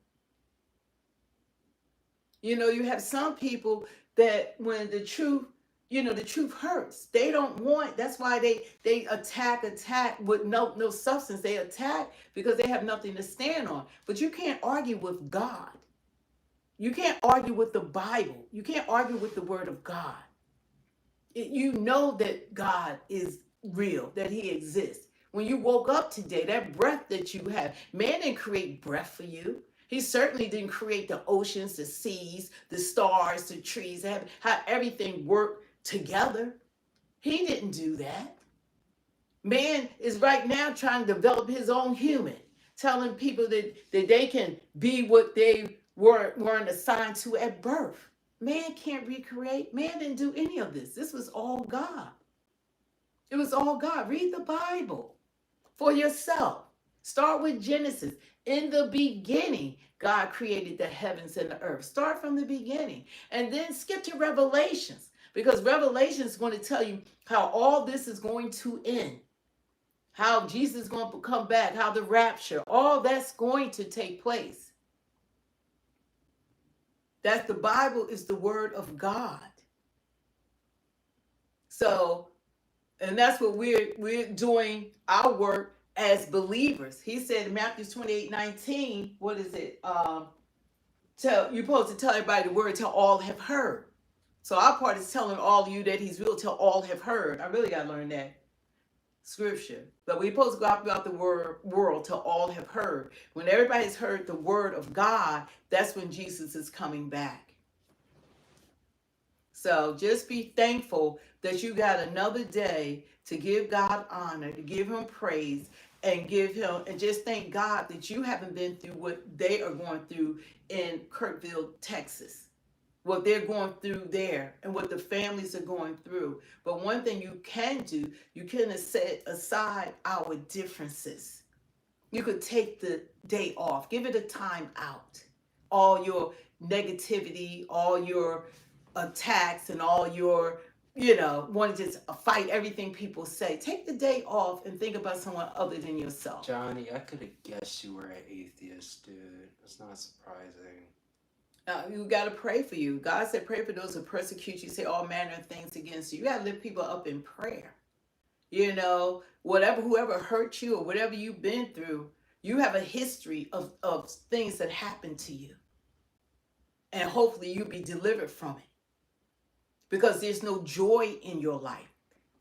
You know, you have some people that when the truth, the truth hurts. They don't want, that's why they attack with no substance. They attack because they have nothing to stand on. But you can't argue with God. You can't argue with the Bible. You can't argue with the word of God. You know that God is real, that he exists. When you woke up today, that breath that you have, man didn't create breath for you. He certainly didn't create the oceans, the seas, the stars, the trees, how everything worked together. He didn't do that. Man is right now trying to develop his own human, telling people that they can be what they weren't assigned to at birth. Man can't recreate. Man didn't do any of this. This was all God. It was all God. Read the Bible for yourself. Start with Genesis. In the beginning, God created the heavens and the earth. Start from the beginning. And then skip to Revelations, because Revelation is going to tell you how all this is going to end. How Jesus is going to come back, how the rapture, all that's going to take place. That the Bible is the word of God. So, and that's what we're doing our work as believers. He said in Matthew 28:19, what is it? You're supposed to tell everybody the word till all have heard. So our part is telling all of you that he's real till all have heard. I really got to learn that scripture. But we're supposed to go out about the world till all have heard. When everybody's heard the word of God, that's when Jesus is coming back. So just be thankful that you got another day to give God honor, to give him praise, and just thank God that you haven't been through what they are going through in Kerrville, Texas. What they're going through there and what the families are going through. But one thing you can do, you can set aside our differences. You could take the day off, give it a time out. All your negativity, all your attacks, and all your, want to just fight everything people say. Take the day off and think about someone other than yourself. Johnny, I could have guessed you were an atheist, dude. It's not surprising. You got to pray for you. God said, pray for those who persecute you, say all manner of things against you. You got to lift people up in prayer. Whoever hurt you or whatever you've been through, you have a history of things that happened to you. And hopefully you'll be delivered from it. Because there's no joy in your life.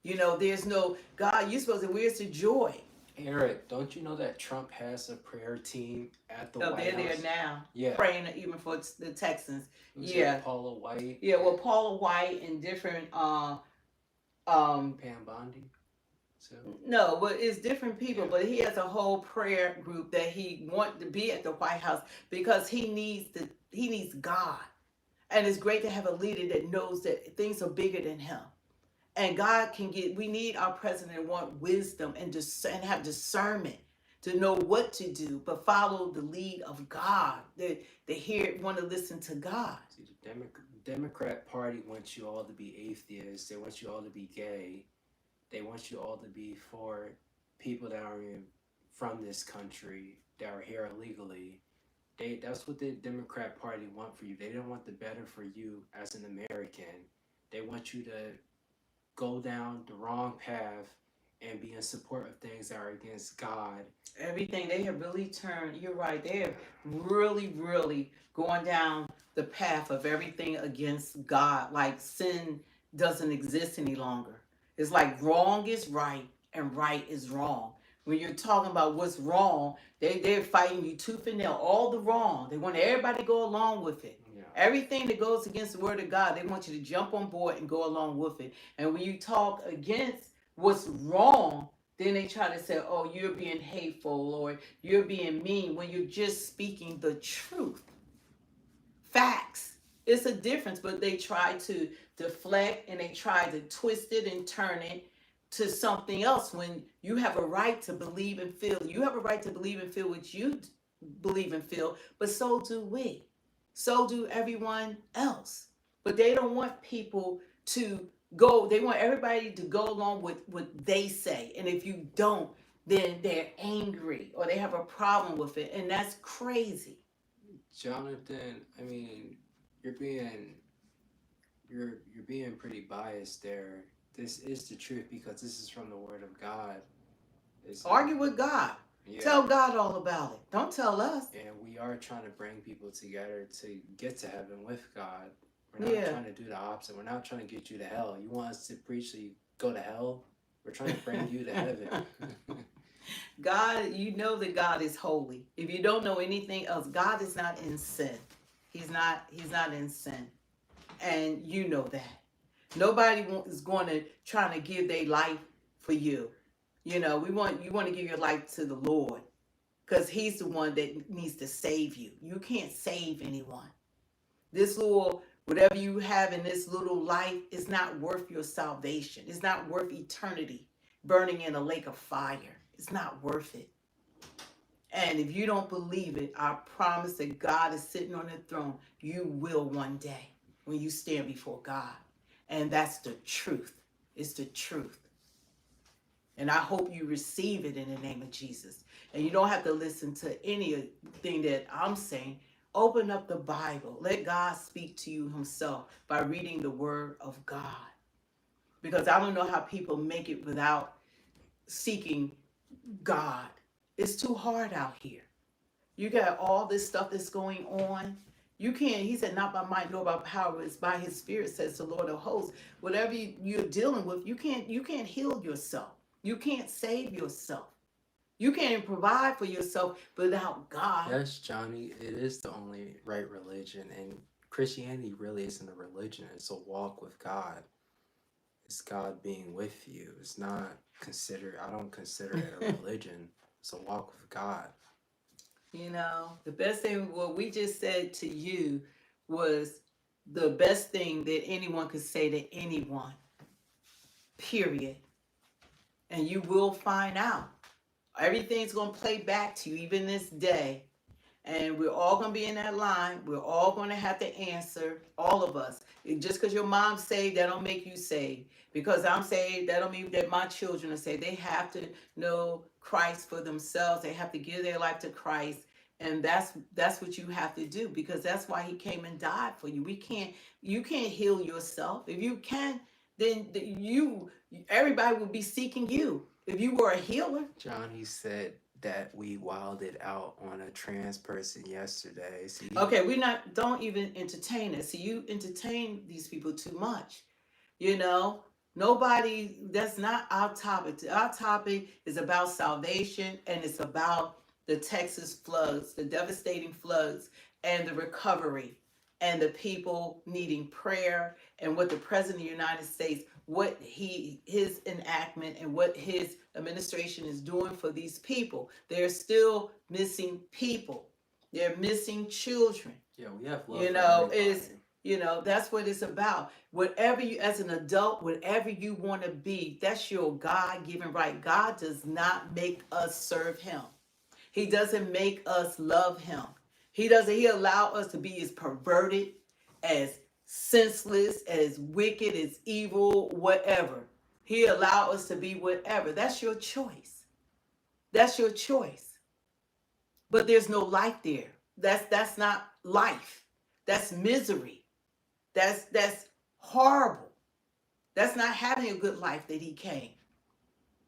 There's no, God, you're supposed to, where's the joy? Eric, don't you know that Trump has a prayer team at the White House? They're there now, yeah, praying even for the Texans. Yeah, Paula White. Yeah, well, Paula White and different Pam Bondi. So. No, but it's different people. Yeah. But he has a whole prayer group that he wants to be at the White House because he needs God, and it's great to have a leader that knows that things are bigger than him. And God we need our president to want wisdom and have discernment to know what to do, but follow the lead of God. They want to listen to God. See, the Democrat Party wants you all to be atheists. They want you all to be gay. They want you all to be for people that are from this country, that are here illegally. That's what the Democrat Party want for you. They don't want the better for you as an American. They want you to go down the wrong path and be in support of things that are against God. Everything they have really turned, you're right, they're really going down the path of everything against God. Like sin doesn't exist any longer. It's like wrong is right and right is wrong. When you're talking about what's wrong, they're fighting you tooth and nail, all the wrong. They want everybody to go along with it. Yeah. Everything that goes against the word of God, they want you to jump on board and go along with it. And when you talk against what's wrong, then they try to say, oh, you're being hateful or you're being mean, when you're just speaking the truth. Facts. It's a difference, but they try to deflect and they try to twist it and turn it to something else when you have a right to believe and feel. You have a right to believe and feel what you believe and feel, but so do we. So do everyone else. But they don't want people to go, they want everybody to go along with what they say. And if you don't, then they're angry or they have a problem with it. And that's crazy. Jonathan, I mean, you're being pretty biased there. This is the truth because this is from the Word of God. Argue with God. Yeah. Tell God all about it. Don't tell us. And we are trying to bring people together to get to heaven with God. We're not trying to do the opposite. We're not trying to get you to hell. You want us to preach so you go to hell? We're trying to bring you to heaven. God, you know that God is holy. If you don't know anything else, God is not in sin. He's not in sin. And you know that. Nobody is going to try to give their life for you. You know, you want to give your life to the Lord because he's the one that needs to save you. You can't save anyone. This little, whatever you have in this little life is not worth your salvation. It's not worth eternity burning in a lake of fire. It's not worth it. And if you don't believe it, I promise that God is sitting on the throne. You will one day when you stand before God. And that's the truth. It's the truth. And I hope you receive it in the name of Jesus. And you don't have to listen to anything that I'm saying. Open up the Bible. Let God speak to you himself by reading the word of God. Because I don't know how people make it without seeking God. It's too hard out here. You got all this stuff that's going on. You can't, he said, not by might nor by power, it's by his spirit, says the Lord of hosts. Whatever you're dealing with, you can't heal yourself. You can't save yourself. You can't provide for yourself without God. Yes, Johnny, it is the only right religion. And Christianity really isn't a religion. It's a walk with God. It's God being with you. It's not I don't consider it a religion. It's a walk with God. You know, the best thing, what we just said to you was the best thing that anyone could say to anyone, period. And you will find out. Everything's going to play back to you, even this day. And we're all going to be in that line. We're all going to have to answer, all of us. Just because your mom's saved, that don't make you saved. Because I'm saved, that don't mean that my children are saved. They have to know Christ for themselves. They have to give their life to Christ. And that's what you have to do, because that's why he came and died for you. You can't heal yourself. If you can, then everybody would be seeking you. If you were a healer. Johnny said that we wilded out on a trans person yesterday. Okay, don't even entertain it. See, you entertain these people too much. You know, that's not our topic. Our topic is about salvation, and it's about the Texas floods, the devastating floods, and the recovery, and the people needing prayer, and what the President of the United States, what his enactment and what his administration is doing for these people. They're still missing people. They're missing children. Yeah, we have love. That's what it's about. Whatever you, as an adult, whatever you want to be, that's your God-given right. God does not make us serve him. He doesn't make us love him. He allow us to be as perverted, as senseless, as wicked, as evil, whatever. He allow us to be whatever. That's your choice. That's your choice. But there's no life there. That's not life. That's misery. That's horrible. That's not having a good life that he came.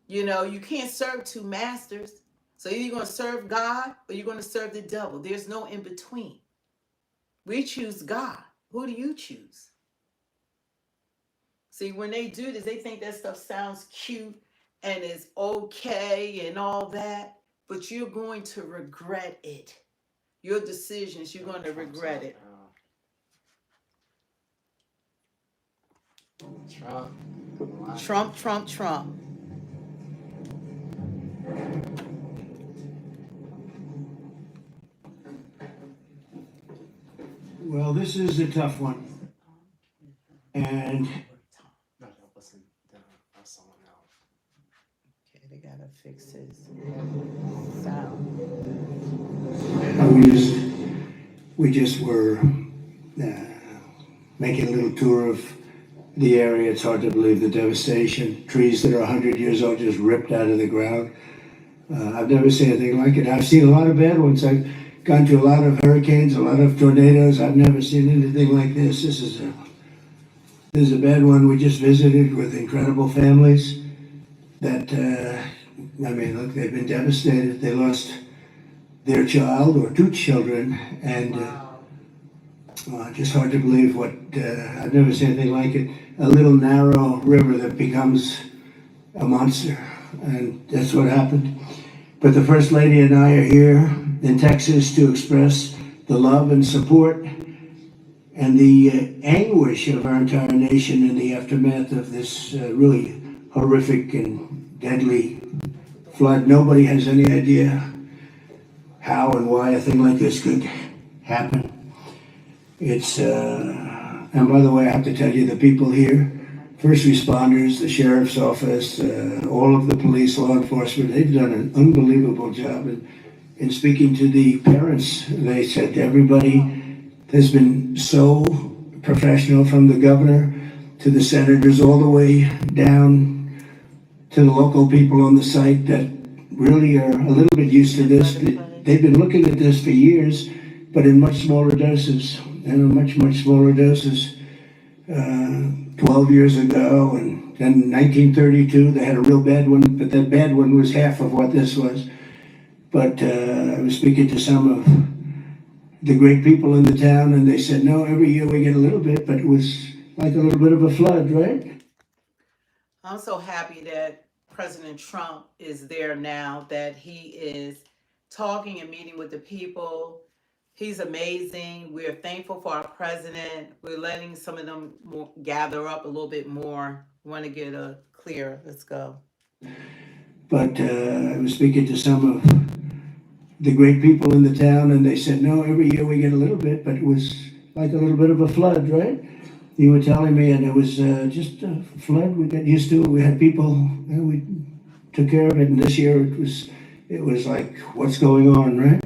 You know, you can't serve two masters. So either you're going to serve God or you're going to serve the devil. There's no in between. We choose God. Who do you choose? See, when they do this, they think that stuff sounds cute and is okay and all that, but you're going to regret it. Your decisions, you're going to regret it. Trump, Trump, Trump. Well, this is a tough one. And Okay, they gotta fix his sound. we just were making a little tour of the area. It's hard to believe the devastation. Trees that are 100 years old just ripped out of the ground. I've never seen anything like it. I've seen a lot of bad ones. I've gone to a lot of hurricanes, a lot of tornadoes. I've never seen anything like this. This is a bad one. We just visited with incredible families that, look, they've been devastated. They lost their child or two children, and just hard to believe what, I've never seen anything like it. A little narrow river that becomes a monster, and that's what happened. But the First Lady and I are here in Texas to express the love and support and the anguish of our entire nation in the aftermath of this really horrific and deadly flood. Nobody has any idea how and why a thing like this could happen. And by the way, I have to tell you, the people here, first responders, the sheriff's office, all of the police, law enforcement, they've done an unbelievable job. And in speaking to the parents, they said everybody has been so professional, from the governor to the senators, all the way down to the local people on the site, that really are a little bit used to this. They've been looking at this for years, but in much smaller doses, and much smaller doses. 12 years ago, and then 1932, they had a real bad one, but that bad one was half of what this was. But I was speaking to some of the great people in the town, and they said, no, every year we get a little bit, but it was like a little bit of a flood, right? I'm so happy that President Trump is there now, that he is talking and meeting with the people. He's amazing. We're thankful for our president. We're letting some of them gather up a little bit more. We want to get a clear. Let's go. But I was speaking to some of the great people in the town, and they said, no, every year we get a little bit, but it was like a little bit of a flood, right? You were telling me, and it was just a flood. We got used to it. We had people, we took care of it, and this year it was like, what's going on, right?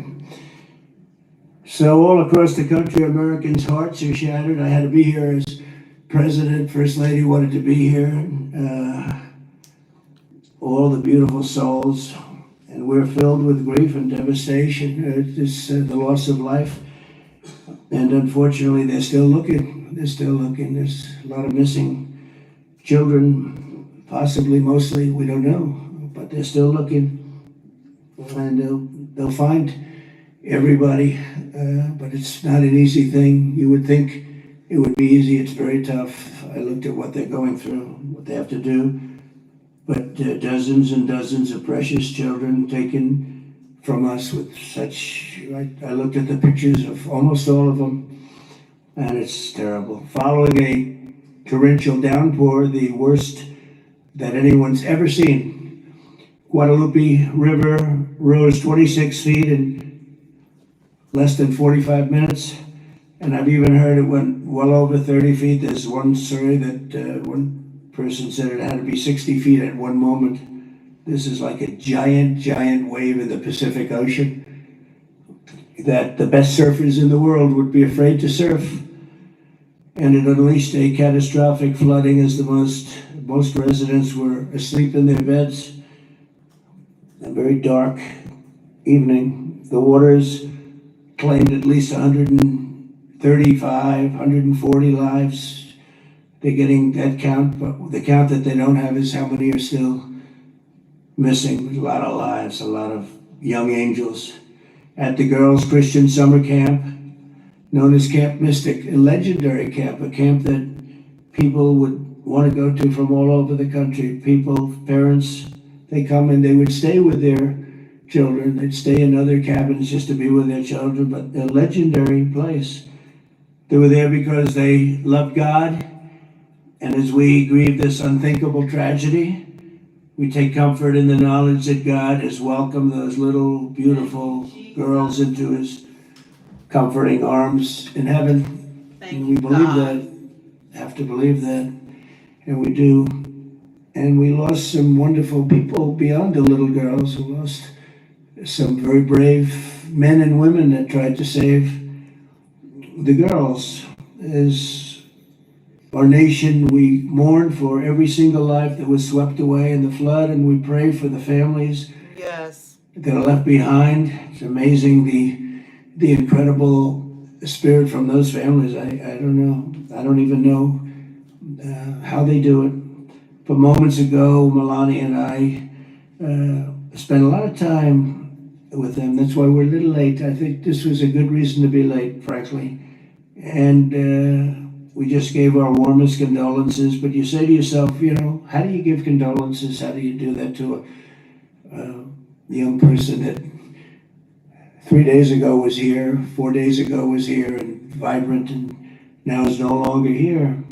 So all across the country, Americans' hearts are shattered. I had to be here as president. First Lady wanted to be here. All the beautiful souls. And we're filled with grief and devastation. It's the loss of life. And unfortunately, they're still looking. There's a lot of missing children, possibly, mostly, we don't know. But they're still looking. And they'll find everybody, but it's not an easy thing. You would think it would be easy. It's very tough. I looked at what they're going through, what they have to do, but dozens and dozens of precious children taken from us with such, I looked at the pictures of almost all of them, and it's terrible. Following a torrential downpour, the worst that anyone's ever seen, Guadalupe River rose 26 feet in less than 45 minutes, and I've even heard it went well over 30 feet. There's one story that one person said it had to be 60 feet at one moment. This is like a giant wave in the Pacific Ocean that the best surfers in the world would be afraid to surf. And it unleashed a catastrophic flooding as most residents were asleep in their beds. A very dark evening. The waters claimed at least 135, 140 lives. They're getting that count, but the count that they don't have is how many are still missing. There's a lot of lives, a lot of young angels. At the Girls Christian Summer Camp, known as Camp Mystic, a legendary camp, a camp that people would want to go to from all over the country. People, parents, they come and they would stay with their children. They'd stay in other cabins just to be with their children, but a legendary place. They were there because they loved God, and as we grieve this unthinkable tragedy, we take comfort in the knowledge that God has welcomed those little beautiful girls into his comforting arms in heaven. And we believe that, have to believe that, and we do. And we lost some wonderful people beyond the little girls. We lost some very brave men and women that tried to save the girls. As our nation, we mourn for every single life that was swept away in the flood, and we pray for the families that are left behind. It's amazing the incredible spirit from those families. I don't know. I don't even know how they do it. But moments ago, Melania and I spent a lot of time with them. That's why we're a little late. I think this was a good reason to be late, frankly. And we just gave our warmest condolences. But you say to yourself, you know, how do you give condolences? How do you do that to a young person that 3 days ago was here, 4 days ago was here and vibrant, and now is no longer here?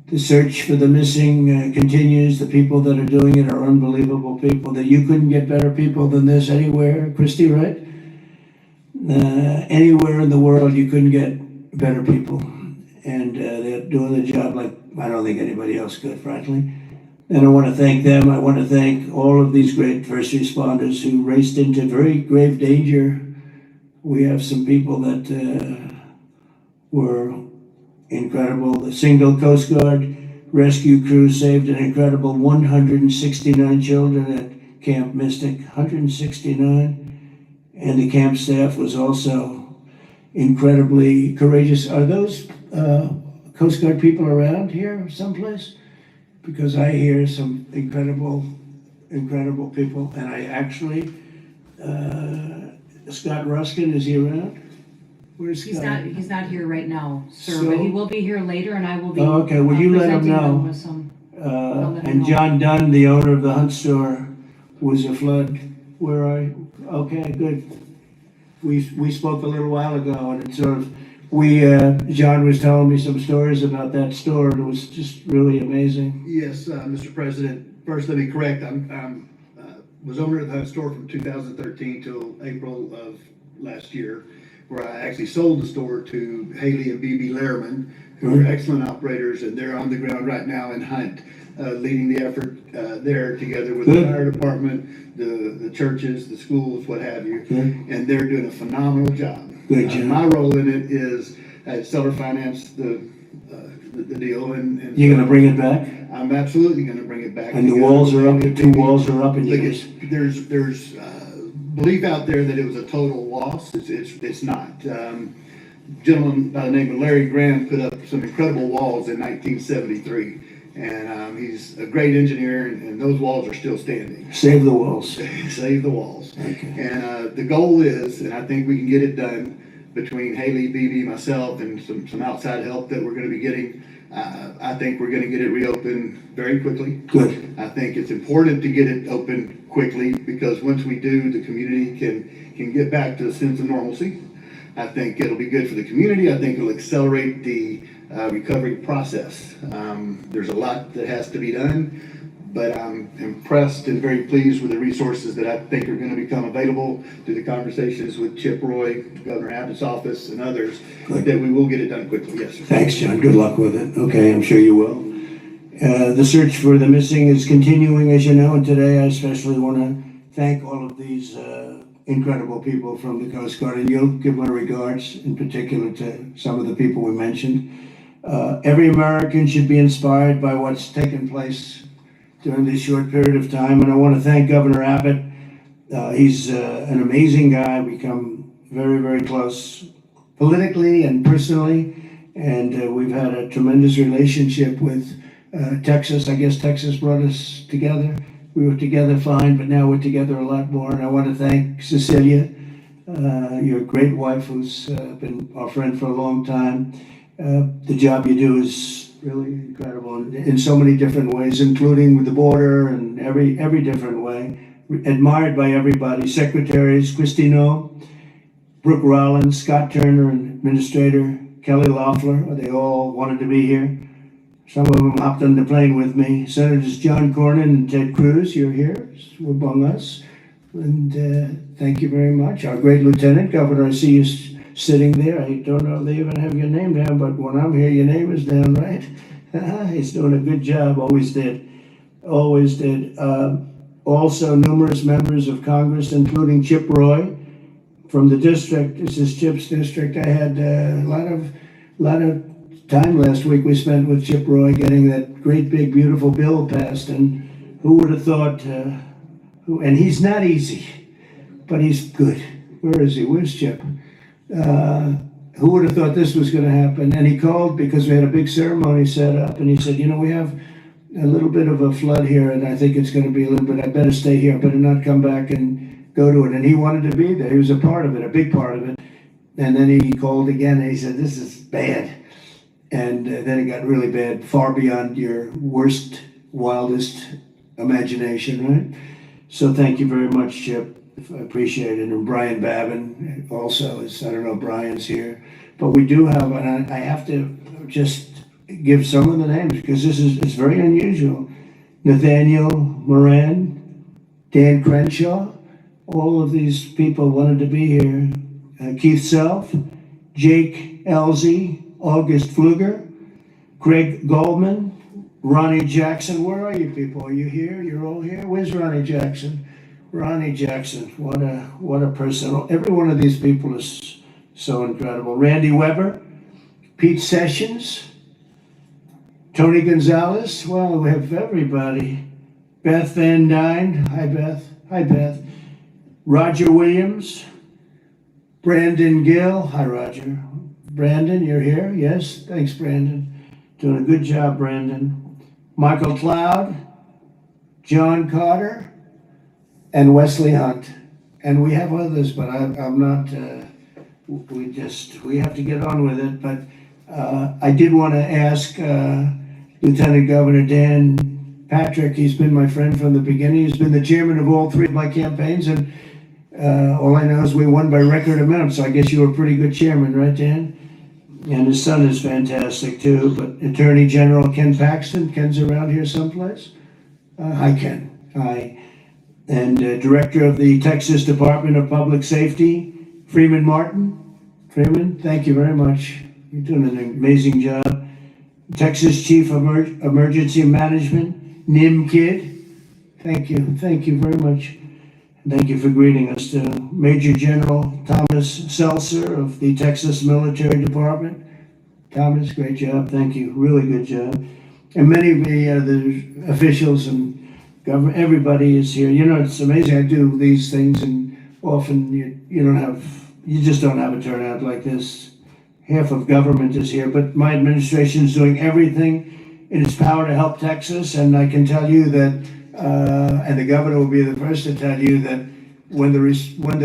The search for the missing continues. The people that are doing it are unbelievable people. That you couldn't get better people than this anywhere, Christy, right? Anywhere in the world you couldn't get better people. And they're doing the job like I don't think anybody else could, frankly. And I want to thank them. I want to thank all of these great first responders who raced into very grave danger. We have some people that were incredible. The single Coast Guard rescue crew saved an incredible 169 children at Camp Mystic, 169. And the camp staff was also incredibly courageous. Are those Coast Guard people around here someplace? Because I hear some incredible people. And I actually, Scott Ruskin, is he around? Where's Scott? He's not here right now, sir, So- but he will be here later, and I will be. Okay, well, you let him presenting know. with some- And John Dunn, the owner of the Hunt Store, was a flood. Where are you? Okay, good. We spoke a little while ago, and it sort of, John was telling me some stories about that store, and it was just really amazing. Yes, Mr. President. First, let me correct. I'm was owner of the store from 2013 till April of last year, where I actually sold the store to Haley and BB Lehrman, who are excellent operators, and they're on the ground right now in Hunt, leading the effort there together with the fire department, the churches, the schools, what have you, and they're doing a phenomenal job. Good job. My role in it is seller finance the deal, and You're gonna bring it back? I'm absolutely gonna bring it back. And the walls are up, the two walls are up, and you Look, there's belief out there that it was a total loss. It's not. Gentleman by the name of Larry Graham put up some incredible walls in 1973, and he's a great engineer, and those walls are still standing. Save the walls. Save the walls. Okay. And the goal is, and I think we can get it done between Haley, BB, myself, and some outside help that we're going to be getting. I think we're going to get it reopened very quickly. Good. I think it's important to get it open quickly, because once we do, the community can get back to a sense of normalcy. I think it'll be good for the community. I think it'll accelerate the recovery process. There's a lot that has to be done, but I'm impressed and very pleased with the resources that I think are going to become available through the conversations with Chip Roy, Governor Abbott's office, and others, that we will get it done quickly. Yes, sir. Thanks, John. Good luck with it. Okay, I'm sure you will. The search for the missing is continuing, as you know, and today I especially want to thank all of these incredible people from the Coast Guard, and you'll give my regards in particular to some of the people we mentioned. Every American should be inspired by what's taken place during this short period of time, and I want to thank Governor Abbott. He's an amazing guy. We come very, very close politically and personally, and we've had a tremendous relationship with Texas. I guess Texas brought us together. We were together fine, but now we're together a lot more. And I want to thank Cecilia, your great wife, who's been our friend for a long time. The job you do is really incredible in so many different ways, including with the border and every different way. Admired by everybody. Secretaries, Christino, Brooke Rollins, Scott Turner, and Administrator Kelly Loeffler, they all wanted to be here. Some of them hopped on the plane with me. Senators John Cornyn and Ted Cruz, you're here among us. And thank you very much. Our great Lieutenant Governor, I see you sitting there. I don't know if they even have your name down, but when I'm here, your name is down, right? He's doing a good job, always did. Always did. Also, numerous members of Congress, including Chip Roy from the district. This is Chip's district. I had a lot of time last week we spent with Chip Roy getting that great big beautiful bill passed, and who would have thought and he's not easy, but he's good. Where is he? Where's Chip? Who would have thought this was going to happen? And he called because we had a big ceremony set up, and he said, we have a little bit of a flood here, and I think it's going to be a little bit, I better stay here, I better not come back and go to it. And he wanted to be there. He was a part of it, a big part of it. And then he called again, and he said, this is bad. And then it got really bad, far beyond your worst, wildest imagination, right? So thank you very much, Chip. I appreciate it. And Brian Babin also is, I don't know if Brian's here. But we do have, and I have to just give some of the names because it's very unusual. Nathaniel Moran, Dan Crenshaw, all of these people wanted to be here. Keith Self, Jake Elzey, August Pfluger, Craig Goldman, Ronnie Jackson. Where are you people? Are you here? You're all here? Where's Ronnie Jackson? Ronnie Jackson, what a person. Every one of these people is so incredible. Randy Weber, Pete Sessions, Tony Gonzalez. Well, we have everybody. Beth Van Dyne. Hi, Beth. Hi, Beth. Roger Williams, Brandon Gill. Hi, Roger. Brandon, you're here? Yes, thanks, Brandon. Doing a good job, Brandon. Michael Cloud, John Carter, and Wesley Hunt. And we have others, but I'm not, we have to get on with it. But I did want to ask Lieutenant Governor Dan Patrick, he's been my friend from the beginning. He's been the chairman of all three of my campaigns, and all I know is we won by record amount, so I guess you were a pretty good chairman, right, Dan? And his son is fantastic, too. But Attorney General Ken Paxton, Ken's around here someplace? Hi, Ken. Hi. And Director of the Texas Department of Public Safety, Freeman Martin. Freeman, thank you very much. You're doing an amazing job. Texas Chief of Emergency Management, Nim Kidd. Thank you. Thank you very much. Thank you for greeting us, too. Major General Thomas Seltzer of the Texas Military Department. Thomas, great job. Thank you. Really good job. And many of the officials and government, everybody is here. It's amazing. I do these things, and often you just don't have a turnout like this. Half of government is here, but my administration is doing everything in its power to help Texas, and I can tell you that and the governor will be the first to tell you that when the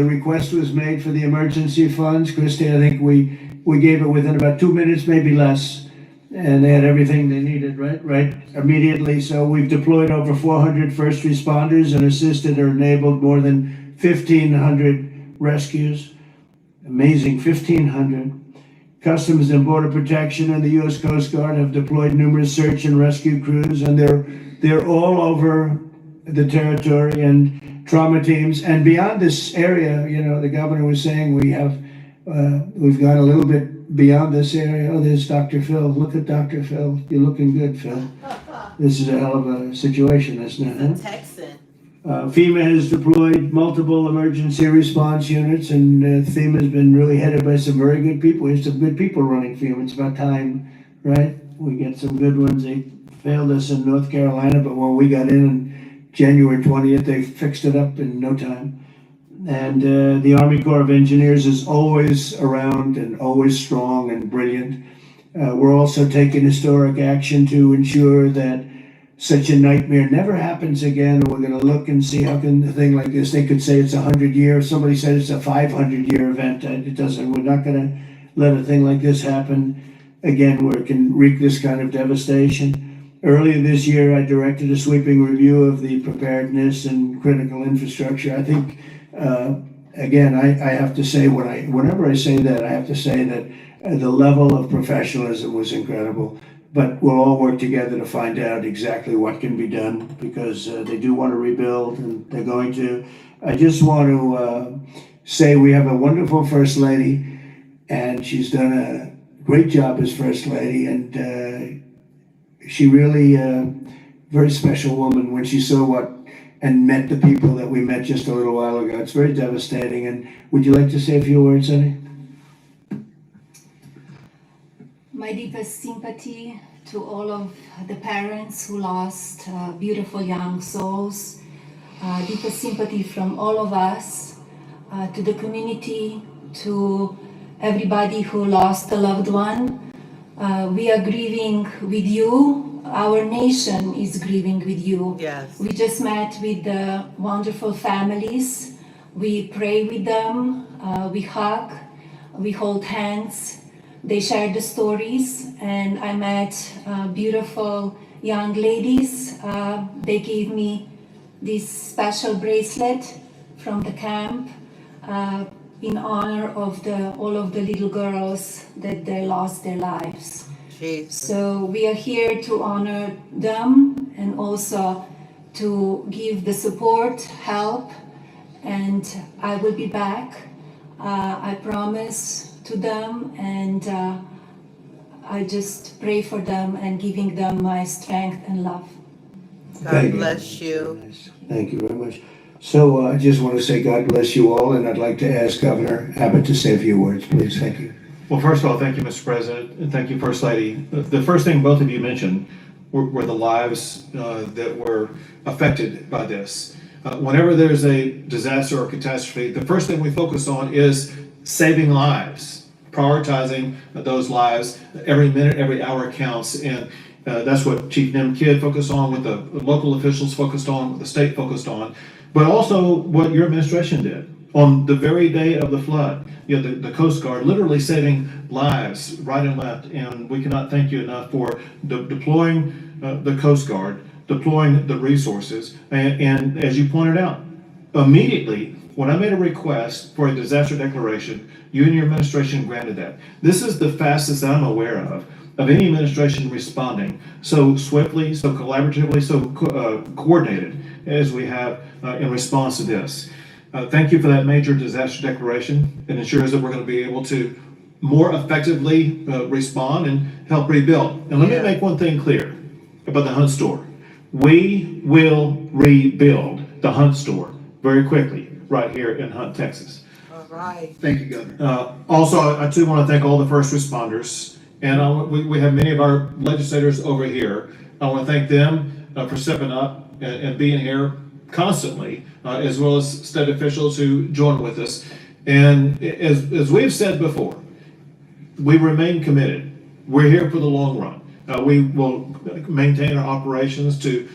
request was made for the emergency funds, Christy, I think we gave it within about 2 minutes, maybe less, and they had everything they needed, right, immediately. So we've deployed over 400 first responders and assisted or enabled more than 1,500 rescues. Amazing, 1,500. Customs and Border Protection and the U.S. Coast Guard have deployed numerous search and rescue crews, and they're all over the territory, and trauma teams. And beyond this area, the governor was saying we've gone a little bit beyond this area. Oh, there's Dr. Phil. Look at Dr. Phil. You're looking good, Phil. This is a hell of a situation, isn't it? He's a Texan. FEMA has deployed multiple emergency response units, and FEMA has been really headed by some very good people. We have some good people running FEMA. It's about time, right? We get some good ones. They failed us in North Carolina, but when we got in on January 20th, they fixed it up in no time. And the Army Corps of Engineers is always around and always strong and brilliant. We're also taking historic action to ensure that such a nightmare never happens again. We're going to look and see how can a thing like this, they could say it's 100-year, somebody said it's a 500-year event. It doesn't, we're not going to let a thing like this happen again where it can wreak this kind of devastation. Earlier this year, I directed a sweeping review of the preparedness and critical infrastructure. I think, again, I have to say, whenever I say that, I have to say that the level of professionalism was incredible. But we'll all work together to find out exactly what can be done because they do want to rebuild and they're going to. I just want to say we have a wonderful First Lady and she's done a great job as First Lady and she really very special woman when she saw and met the people that we met just a little while ago. It's very devastating. And would you like to say a few words, honey? My deepest sympathy to all of the parents who lost beautiful young souls. Deepest sympathy from all of us to the community, to everybody who lost a loved one. We are grieving with you. Our nation is grieving with you. Yes. We just met with the wonderful families. We pray with them. We hug. We hold hands. They shared the stories, and I met beautiful young ladies. They gave me this special bracelet from the camp in honor of all of the little girls that they lost their lives. Jeez. So we are here to honor them and also to give the support, help, and I will be back. I promise to them, and I just pray for them and giving them my strength and love. God bless you. Thank you very much. So I just want to say God bless you all, and I'd like to ask Governor Abbott to say a few words, please. Thank you. Well, first of all, thank you, Mr. President, and thank you, First Lady. The first thing both of you mentioned were the lives that were affected by this. Whenever there's a disaster or catastrophe, the first thing we focus on is saving lives, prioritizing those lives. Every minute, every hour counts, and that's what Chief Nim Kidd focused on, what the local officials focused on, what the state focused on, but also what your administration did. On the very day of the flood, the Coast Guard literally saving lives right and left, and we cannot thank you enough for deploying the Coast Guard, deploying the resources, and as you pointed out, immediately when I made a request for a disaster declaration, you and your administration granted that. This is the fastest I'm aware of any administration responding so swiftly, so collaboratively, so coordinated as we have in response to this. Thank you for that major disaster declaration. It ensures that we're going to be able to more effectively respond and help rebuild. And let me make one thing clear about the Hunt store. We will rebuild the Hunt store very quickly right here in Hunt, Texas. All right. Thank you, Governor. Also, I too want to thank all the first responders. And we have many of our legislators over here. I want to thank them for stepping up and being here constantly, as well as state officials who join with us. And as we've said before, we remain committed. We're here for the long run. We will maintain our operations to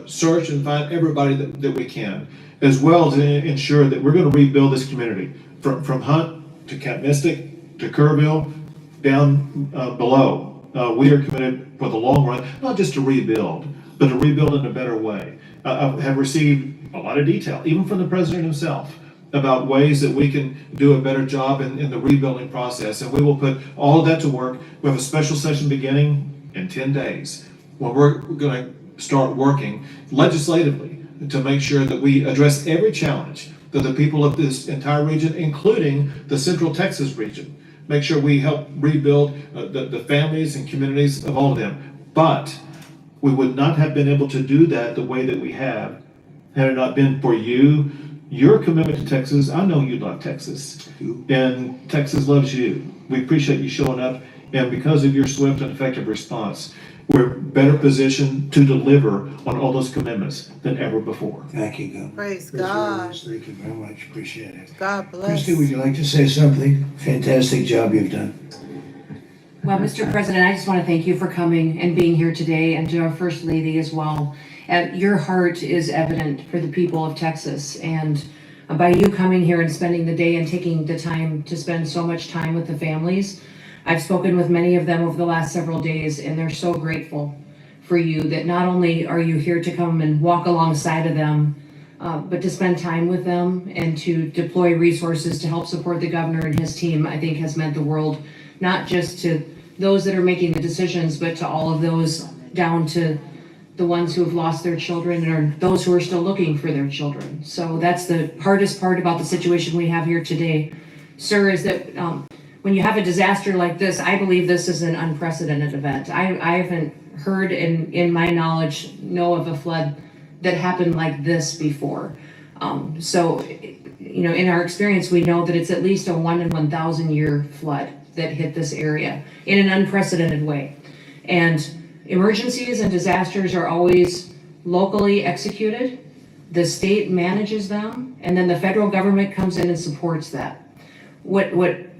search and find everybody that we can, as well as ensure that we're going to rebuild this community from Hunt to Camp Mystic to Kerrville down below. We are committed for the long run, not just to rebuild, but to rebuild in a better way. I have received a lot of detail, even from the president himself, about ways that we can do a better job in the rebuilding process, and we will put all of that to work. We have a special session beginning in 10 days when we're going to start working legislatively to make sure that we address every challenge that the people of this entire region, including the Central Texas region, make sure we help rebuild the families and communities of all of them. But we would not have been able to do that the way that we have had it not been for you, your commitment to Texas. I know you love Texas, and Texas loves you. We appreciate you showing up, and because of your swift and effective response, we're better positioned to deliver on all those commitments than ever before. Thank you, Governor. Praise God. Thank you very much. Appreciate it. God bless. Christy, would you like to say something? Fantastic job you've done. Well, Mr. President, I just want to thank you for coming and being here today, and to our First Lady as well. Your heart is evident for the people of Texas, and by you coming here and spending the day and taking the time to spend so much time with the families, I've spoken with many of them over the last several days, and they're so grateful for you that not only are you here to come and walk alongside of them, but to spend time with them and to deploy resources to help support the governor and his team, I think has meant the world, not just to those that are making the decisions, but to all of those down to the ones who have lost their children or those who are still looking for their children. So that's the hardest part about the situation we have here today, sir, is that when you have a disaster like this, I believe this is an unprecedented event. I haven't heard in my knowledge, know of a flood that happened like this before. So, in our experience, we know that it's at least a 1 in 1,000 year flood that hit this area in an unprecedented way. And emergencies and disasters are always locally executed. The state manages them, and then the federal government comes in and supports that. What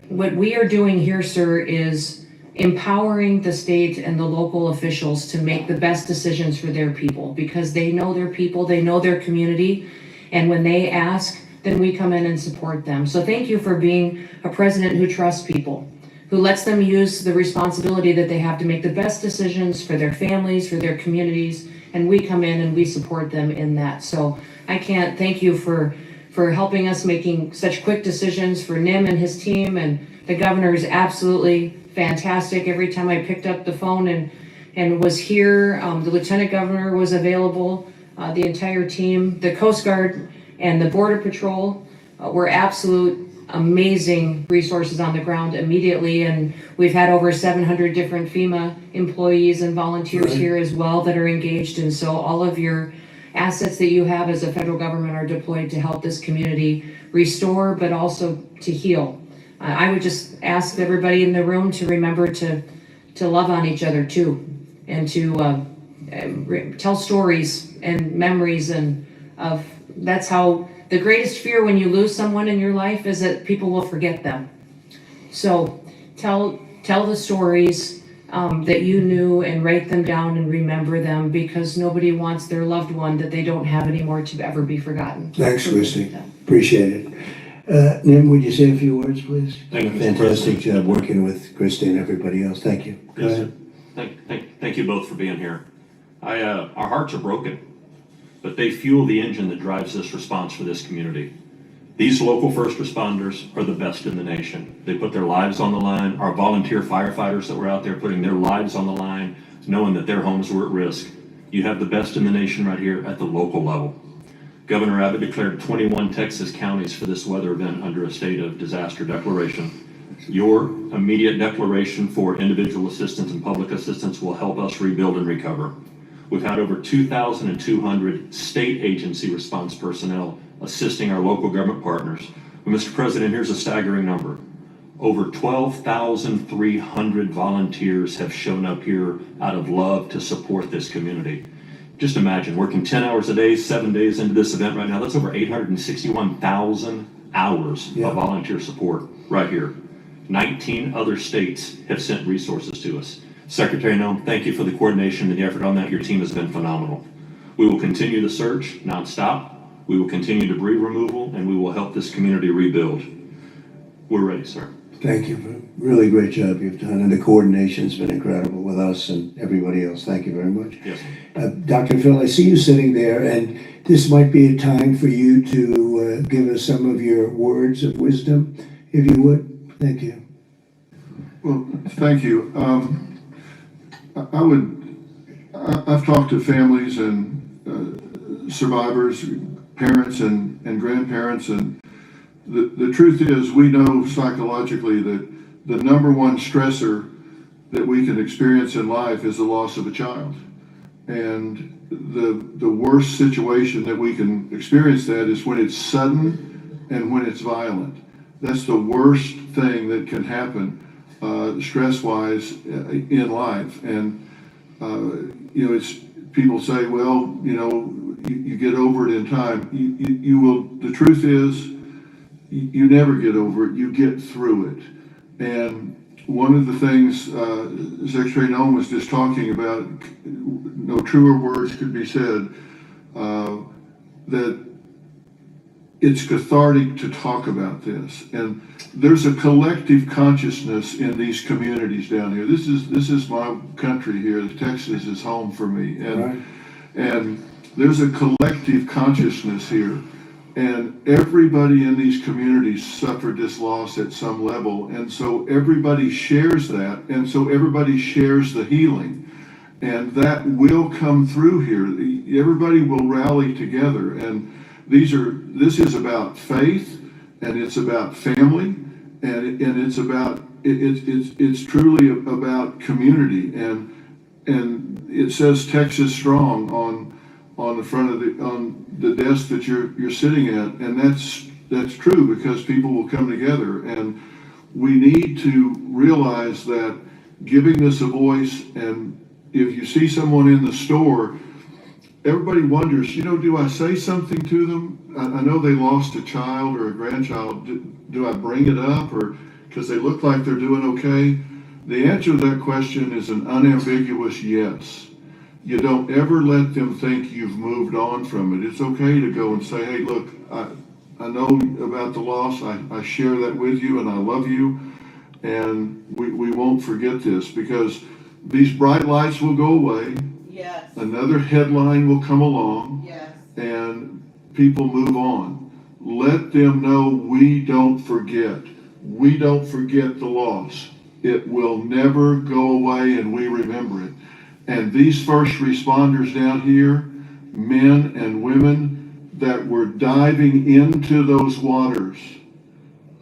we are doing here, sir, is empowering the state and the local officials to make the best decisions for their people, because they know their people, they know their community, and when they ask, then we come in and support them. So thank you for being a president who trusts people, who lets them use the responsibility that they have to make the best decisions for their families, for their communities, and we come in and we support them in that. So I can't thank you for helping us making such quick decisions for Nim and his team, and the governor is absolutely fantastic. Every time I picked up the phone and was here, the lieutenant governor was available, the entire team, the Coast Guard and the Border Patrol were absolute amazing resources on the ground immediately, and we've had over 700 different FEMA employees and volunteers here as well that are engaged, and so all of your assets that you have as a federal government are deployed to help this community restore, but also to heal. I would just ask everybody in the room to remember to love on each other too, and to tell stories and memories, and that's how the greatest fear when you lose someone in your life is that people will forget them. So tell the stories that you knew and write them down and remember them, because nobody wants their loved one that they don't have anymore to ever be forgotten. Thanks, Christy. Appreciate it. Nim, would you say a few words, please? Thank you, Fantastic job working with Christy and everybody else. Thank you. Go Yes, ahead. thank you both for being here. Our hearts are broken, but they fuel the engine that drives this response for this community. These local first responders are the best in the nation. They put their lives on the line. Our volunteer firefighters that were out there putting their lives on the line, knowing that their homes were at risk. You have the best in the nation right here at the local level. Governor Abbott declared 21 Texas counties for this weather event under a state of disaster declaration. Your immediate declaration for individual assistance and public assistance will help us rebuild and recover. We've had over 2,200 state agency response personnel assisting our local government partners. But Mr. President, here's a staggering number. Over 12,300 volunteers have shown up here out of love to support this community. Just imagine, working 10 hours a day, 7 days into this event right now, that's over 861,000 hours of volunteer support right here. 19 other states have sent resources to us. Secretary Noem, thank you for the coordination and the effort on that. Your team has been phenomenal. We will continue the search nonstop. We will continue debris removal, and we will help this community rebuild. We're ready, sir. Thank you for a really great job you've done, and the coordination's been incredible with us and everybody else. Thank you very much. Yes. Dr. Phil, I see you sitting there, and this might be a time for you to give us some of your words of wisdom, if you would. Thank you. Well, thank you. I've talked to families and survivors, parents and grandparents, and the truth is, we know psychologically that the number one stressor that we can experience in life is the loss of a child. And the worst situation that we can experience that is when it's sudden and when it's violent. That's the worst thing that can happen stress-wise in life. And it's people say, well, you get over it in time. You will. The truth is, you never get over it. You get through it. And one of the things Secretary Noem was just talking about, no truer words could be said, that it's cathartic to talk about this. And there's a collective consciousness in these communities down here. This is my country here. Texas is home for me. And there's a collective consciousness here. And everybody in these communities suffered this loss at some level. And so everybody shares that. And so everybody shares the healing. And that will come through here. Everybody will rally together. And this is about faith, and it's about family, and it's about it's truly about community. And it says Texas Strong on the front of the desk that you're sitting at, and that's true, because people will come together, and we need to realize that giving this a voice. And if you see someone in the store, everybody wonders, do I say something to them? I know they lost a child or a grandchild. Do I bring it up, or because they look like they're doing okay? The answer to that question is an unambiguous yes. You don't ever let them think you've moved on from it. It's okay to go and say, hey, look, I know about the loss. I share that with you, and I love you. And we won't forget this, because these bright lights will go away. Yes. Another headline will come along. Yes. And people move on. Let them know we don't forget. We don't forget the loss. It will never go away, and we remember it. And these first responders down here, men and women that were diving into those waters.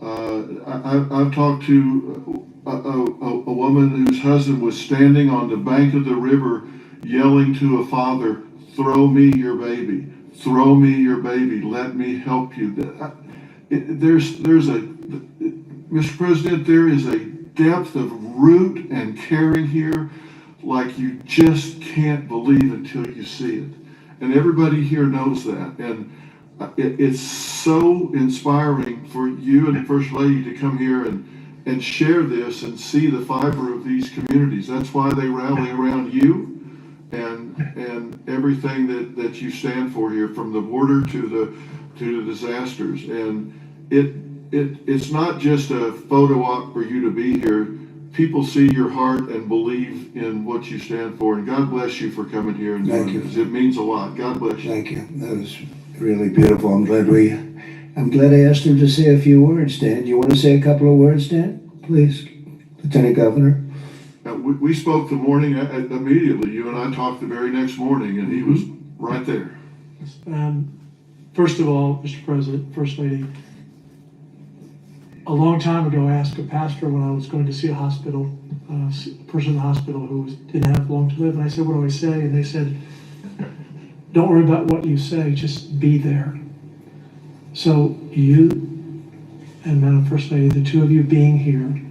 I've talked to a woman whose husband was standing on the bank of the river yelling to a father, throw me your baby, throw me your baby, let me help you. Mr. President, there is a depth of root and caring here like you just can't believe until you see it. And everybody here knows that. And it's so inspiring for you and the First Lady to come here and share this and see the fiber of these communities. That's why they rally around you and everything that you stand for here, from the border to the disasters. And it's not just a photo op for you to be here. People see your heart and believe in what you stand for. And God bless you for coming here and doing this. It means a lot. God bless you. Thank you. That was really beautiful. I'm glad I asked him to say a few words, Dan. Do you want to say a couple of words, Dan? Please, Lieutenant Governor. We spoke the morning immediately. You and I talked the very next morning, and he was right there. First of all, Mr. President, First Lady, a long time ago I asked a pastor when I was going to see a person in the hospital who didn't have long to live, and I said, what do I say? And they said, don't worry about what you say, just be there. So you and Madam First Lady, the two of you being here,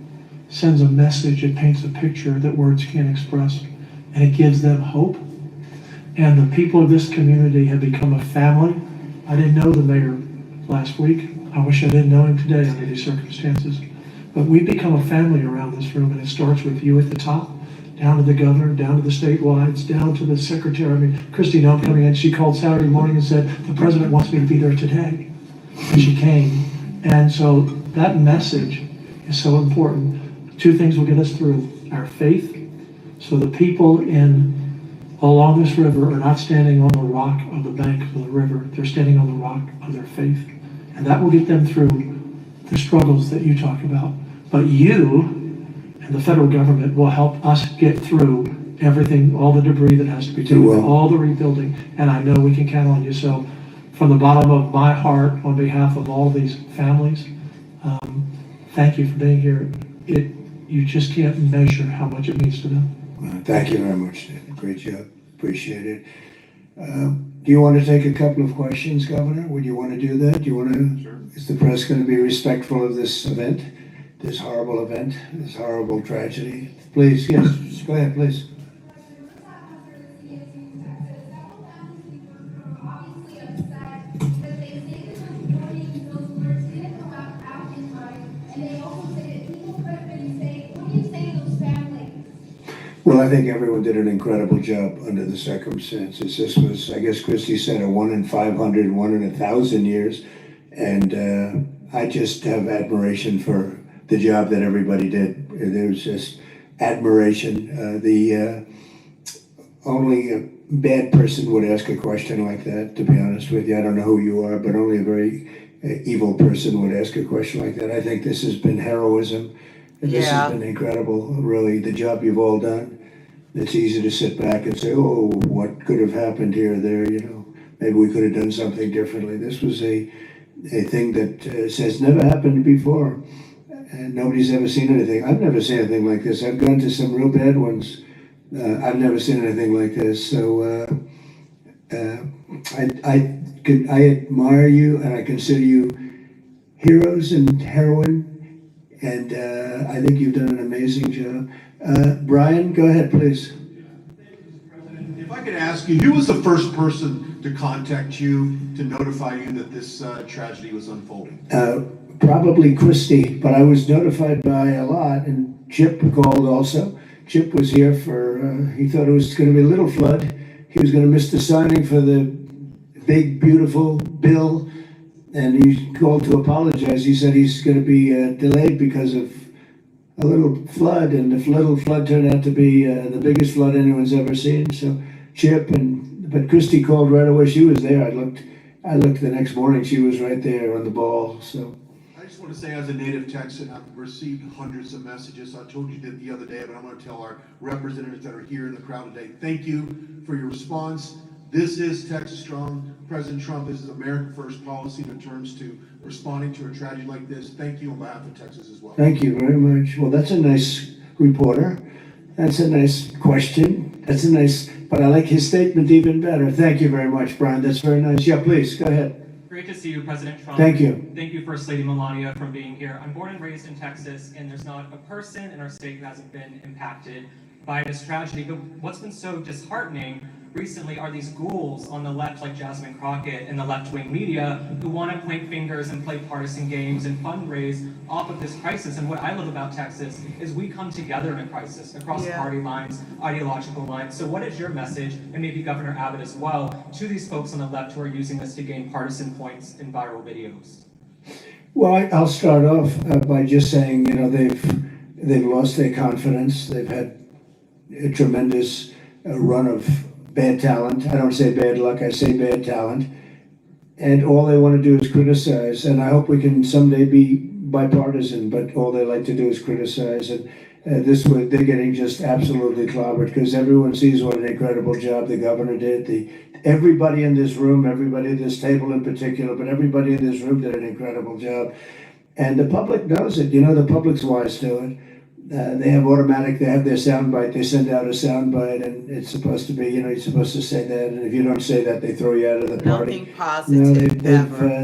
sends a message, it paints a picture that words can't express, and it gives them hope. And the people of this community have become a family. I didn't know the mayor last week. I wish I didn't know him today under these circumstances. But we've become a family around this room, and it starts with you at the top, down to the governor, down to the statewides, down to the secretary. Christy Noem coming in, she called Saturday morning and said, the president wants me to be there today. And she came. And so that message is so important. Two things will get us through: our faith. So the people along this river are not standing on the rock of the bank of the river. They're standing on the rock of their faith. And that will get them through the struggles that you talk about. But you and the federal government will help us get through everything, all the debris that has to be taken, all the rebuilding. And I know we can count on you. So from the bottom of my heart, on behalf of all these families, thank you for being here. You just can't measure how much it means to them. Thank you very much, Dan. Great job. Appreciate it. Do you want to take a couple of questions, Governor? Would you want to do that? Do you want to? Sure. Is the press going to be respectful of this event, this horrible event, this horrible tragedy? Please, yes. Go ahead, please. And they also say that people could have been safe. What do you Well, I think everyone did an incredible job under the circumstances. This was, I guess Christy said, a 1 in 500, 1 in 1,000 years. And I just have admiration for the job that everybody did. There was just admiration. The only a bad person would ask a question like that, to be honest with you. I don't know who you are, but only a very evil person would ask a question like that. I think this has been heroism. This has been incredible, really, the job you've all done. It's easy to sit back and say, oh, what could have happened here or there, you know. Maybe we could have done something differently. This was a thing that has never happened before. And nobody's ever seen anything. I've never seen anything like this. I've gone to some real bad ones. I've never seen anything like this. So I admire you, and I consider you heroes and heroine. And I think you've done an amazing job. Brian, go ahead, please. If I could ask you, who was the first person to contact you to notify you that this tragedy was unfolding? Probably Christy, but I was notified by a lot, and Chip called also. Chip was here for, he thought it was going to be a little flood. He was going to miss the signing for the big, beautiful bill, and he called to apologize. He said he's going to be delayed because of a little flood, and the little flood turned out to be the biggest flood anyone's ever seen. So Chip, but Christy called right away. She was there. I looked the next morning. She was right there on the ball. So I just want to say, as a native Texan, I've received hundreds of messages. I told you that the other day, but I'm going to tell our representatives that are here in the crowd today, thank you for your response. This is Texas Strong. President Trump, this is America First policy in terms to responding to a tragedy like this. Thank you on behalf of Texas as well. thank you very much. Well, that's a nice reporter. That's a nice question. That's a nice, but I like his statement even better. Thank you very much, Brian. That's very nice. Yeah, please, go ahead. Great to see you, President Trump. Thank you. Thank you, First Lady Melania, for being here. I'm born and raised in Texas, and there's not a person in our state who hasn't been impacted by this tragedy. But what's been so disheartening recently are these ghouls on the left, like Jasmine Crockett and the left-wing media, who want to point fingers and play partisan games and fundraise off of this crisis. And what I love about Texas is we come together in a crisis across party lines, ideological lines. So what is your message, and maybe Governor Abbott as well, to these folks on the left who are using this to gain partisan points in viral videos? Well, I'll start off by just saying, you know, they've lost their confidence. They've had a tremendous run of bad talent. I don't say bad luck, I say bad talent. And all they want to do is criticize. And I hope we can someday be bipartisan, but all they like to do is criticize. And they're getting just absolutely clobbered, because everyone sees what an incredible job the governor did. Everybody in this room, everybody at this table in particular, but everybody in this room did an incredible job. And the public knows it. You know, the public's wise to it. They have their soundbite, they send out a soundbite, and it's supposed to be, you know, you're supposed to say that, and if you don't say that, they throw you out of the party. Nothing positive,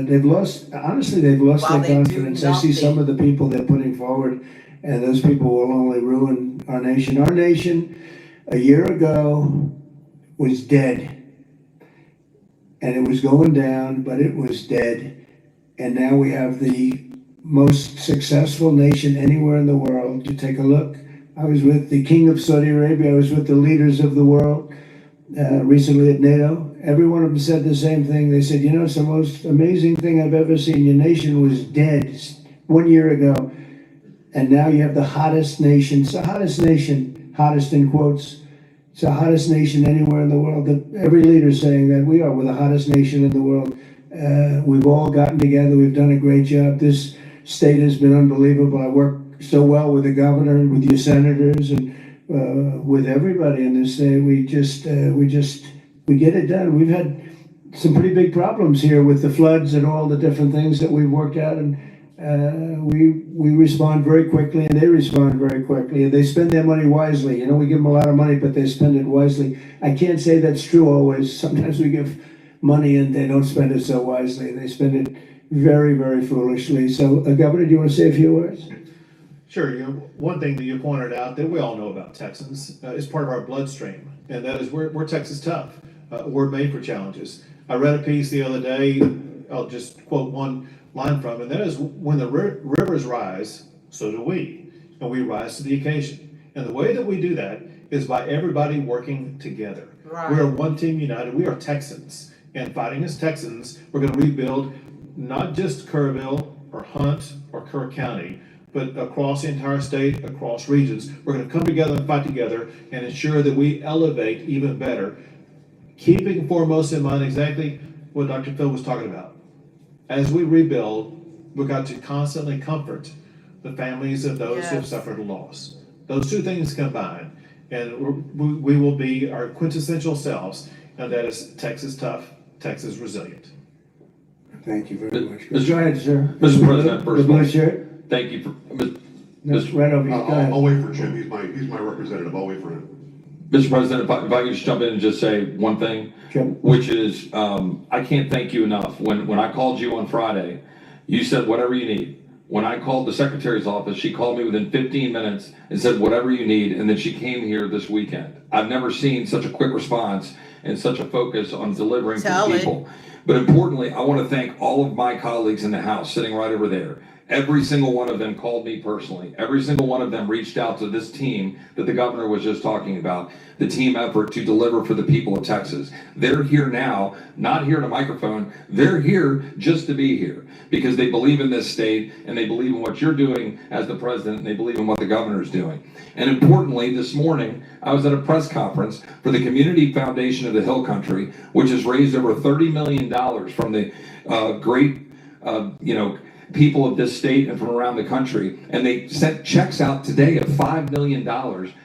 they've lost, honestly, they've lost their confidence. I see some of the people they're putting forward, and those people will only ruin our nation. Our nation, a year ago, was dead, and it was going down, but it was dead, and now we have the most successful nation anywhere in the world. You take a look. I was with the King of Saudi Arabia. I was with the leaders of the world recently at NATO. Every one of them said the same thing. They said, you know, it's the most amazing thing I've ever seen. Your nation was dead 1 year ago, and now you have the hottest nation. It's the hottest nation, hottest in quotes. It's the hottest nation anywhere in the world. Every leader saying that we're the hottest nation in the world. We've all gotten together. We've done a great job. This state has been unbelievable. I work so well with the governor and with your senators and with everybody in this state. We get it done. We've had some pretty big problems here with the floods and all the different things that we've worked out, and we respond very quickly, and they respond very quickly, and they spend their money wisely. You know, we give them a lot of money, but they spend it wisely. I can't say that's true always. Sometimes we give money and they don't spend it so wisely. They spend it very, very foolishly. So, Governor, do you want to say a few words? Sure. You know, one thing that you pointed out that we all know about Texans is part of our bloodstream, and that is we're Texas tough. We're made for challenges. I read a piece the other day. I'll just quote one line from it, and that is, when the rivers rise, so do we, and we rise to the occasion. And the way that we do that is by everybody working together. Right. We are one team united. We are Texans. And fighting as Texans, we're going to rebuild not just Kerrville or Hunt or Kerr County, but across the entire state, across regions. We're going to come together and fight together and ensure that we elevate even better, keeping foremost in mind exactly what Dr. Phil was talking about. As we rebuild, we've got to constantly comfort the families of those who have suffered a loss. Those two things combined, and we will be our quintessential selves, and that is Texas tough, Texas resilient. Thank you very much. Go ahead, sir. Mr. President, first of all, thank you for right over here. Go ahead. I'll wait for Jim. He's my representative. I'll wait for him. Mr. President, if I can just jump in and just say one thing, which is I can't thank you enough. When I called you on Friday, you said whatever you need. When I called the secretary's office, she called me within 15 minutes and said whatever you need, and then she came here this weekend. I've never seen such a quick response and such a focus on delivering to people. But importantly, I want to thank all of my colleagues in the House sitting right over there. Every single one of them called me personally. Every single one of them reached out to this team that the governor was just talking about, the team effort to deliver for the people of Texas. They're here now, not here at a microphone. They're here just to be here because they believe in this state and they believe in what you're doing as the president and they believe in what the governor is doing. And importantly, this morning, I was at a press conference for the Community Foundation of the Hill Country, which has raised over $30 million from the great, people of this state and from around the country, and they sent checks out today of $5 million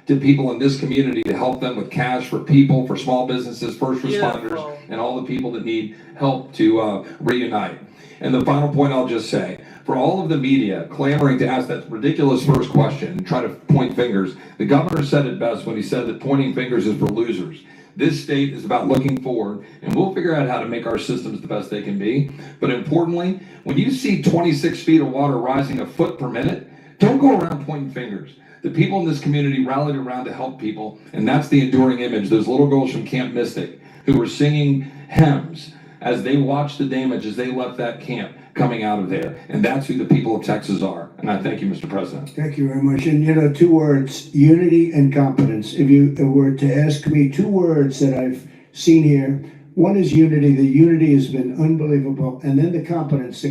to people in this community to help them with cash for people, for small businesses, first responders, and all the people that need help to reunite. And the final point I'll just say, for all of the media clamoring to ask that ridiculous first question and try to point fingers, the governor said it best when he said that pointing fingers is for losers. This state is about looking forward, and we'll figure out how to make our systems the best they can be. But importantly, when you see 26 feet of water rising a foot per minute, don't go around pointing fingers. The people in this community rallied around to help people, and that's the enduring image. Those little girls from Camp Mystic who were singing hymns as they watched the damage as they left that camp coming out of there. And that's who the people of Texas are. And I thank you, Mr. President. Thank you very much. And two words, unity and competence. If you were to ask me two words that I've seen here, one is unity. The unity has been unbelievable. And then the competence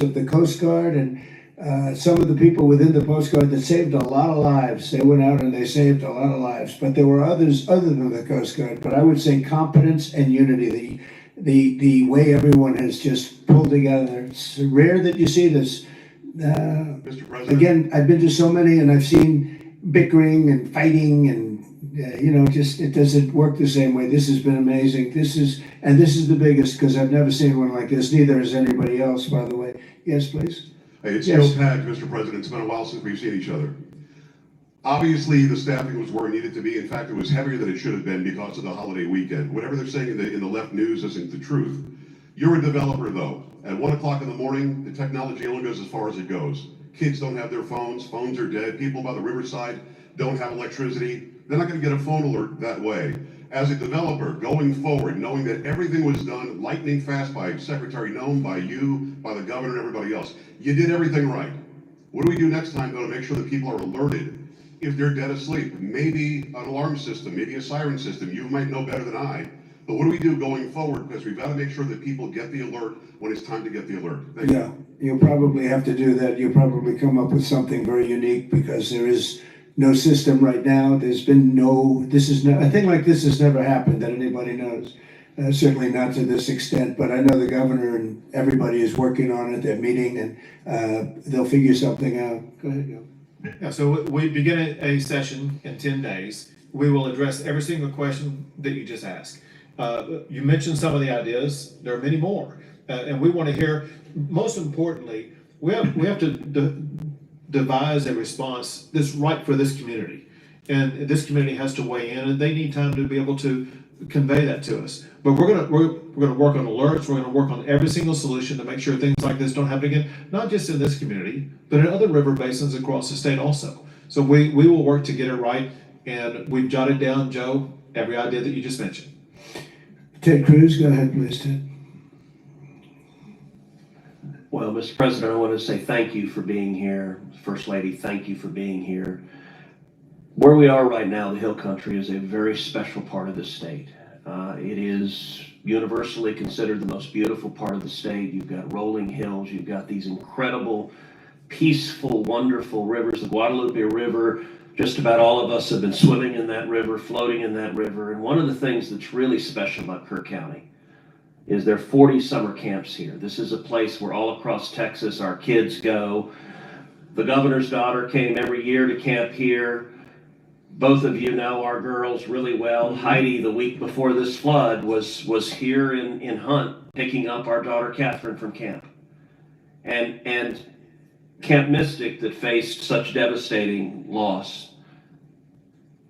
of the Coast Guard and some of the people within the Coast Guard that saved a lot of lives. They went out and they saved a lot of lives. But there were others other than the Coast Guard. But I would say competence and unity. The way everyone has just pulled together. It's rare that you see this. Mr. President. Again, I've been to so many and I've seen bickering and fighting and just it doesn't work the same way. This has been amazing. This is the biggest because I've never seen one like this. Neither has anybody else, by the way. Yes, please. Hey, it's still packed, Mr. President. It's been a while since we've seen each other. Obviously, the staffing was where it needed to be. In fact, it was heavier than it should have been because of the holiday weekend. Whatever they're saying in the left news isn't the truth. You're a developer, though. At 1 o'clock in the morning, the technology only goes as far as it goes. Kids don't have their phones. Phones are dead. People by the riverside don't have electricity. They're not going to get a phone alert that way. As a developer, going forward, knowing that everything was done lightning fast by Secretary Noem, by you, by the governor, and everybody else, you did everything right. What do we do next time, though, to make sure that people are alerted if they're dead asleep? Maybe an alarm system, maybe a siren system. You might know better than I. But what do we do going forward? Because we've got to make sure that people get the alert when it's time to get the alert. Thank you. You'll probably have to do that. You'll probably come up with something very unique because there is no system right now. There's been a thing like this has never happened that anybody knows. Certainly not to this extent, but I know the governor and everybody is working on it. They're meeting and they'll figure something out. Go ahead, Joe. Yeah, so we begin a session in 10 days. We will address every single question that you just asked. You mentioned some of the ideas. There are many more. And we want to hear, most importantly, we have to devise a response that's right for this community. And this community has to weigh in, and they need time to be able to convey that to us. But we're gonna work on alerts. We're gonna work on every single solution to make sure things like this don't happen again, not just in this community, but in other river basins across the state also. So we will work to get it right, and we've jotted down, Joe, every idea that you just mentioned. Ted Cruz, go ahead, please, Ted. Well, Mr. President, I want to say thank you for being here. First Lady, thank you for being here. Where we are right now, the Hill Country, is a very special part of the state. It is universally considered the most beautiful part of the state. You've got rolling hills, you've got these incredible, peaceful, wonderful rivers. The Guadalupe River, just about all of us have been swimming in that river, floating in that river. And one of the things that's really special about Kerr County is there are 40 summer camps here. This is a place where all across Texas our kids go. The governor's daughter came every year to camp here. Both of you know our girls really well. Heidi, the week before this flood, was here in Hunt picking up our daughter Catherine from camp. And Camp Mystic, that faced such devastating loss,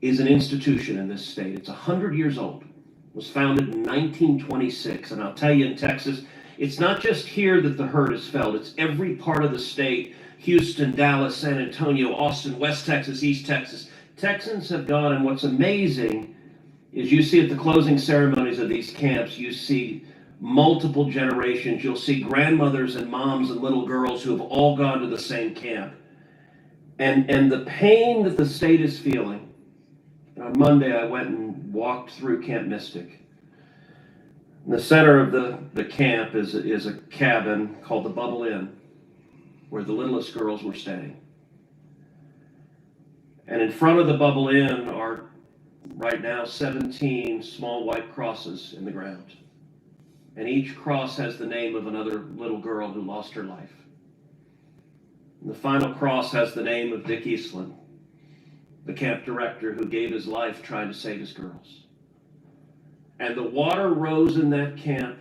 is an institution in this state. It's 100 years old. It was founded in 1926. And I'll tell you, in Texas, it's not just here that the hurt is felt. It's every part of the state. Houston, Dallas, San Antonio, Austin, West Texas, East Texas. Texans have gone, and what's amazing is you see at the closing ceremonies of these camps, you see multiple generations. You'll see grandmothers and moms and little girls who have all gone to the same camp. And the pain that the state is feeling. On Monday, I went and walked through Camp Mystic. In the center of the camp is a cabin called the Bubble Inn, where the littlest girls were staying. And in front of the Bubble Inn are right now 17 small white crosses in the ground. And each cross has the name of another little girl who lost her life. And the final cross has the name of Dick Eastland, the camp director who gave his life trying to save his girls. And the water rose in that camp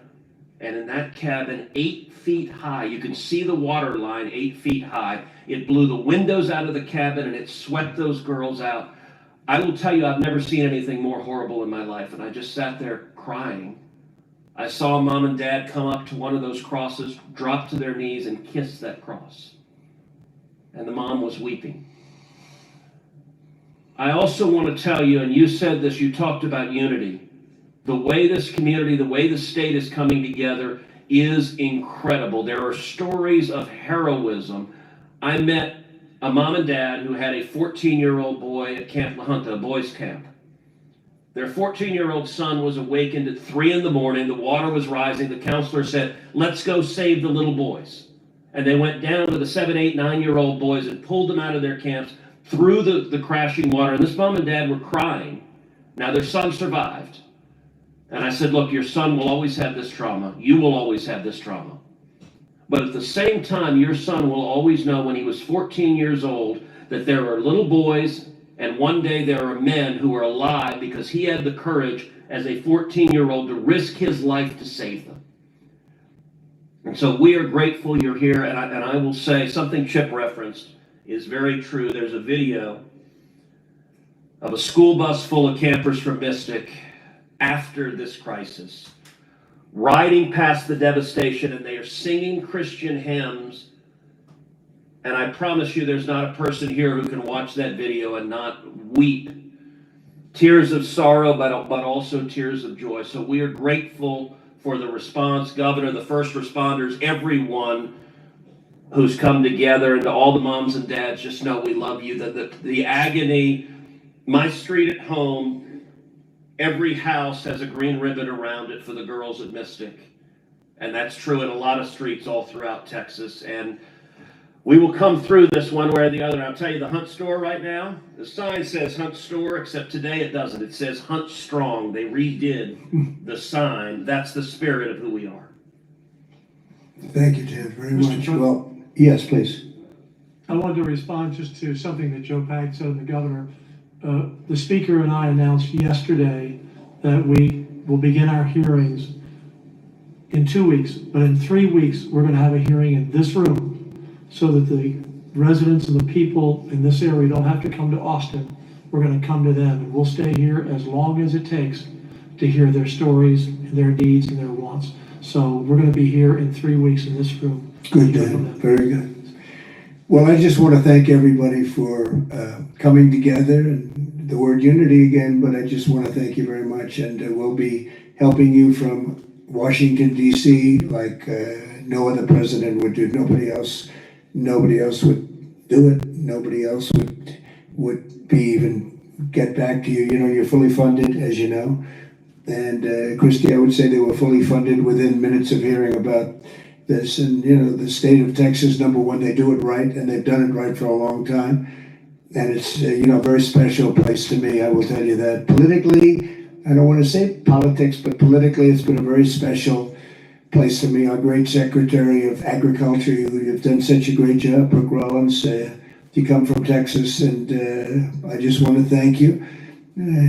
and in that cabin 8 feet high. You can see the water line 8 feet high. It blew the windows out of the cabin and it swept those girls out. I will tell you, I've never seen anything more horrible in my life. And I just sat there crying. I saw Mom and Dad come up to one of those crosses, drop to their knees and kiss that cross. And the mom was weeping. I also want to tell you, and you said this, you talked about unity. The way this community, the way the state is coming together is incredible. There are stories of heroism. I met a mom and dad who had a 14-year-old boy at Camp La Junta, a boys' camp. Their 14-year-old son was awakened at 3 in the morning. The water was rising. The counselor said, let's go save the little boys. And they went down to the 7, 8, 9-year-old boys and pulled them out of their camps through the crashing water. And this mom and dad were crying. Now their son survived. And I said, look, your son will always have this trauma. You will always have this trauma. But at the same time, your son will always know when he was 14 years old that there are little boys and one day there are men who are alive because he had the courage as a 14-year-old to risk his life to save them. And so we are grateful you're here. And I will say something Chip referenced is very true. There's a video of a school bus full of campers from Mystic after this crisis, riding past the devastation, and they are singing Christian hymns. And I promise you there's not a person here who can watch that video and not weep. Tears of sorrow, but also tears of joy. So we are grateful for the response, Governor, the first responders, everyone who's come together, and to all the moms and dads, just know we love you. The agony, my street at home, every house has a green ribbon around it for the girls at Mystic. And that's true in a lot of streets all throughout Texas. And we will come through this one way or the other. I'll tell you, the Hunt store right now, the sign says Hunt store, except today it doesn't. It says Hunt Strong. They redid the sign. That's the spirit of who we are. Thank you, Ted, very much. Well, yes, please. I wanted to respond just to something that Joe Pag said, the governor. The speaker and I announced yesterday that we will begin our hearings in 2 weeks, but in 3 weeks, we're going to have a hearing in this room so that the residents and the people in this area don't have to come to Austin. We're going to come to them, and we'll stay here as long as it takes to hear their stories and their needs and their wants. So we're going to be here in 3 weeks in this room. Good, Dan. Very good. Well, I just want to thank everybody for coming together, and the word unity again, but I just want to thank you very much, and we'll be helping you from Washington, D.C. like no other president would do. Nobody else would do it. Nobody else would be even get back to you. You know, you're fully funded, as you know. And Christy, I would say they were fully funded within minutes of hearing about this. And, you know, the state of Texas, number one, they do it right, and they've done it right for a long time. And it's, you know, a very special place to me, I will tell you that. Politically, I don't want to say politics, but politically it's been a very special place to me. Our great Secretary of Agriculture, you've done such a great job, Brooke Rollins. You come from Texas, and I just want to thank you.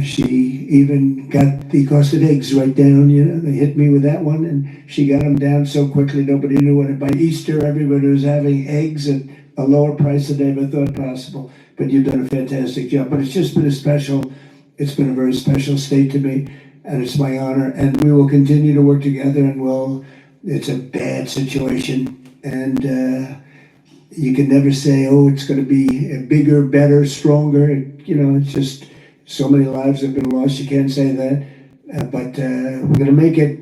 She even got the cost of eggs right down, you know, they hit me with that one, and she got them down so quickly nobody knew what. By Easter, everybody was having eggs at a lower price than they ever thought possible. But you've done a fantastic job. But it's just been it's been a very special state to me, and it's my honor. And we will continue to work together, and it's a bad situation, and you can never say, oh, it's going to be bigger, better, stronger. You know, it's just so many lives have been lost. You can't say that, but we're going to make it.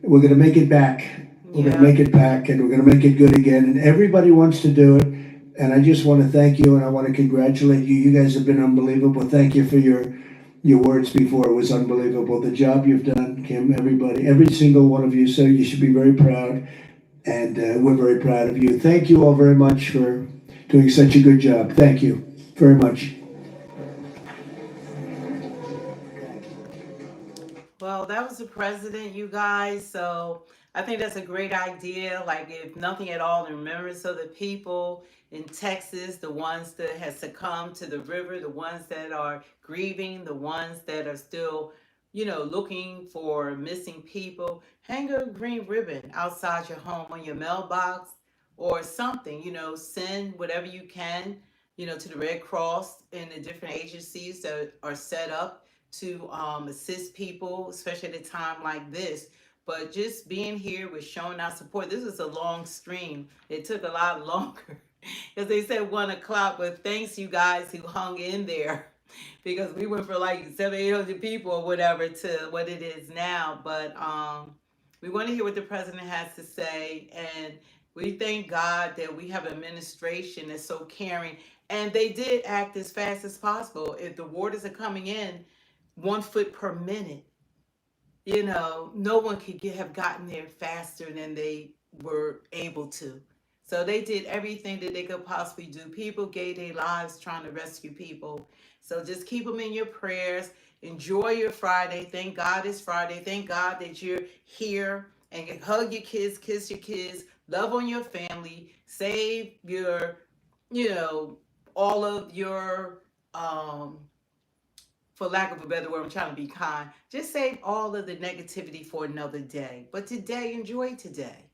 We're going to make it back. We're going to make it back, and we're going to make it good again. And everybody wants to do it. And I just want to thank you, and I want to congratulate you. You guys have been unbelievable. Thank you for your words before. It was unbelievable. The job you've done, Kim, everybody, every single one of you. So you should be very proud, and we're very proud of you. Thank you all very much for doing such a good job. Thank you very much. Well, that was the president, you guys. So I think that's a great idea. Like, if nothing at all, in remembrance of the people in Texas, the ones that have succumbed to the river, the ones that are grieving, the ones that are still, you know, looking for missing people. Hang a green ribbon outside your home, on your mailbox, or something. You know, send whatever you can, you know, to the Red Cross and the different agencies that are set up to assist people, especially at a time like this. But just being here with showing our support. This is a long stream. It took a lot longer because they said 1 o'clock. But thanks you guys who hung in there, because we went from like 700-800 people or whatever to what it is now. But we want to hear what the president has to say, and we thank God that we have an administration that's so caring, and they did act as fast as possible. If the waters are coming in 1 foot per minute, you know, no one could have gotten there faster than they were able to. So they did everything that they could possibly do. People gave their lives trying to rescue people. So just keep them in your prayers. Enjoy your Friday. Thank God it's Friday. Thank God that you're here, and hug your kids, kiss your kids, love on your family, save your, you know, all of your for lack of a better word, I'm trying to be kind. Just save all of the negativity for another day. But today, enjoy today.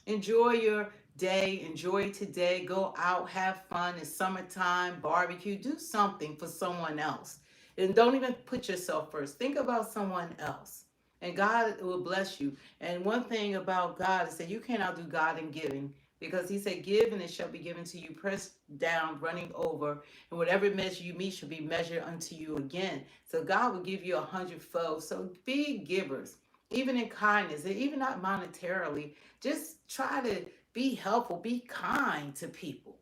Enjoy your day. Enjoy today. Go out, have fun. It's summertime, barbecue. Do something for someone else. And don't even put yourself first. Think about someone else. And God will bless you. And one thing about God is that you can't outdo God in giving, because He said, give and it shall be given to you, pressed down, running over, and whatever measure you meet shall be measured unto you again. So God will give you 100-fold. So be givers, even in kindness, and even not monetarily. Just try to be helpful, be kind to people.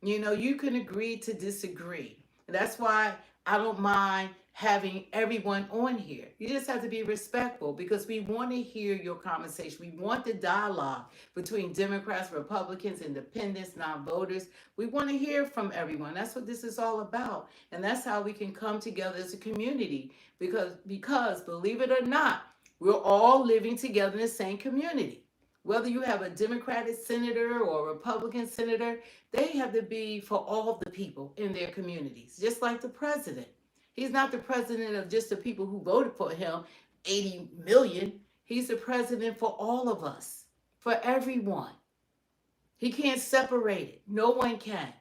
You know, you can agree to disagree. And that's why I don't mind having everyone on here. You just have to be respectful, because we want to hear your conversation. We want the dialogue between Democrats, Republicans, independents, non-voters. We want to hear from everyone. That's what this is all about. And that's how we can come together as a community. Because believe it or not, we're all living together in the same community. Whether you have a Democratic senator or a Republican senator, they have to be for all of the people in their communities, just like the president. He's not the president of just the people who voted for him, 80 million. He's the president for all of us, for everyone. He can't separate it. No one can.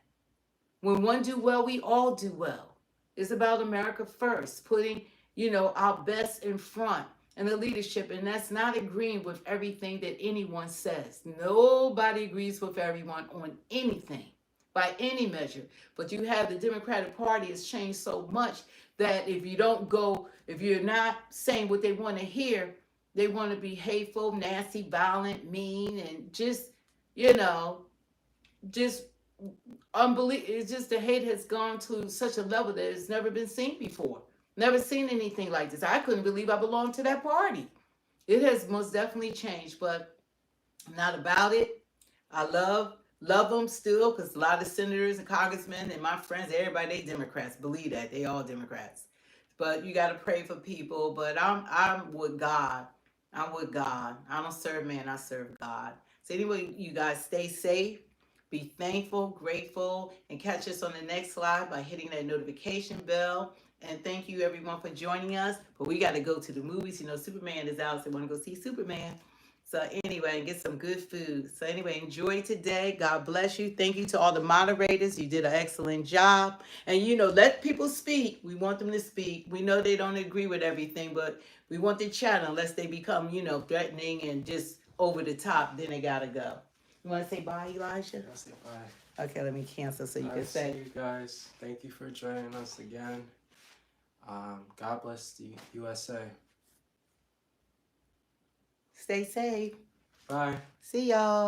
When one do well, we all do well. It's about America first, putting, you know, our best in front, and the leadership. And that's not agreeing with everything that anyone says. Nobody agrees with everyone on anything by any measure. But you have the Democratic Party has changed so much that if you're not saying what they want to hear, they want to be hateful, nasty, violent, mean, and just, you know, just It's just the hate has gone to such a level that it's never been seen before. Never seen anything like this. I couldn't believe I belonged to that party. It has most definitely changed, but I'm not about it. I love them still because a lot of senators and congressmen and my friends, everybody, they Democrats. Believe that they all Democrats. But you got to pray for people. But I'm with God. I'm with God. I don't serve man. I serve God. So anyway, you guys stay safe. Be thankful, grateful, and catch us on the next slide by hitting that notification bell. And thank you everyone for joining us. But we got to go to the movies. You know, Superman is out, so we want to go see Superman. So anyway, and get some good food. So anyway, enjoy today. God bless you. Thank you to all the moderators. You did an excellent job. And you know, let people speak. We want them to speak. We know they don't agree with everything, but we want to chat unless they become, you know, threatening and just over the top. Then they gotta go. You want to say bye, Elijah? I'll say bye. Okay, let me cancel so you can say. See you guys. Thank you for joining us again. God bless the USA. Stay safe. Bye. See y'all.